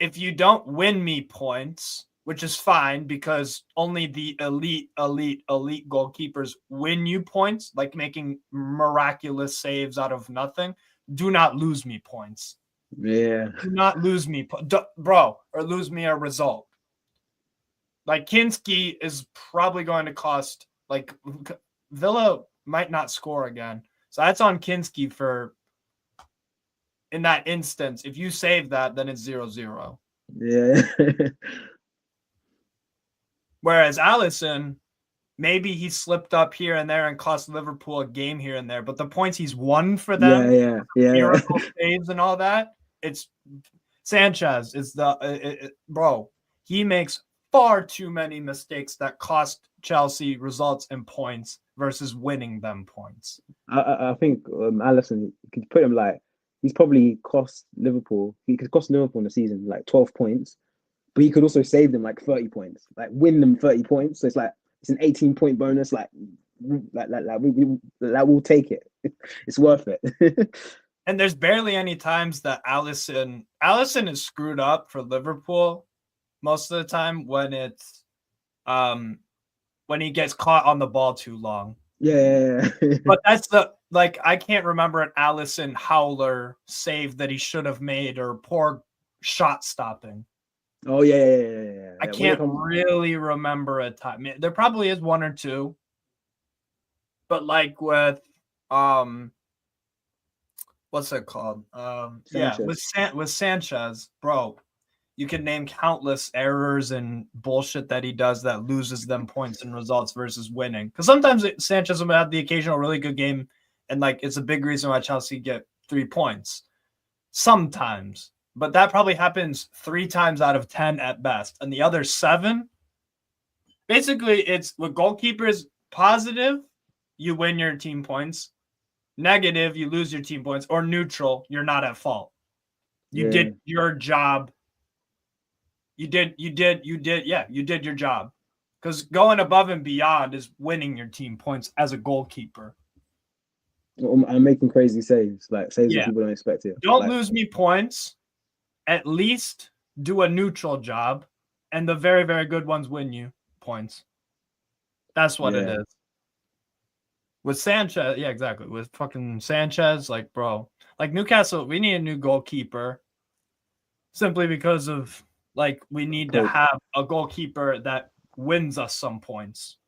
if you don't win me points, which is fine because only the elite goalkeepers win you points, like making miraculous saves out of nothing. Do not lose me points. Yeah. Do not lose me, bro, or lose me a result. Like Kinski is probably going to cost, like Villa might not score again. So that's on Kinski for, in that instance, if you save that, then it's 0-0. Yeah. Whereas Alisson, maybe he slipped up here and there and cost Liverpool a game here and there, but the points he's won for them, miracle saves and all that, it's Sanchez is bro. He makes far too many mistakes that cost Chelsea results and points versus winning them points. I think Alisson, you could put him like he's probably cost Liverpool. He could cost Liverpool in the season like 12 points. But he could also save them like 30 points, like win them 30 points. So it's like it's an 18-point bonus. Like we'll take it. It's worth it. And there's barely any times that Alisson is screwed up for Liverpool most of the time when it's when he gets caught on the ball too long. Yeah. But that's I can't remember an Alisson howler save that he should have made or poor shot stopping. Oh yeah. I can't really remember a time. There probably is one or two, but like with what's it called? With Sanchez, bro, you can name countless errors and bullshit that he does that loses them points and results versus winning. Because sometimes Sanchez will have the occasional really good game, and like it's a big reason why Chelsea get 3 points. Sometimes. But that probably happens 3 times out of 10 at best. And the other 7, basically it's with goalkeepers, positive, you win your team points. Negative, you lose your team points. Or neutral, you're not at fault. You did your job. You did your job. Because going above and beyond is winning your team points as a goalkeeper. I'm making crazy saves, like saves that people don't expect it. Don't lose me points. At least do a neutral job, and the very, very good ones win you points. That's what it is. With Sanchez, yeah, exactly. With fucking Sanchez, like, bro, like Newcastle, we need a new goalkeeper simply because of, like, we need to have a goalkeeper that wins us some points.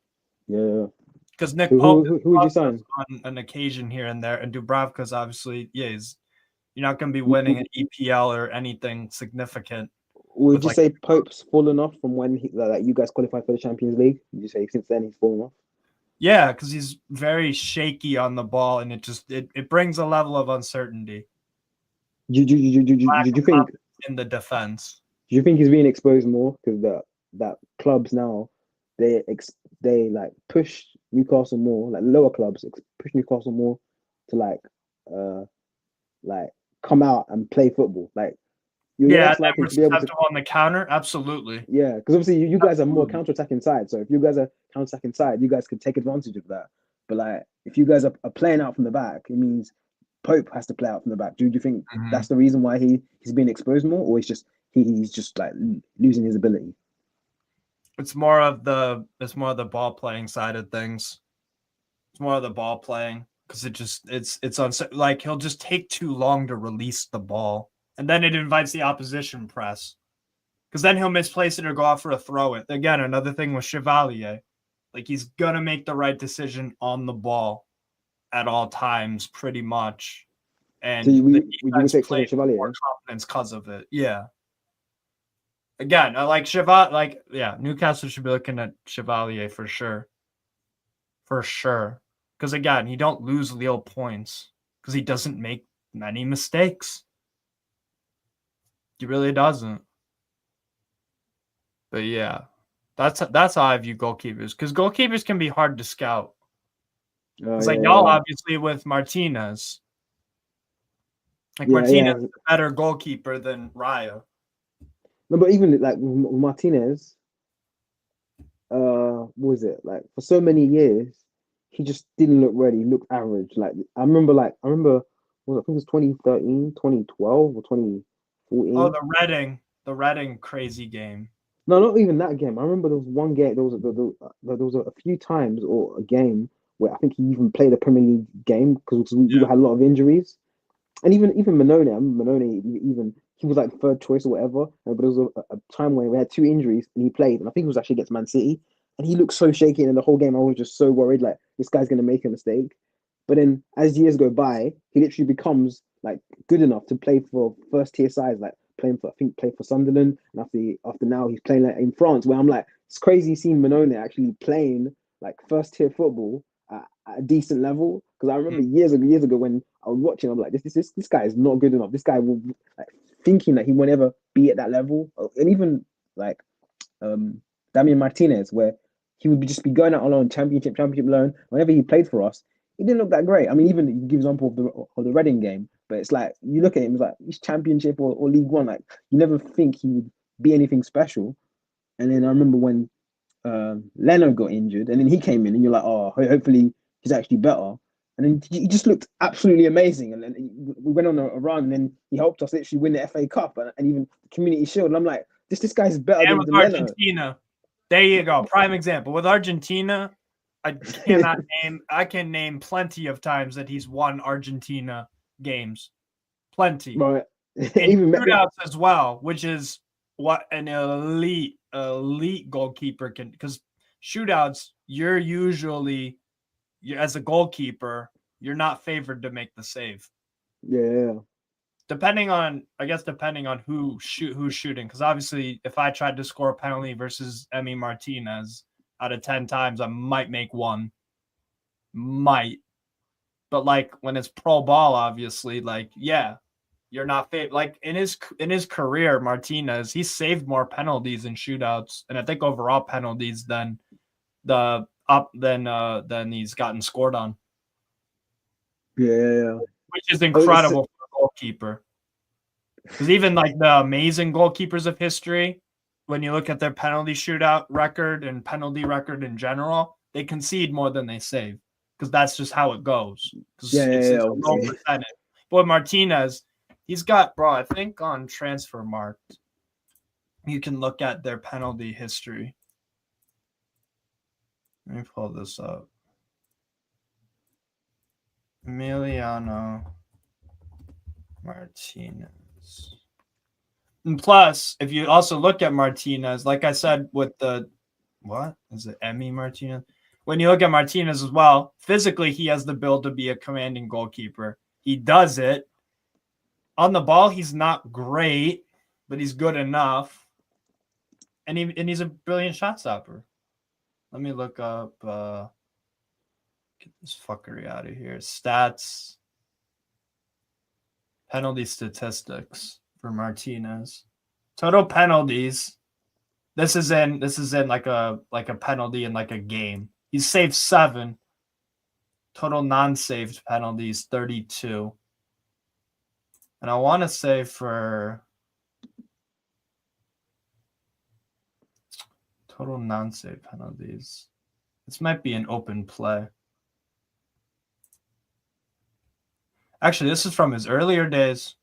Yeah. Because Nick Pope who would you sign on an occasion here and there, and Dubravka's obviously, you're not going to be winning an EPL or anything significant. Would you say Pope's fallen off from when you guys qualified for the Champions League? Would you say since then he's fallen off? Yeah, because he's very shaky on the ball, and it brings a level of uncertainty. Do you think in the defense? Do you think he's being exposed more because that clubs now they like push Newcastle more, like lower clubs push Newcastle more to like come out and play football, like. Yeah, to be able to on the counter. Absolutely. Yeah, because obviously you guys are more counter-attacking side. So if you guys are counter-attacking side, you guys could take advantage of that. But like, if you guys are playing out from the back, it means Pope has to play out from the back. Do you think that's the reason why he's being exposed more, or he's just like losing his ability? It's more of the ball playing side of things. It's more of the ball playing because it's like he'll just take too long to release the ball. And then it invites the opposition press. Because then he'll misplace it or go out for a throw it. Again, another thing with Chevalier. Like, he's going to make the right decision on the ball at all times, pretty much. And so would you take Chevalier? More confidence because of it. Yeah. Again, I like Chevalier. Newcastle should be looking at Chevalier for sure. For sure. Because, again, he don't lose Lille points. Because he doesn't make many mistakes. He really doesn't. But yeah, that's how I view goalkeepers, because goalkeepers can be hard to scout. It's y'all obviously with Martinez. Like Martinez is a better goalkeeper than Raya. No, but even like Martinez, what was it? Like for so many years, he just didn't look ready. He looked average. Like I remember, I think it was 2013, 2012, or 2014. Oh, the Reading crazy game. No, not even that game. I remember there was one game. There was a few times or a game where I think he even played a Premier League game because we had a lot of injuries. And even Manone, I remember Manone, he was like third choice or whatever. But there was a time where we had 2 injuries and he played, and I think it was actually against Man City. And he looked so shaky, and in the whole game I was just so worried, like this guy's gonna make a mistake. But then as years go by, he literally becomes like good enough to play for first tier sides, like played for Sunderland, and after now he's playing like in France, where I'm like, it's crazy seeing Manone actually playing like first tier football at a decent level. Because I remember years ago when I was watching, I'm like, this guy is not good enough. This guy will like thinking that he won't ever be at that level. And even like Damian Martinez, where he would just be going out alone, championship loan. Whenever he played for us, he didn't look that great. I mean, even you give example of the Reading game, but it's like you look at him, it's like he's Championship or League One. Like you never think he would be anything special. And then I remember when Leno got injured, and then he came in, and you're like, oh, hopefully he's actually better. And then he just looked absolutely amazing. And then we went on a run, and then he helped us literally win the FA Cup and even the Community Shield. And I'm like, this guy's better than Argentina. Leno. There you go, prime example with Argentina. I can name plenty of times that he's won Argentina games. Plenty. Right. Even shootouts as well, which is what an elite goalkeeper can, because shootouts, as a goalkeeper, you're not favored to make the save. Yeah. Depending on who's shooting, because obviously if I tried to score a penalty versus Emi Martinez, out of 10 times, I might make 1. Might. But like when it's pro ball, obviously, like, yeah, you're not like in his career, Martinez, he saved more penalties in shootouts, and I think overall penalties than he's gotten scored on. Yeah. Which is incredible for a goalkeeper. Because even like the amazing goalkeepers of history, when you look at their penalty shootout record and penalty record in general, they concede more than they save, because that's just how it goes. It's a low percentage. But Martinez, he's got, I think on Transfermarkt, you can look at their penalty history. Let me pull this up. Emiliano Martinez. And plus, if you also look at Martinez, like I said, with Emi Martinez? When you look at Martinez as well, physically, he has the build to be a commanding goalkeeper. He does it. On the ball, he's not great, but he's good enough. and he's a brilliant shot stopper. Let me look up. Get this fuckery out of here. Stats. Penalty statistics for Martinez. Total penalties. This is in like a penalty in like a game. He's saved 7. Total non-saved penalties 32. And I want to say for total non-saved penalties, this might be an open play. Actually, this is from his earlier days.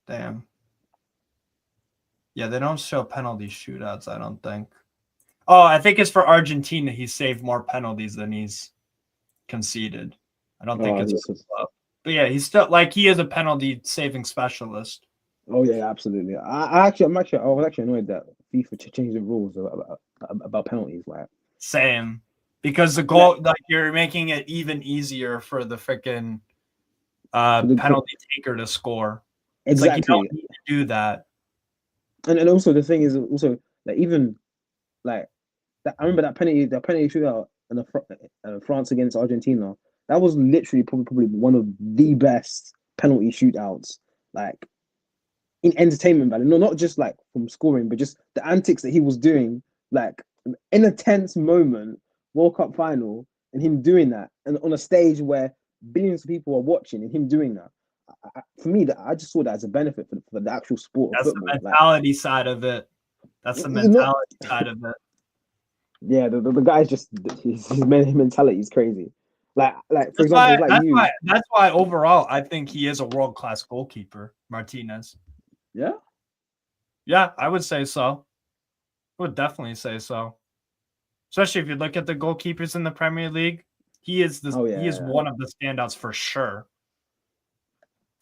Damn. Yeah, they don't show penalty shootouts, I don't think. Oh, I think it's for Argentina. He saved more penalties than he's conceded. I don't think it's but yeah, he's still like he is a penalty saving specialist. Oh yeah, absolutely. I was actually annoyed that FIFA changed the rules about penalties. Like same, because the goal like you're making it even easier for the freaking penalty taker to score. Exactly. It's like you don't need to do that. And also the thing is also like even like that. I remember that penalty shootout in the France against Argentina. That was literally probably one of the best penalty shootouts, like in entertainment value. No, not just like from scoring, but just the antics that he was doing, like in a tense moment, World Cup final, and him doing that, and on a stage where billions of people are watching, and him doing that. For me, I just saw that as a benefit for the actual sport of football. That's the mentality side of it. That's the mentality side of it. Yeah, the guy's just his mentality is crazy. Like for example, that's why overall I think he is a world-class goalkeeper, Martinez. Yeah? Yeah, I would say so. I would definitely say so. Especially if you look at the goalkeepers in the Premier League, he is one of the standouts for sure.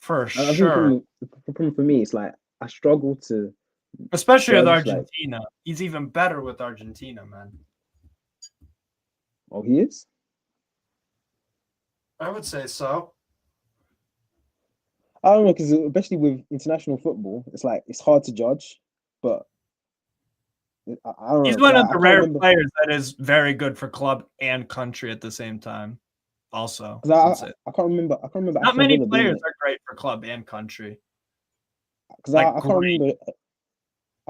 For sure. The problem for me is like I struggle to, especially with Argentina. Like, he's even better with Argentina, man. Oh, he is? I would say so. I don't know, because especially with international football, it's like it's hard to judge. But I don't know. He's one of the rare players that is very good for club and country at the same time. Also, I can't remember. Not many players are great for club and country. Because I can't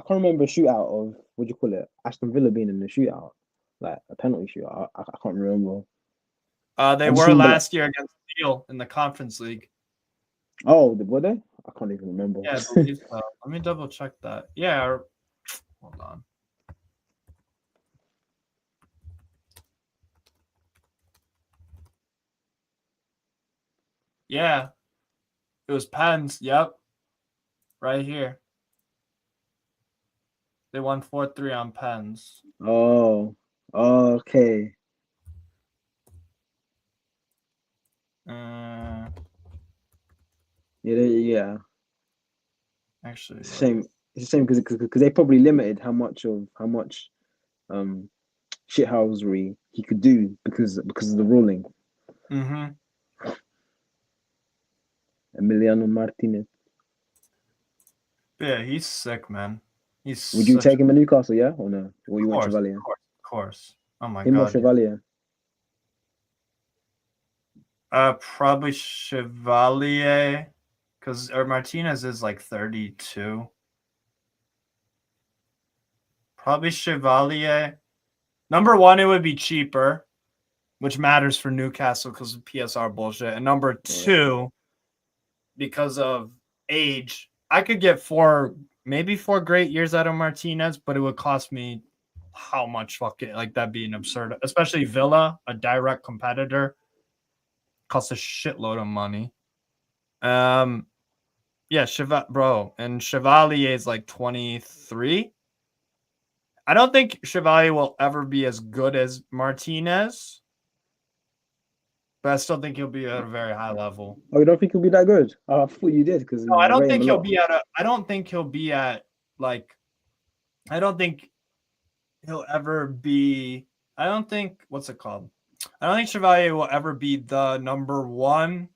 remember a shootout of what do you call it? Aston Villa being in the shootout, like a penalty shootout. I can't remember. They were last year against Lille in the Conference League. Oh, were they? I can't even remember. Yeah, I believe so. Let me double check that. Yeah, hold on. Yeah, it was pens. Yep, right here. They won 4-3 on pens. Oh, okay. Yeah. Actually, it's the same because they probably limited how much shithousery he could do because of the ruling. Mm-hmm. Emiliano Martinez. Yeah, he's sick, man. Would you take him in Newcastle, yeah, or no? Or you want Chevalier? Of course. Oh my him god. Or Chevalier? Probably Chevalier, because Martinez is like 32. Probably Chevalier. Number one, it would be cheaper, which matters for Newcastle because of PSR bullshit. And number two, because of age, I could get maybe 4 great years out of Martinez, but it would cost me how much fucking like that'd be an absurd, especially Villa, a direct competitor, costs a shitload of money. Yeah, and Chevalier is like 23. I don't think Chevalier will ever be as good as Martinez, but I still think he'll be at a very high level. Oh, you don't think he'll be that good? Oh, I thought you did because no, I don't think he'll be I don't think he'll be at like. I don't think he'll ever be. I don't think what's it called? I don't think Chevalier will ever be the number 1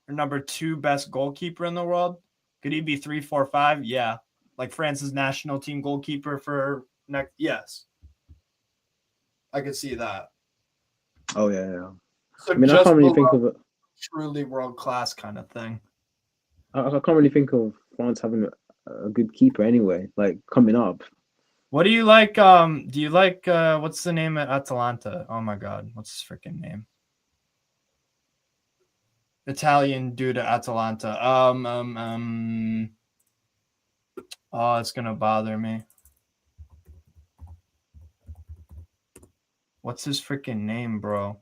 or number 2 best goalkeeper in the world. Could he be 3, 4, 5? Yeah, like France's national team goalkeeper for next. Yes, I could see that. Oh yeah. So I mean, I just can't really think below of it. truly world class kind of thing. I can't really think of France having a good keeper anyway. Like coming up. What do you like? Do you like what's the name at Atalanta? Oh my god, what's his freaking name? Italian dude at Atalanta. Oh, it's gonna bother me. What's his freaking name, bro?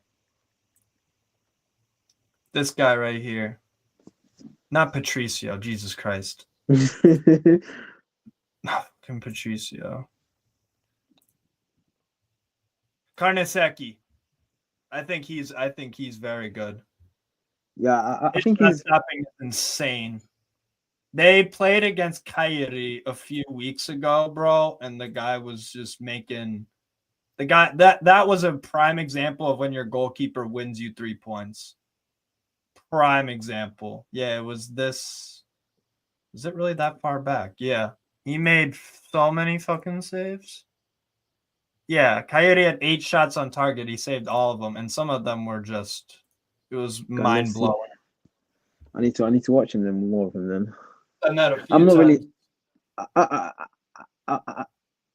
This guy right here. Not Patricio, Jesus Christ. Fucking Patricio. Carnesecchi. I think he's very good. Yeah, I think His he's stopping is insane. They played against Kairi a few weeks ago, bro, and the guy was just making the guy that was a prime example of when your goalkeeper wins you 3 points. Prime example. Yeah, it was this. Is it really that far back? Yeah. He made so many fucking saves. Yeah, Coyote had 8 shots on target. He saved all of them, and some of them were just. It was mind blowing. I need to watch him then more of him then. Done that a few I'm not times. really.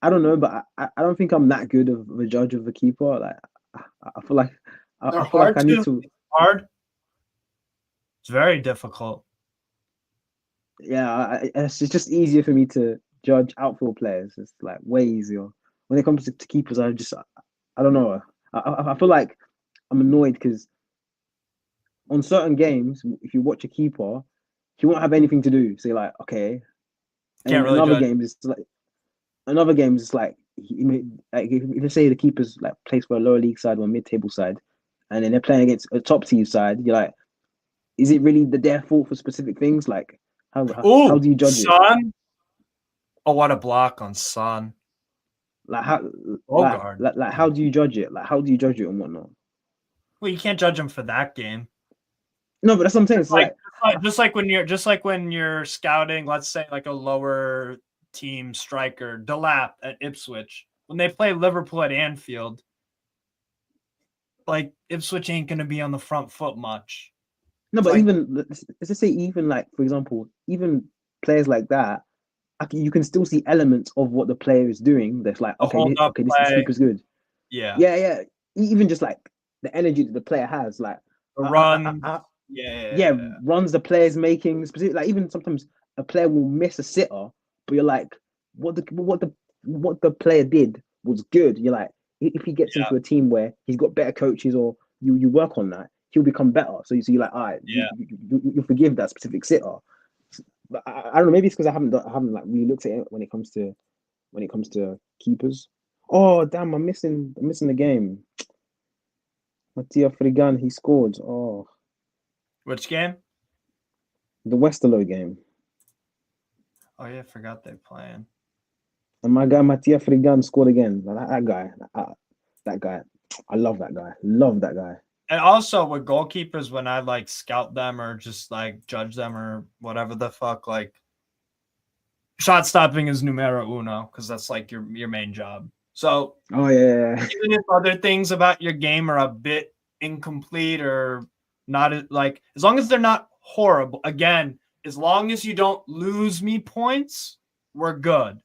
I don't know, but I don't think I'm that good of a judge of a keeper. Like I feel like I feel like I need to. Hard. It's very difficult. Yeah, it's just easier for me to judge outfield players. It's like way easier. When it comes to keepers, I don't know. I feel like I'm annoyed because on certain games, if you watch a keeper, he won't have anything to do. So you're like, okay. And Can't really another judge. game is like another game is like if you say the keeper's like plays for a lower league side or a mid-table side, and then they're playing against a top tier side, you're like, is it really their fault for specific things? Like how do you judge it? Oh, what a block on Son. Like how like how do you judge it? Like how do you judge it and whatnot? Well, you can't judge him for that game. No, but that's what I'm saying. It's just like when you're scouting, let's say like a lower team striker, Delap at Ipswich, when they play Liverpool at Anfield, like Ipswich ain't gonna be on the front foot much. No, but even let's just say even like for example, even players like that, you can still see elements of what the player is doing. That's like okay, this keeper's good. Yeah. Even just like the energy that the player has, like run. Runs the player's making. Specific, like even sometimes a player will miss a sitter, but you're like, what the player did was good. You're like, if he gets into a team where he's got better coaches or you work on that, he'll become better. So you're like, all right, you forgive that specific sitter. But I don't know. Maybe it's because I haven't like really looked at it when it comes to keepers. Oh damn! I'm missing the game. Mattia Frigan, he scored. Oh. Which game? The Westerlo game. Oh yeah, I forgot they're playing. And my guy Mattia Frigan scored again. That guy. I love that guy. Love that guy. And also with goalkeepers, when I like scout them or just like judge them or whatever the fuck, like shot stopping is numero uno because that's like your main job. So yeah. Even if other things about your game are a bit incomplete or not, like as long as they're not horrible, again, as long as you don't lose me points, we're good.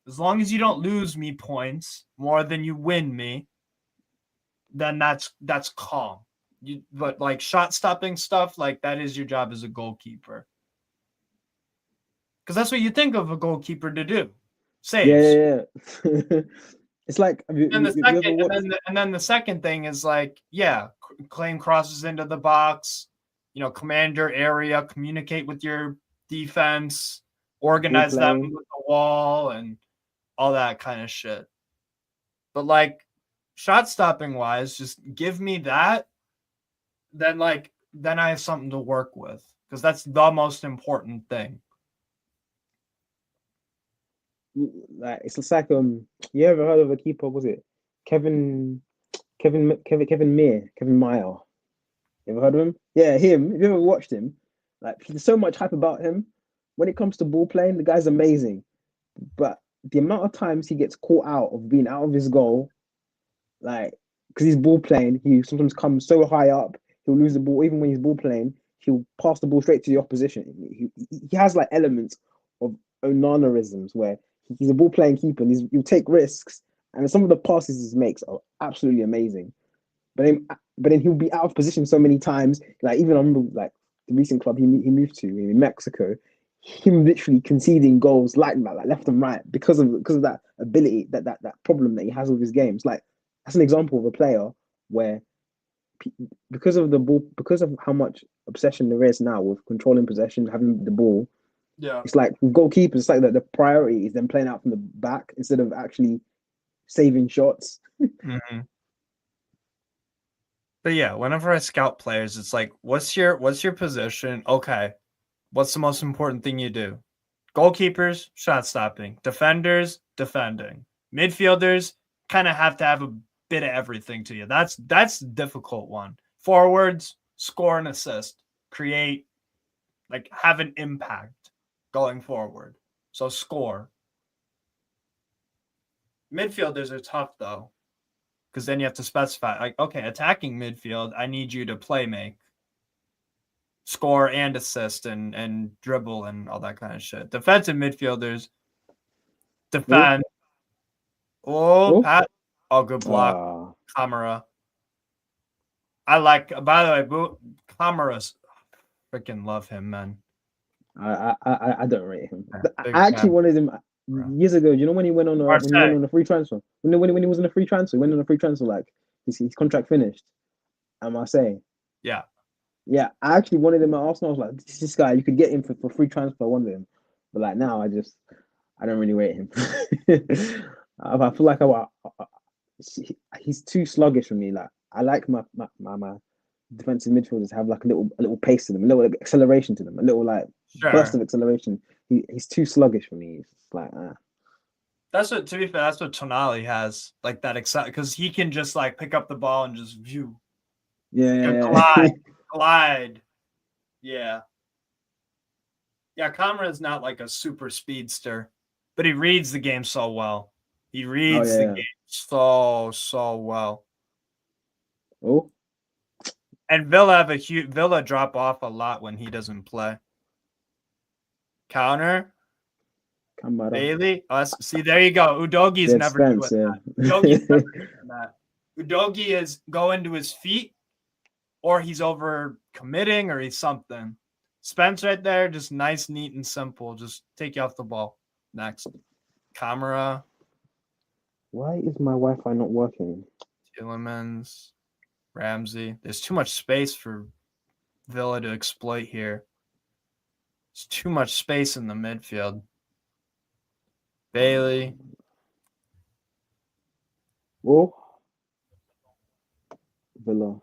As long as you don't lose me points more than you win me, then that's calm. But like shot stopping stuff, like that is your job as a goalkeeper. Because that's what you think of a goalkeeper to do. Saves. Yeah. It's like And then the second thing is like, claim crosses into the box, command your area, communicate with your defense, organize them with the wall and all that kind of shit. But like shot stopping wise, just give me that. Then I have something to work with because that's the most important thing. Like it's like you ever heard of a keeper? Was it Kevin Meyer? You ever heard of him? Yeah, him. Have you ever watched him? Like there's so much hype about him. When it comes to ball playing, the guy's amazing. but the amount of times he gets caught out of being out of his goal, like because he's ball playing, he sometimes comes so high up, he'll lose the ball. Even when he's ball playing, he'll pass the ball straight to the opposition. He has like elements of Onanarisms where he's a ball playing keeper and he'll take risks, and some of the passes he makes are absolutely amazing. But then he'll be out of position so many times. Like even I remember like the recent club he moved to in Mexico, him literally conceding goals like that, like left and right because of that ability, that problem that he has with his games. Like that's an example of a player where because of the ball, because of how much obsession there is now with controlling possession, having the ball. Yeah. It's like with goalkeepers, it's like that the priority is them playing out from the back instead of actually saving shots. Mm-hmm. But yeah, whenever I scout players, it's like, what's your position? Okay, what's the most important thing you do? Goalkeepers, shot stopping. Defenders, defending. Midfielders kind of have to have a bit of everything to you. That's the difficult one. Forwards, score and assist, create, like have an impact going forward. So score. Midfielders are tough though, because then you have to specify, like, okay, attacking midfield, I need you to play make, score and assist and dribble and all that kind of shit. Defensive midfielders, defend. Oh, Pat. Oh, good block. Camera. I like, by the way, Camera's freaking love him, man. I don't rate him. Yeah, I actually wanted him years ago. You know when he went on a free transfer? When he was in a free transfer, he went on a free transfer, like his contract finished at Marseille. Yeah. Yeah, I actually wanted him at Arsenal. I was like, this guy, you could get him for free transfer. I wanted him. But like now I don't really rate him. I feel like he's too sluggish for me. Like I like my defensive midfielders have like a little pace to them, a little acceleration to them, a little like burst of acceleration. He's too sluggish for me. It's like That's what, to be fair, that's what Tonali has, like that because he can just like pick up the ball and just view. Yeah. Glide. Yeah. Yeah, Kamara is not like a super speedster, but he reads the game so well. He reads the game so well. Oh. And Villa drop off a lot when he doesn't play. Counter. Camara. Bailey. See, there you go. Udogi's never doing that. Udogi's never doing that. Udogi is going to his feet, or he's over committing, or he's something. Spence right there, just nice, neat, and simple. Just take you off the ball. Next. Camera. Why is my Wi-Fi not working? Tielemans. Ramsey. There's too much space for Villa to exploit here. There's too much space in the midfield. Bailey. Oh. Villa.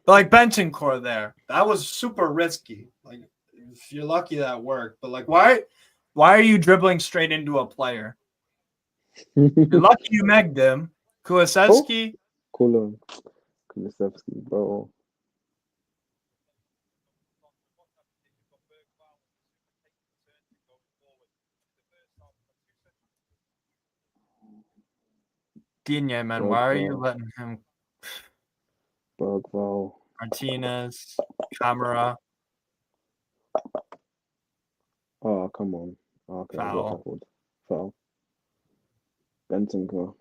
But like Bentancur there, that was super risky. Like if you're lucky that worked, but like why are you dribbling straight into a player? You're lucky you megged him. Kulusevski. Kulusevski, bro. Digne, man, why are you letting him? Bergvall. Martinez, Camara. Oh, come on. Okay, foul. Bentancur.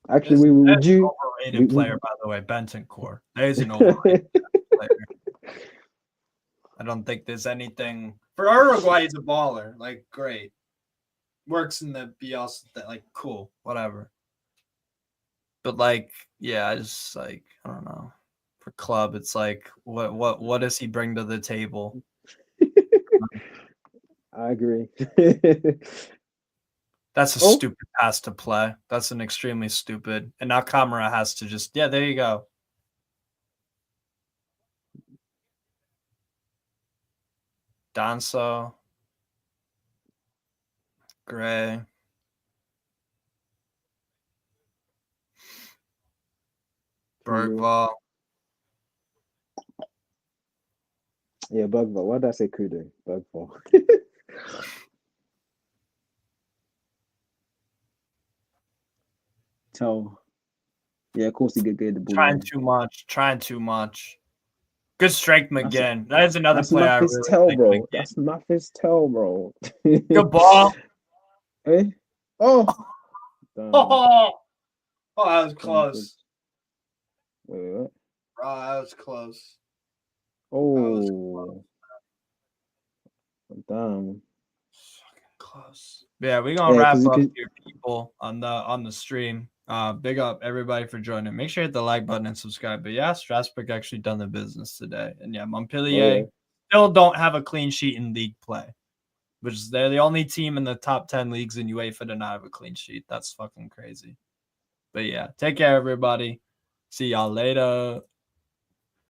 Actually, would you overrated player, by the way, Bentancur. There's an overrated player. I don't think there's anything for Uruguay. He's a baller, like great, works in the BL, like cool, whatever. But like, yeah, I just like I don't know. For club, it's like what does he bring to the table? I agree. That's a stupid pass to play. That's an extremely stupid. And now Camara has to just there you go. Danso. Gray. Bergvall. Yeah, Bergvall. Why did I say Kudo? Bergvall. Tell. Yeah, of course he could get the ball. Trying too much. Trying too much. Good strength, McGinn. That is another That's player I Mathis really Tell, like. bro. McGinn. That's Mathis Tell, bro. Good ball. Eh? Oh. Damn. Oh, that was Damn, close. Wait, what? Bro, that was close. Oh. Damn. Close. Yeah, we're gonna Yeah, wrap 'cause- up 'cause- here, people, on the stream. Big up everybody for joining. Make sure you hit the like button and subscribe. But yeah, Strasbourg actually done the business today. And yeah, Montpellier still don't have a clean sheet in league play, which is they're the only team in the top 10 leagues in UEFA to not have a clean sheet. That's fucking crazy. But yeah, take care, everybody. See y'all later.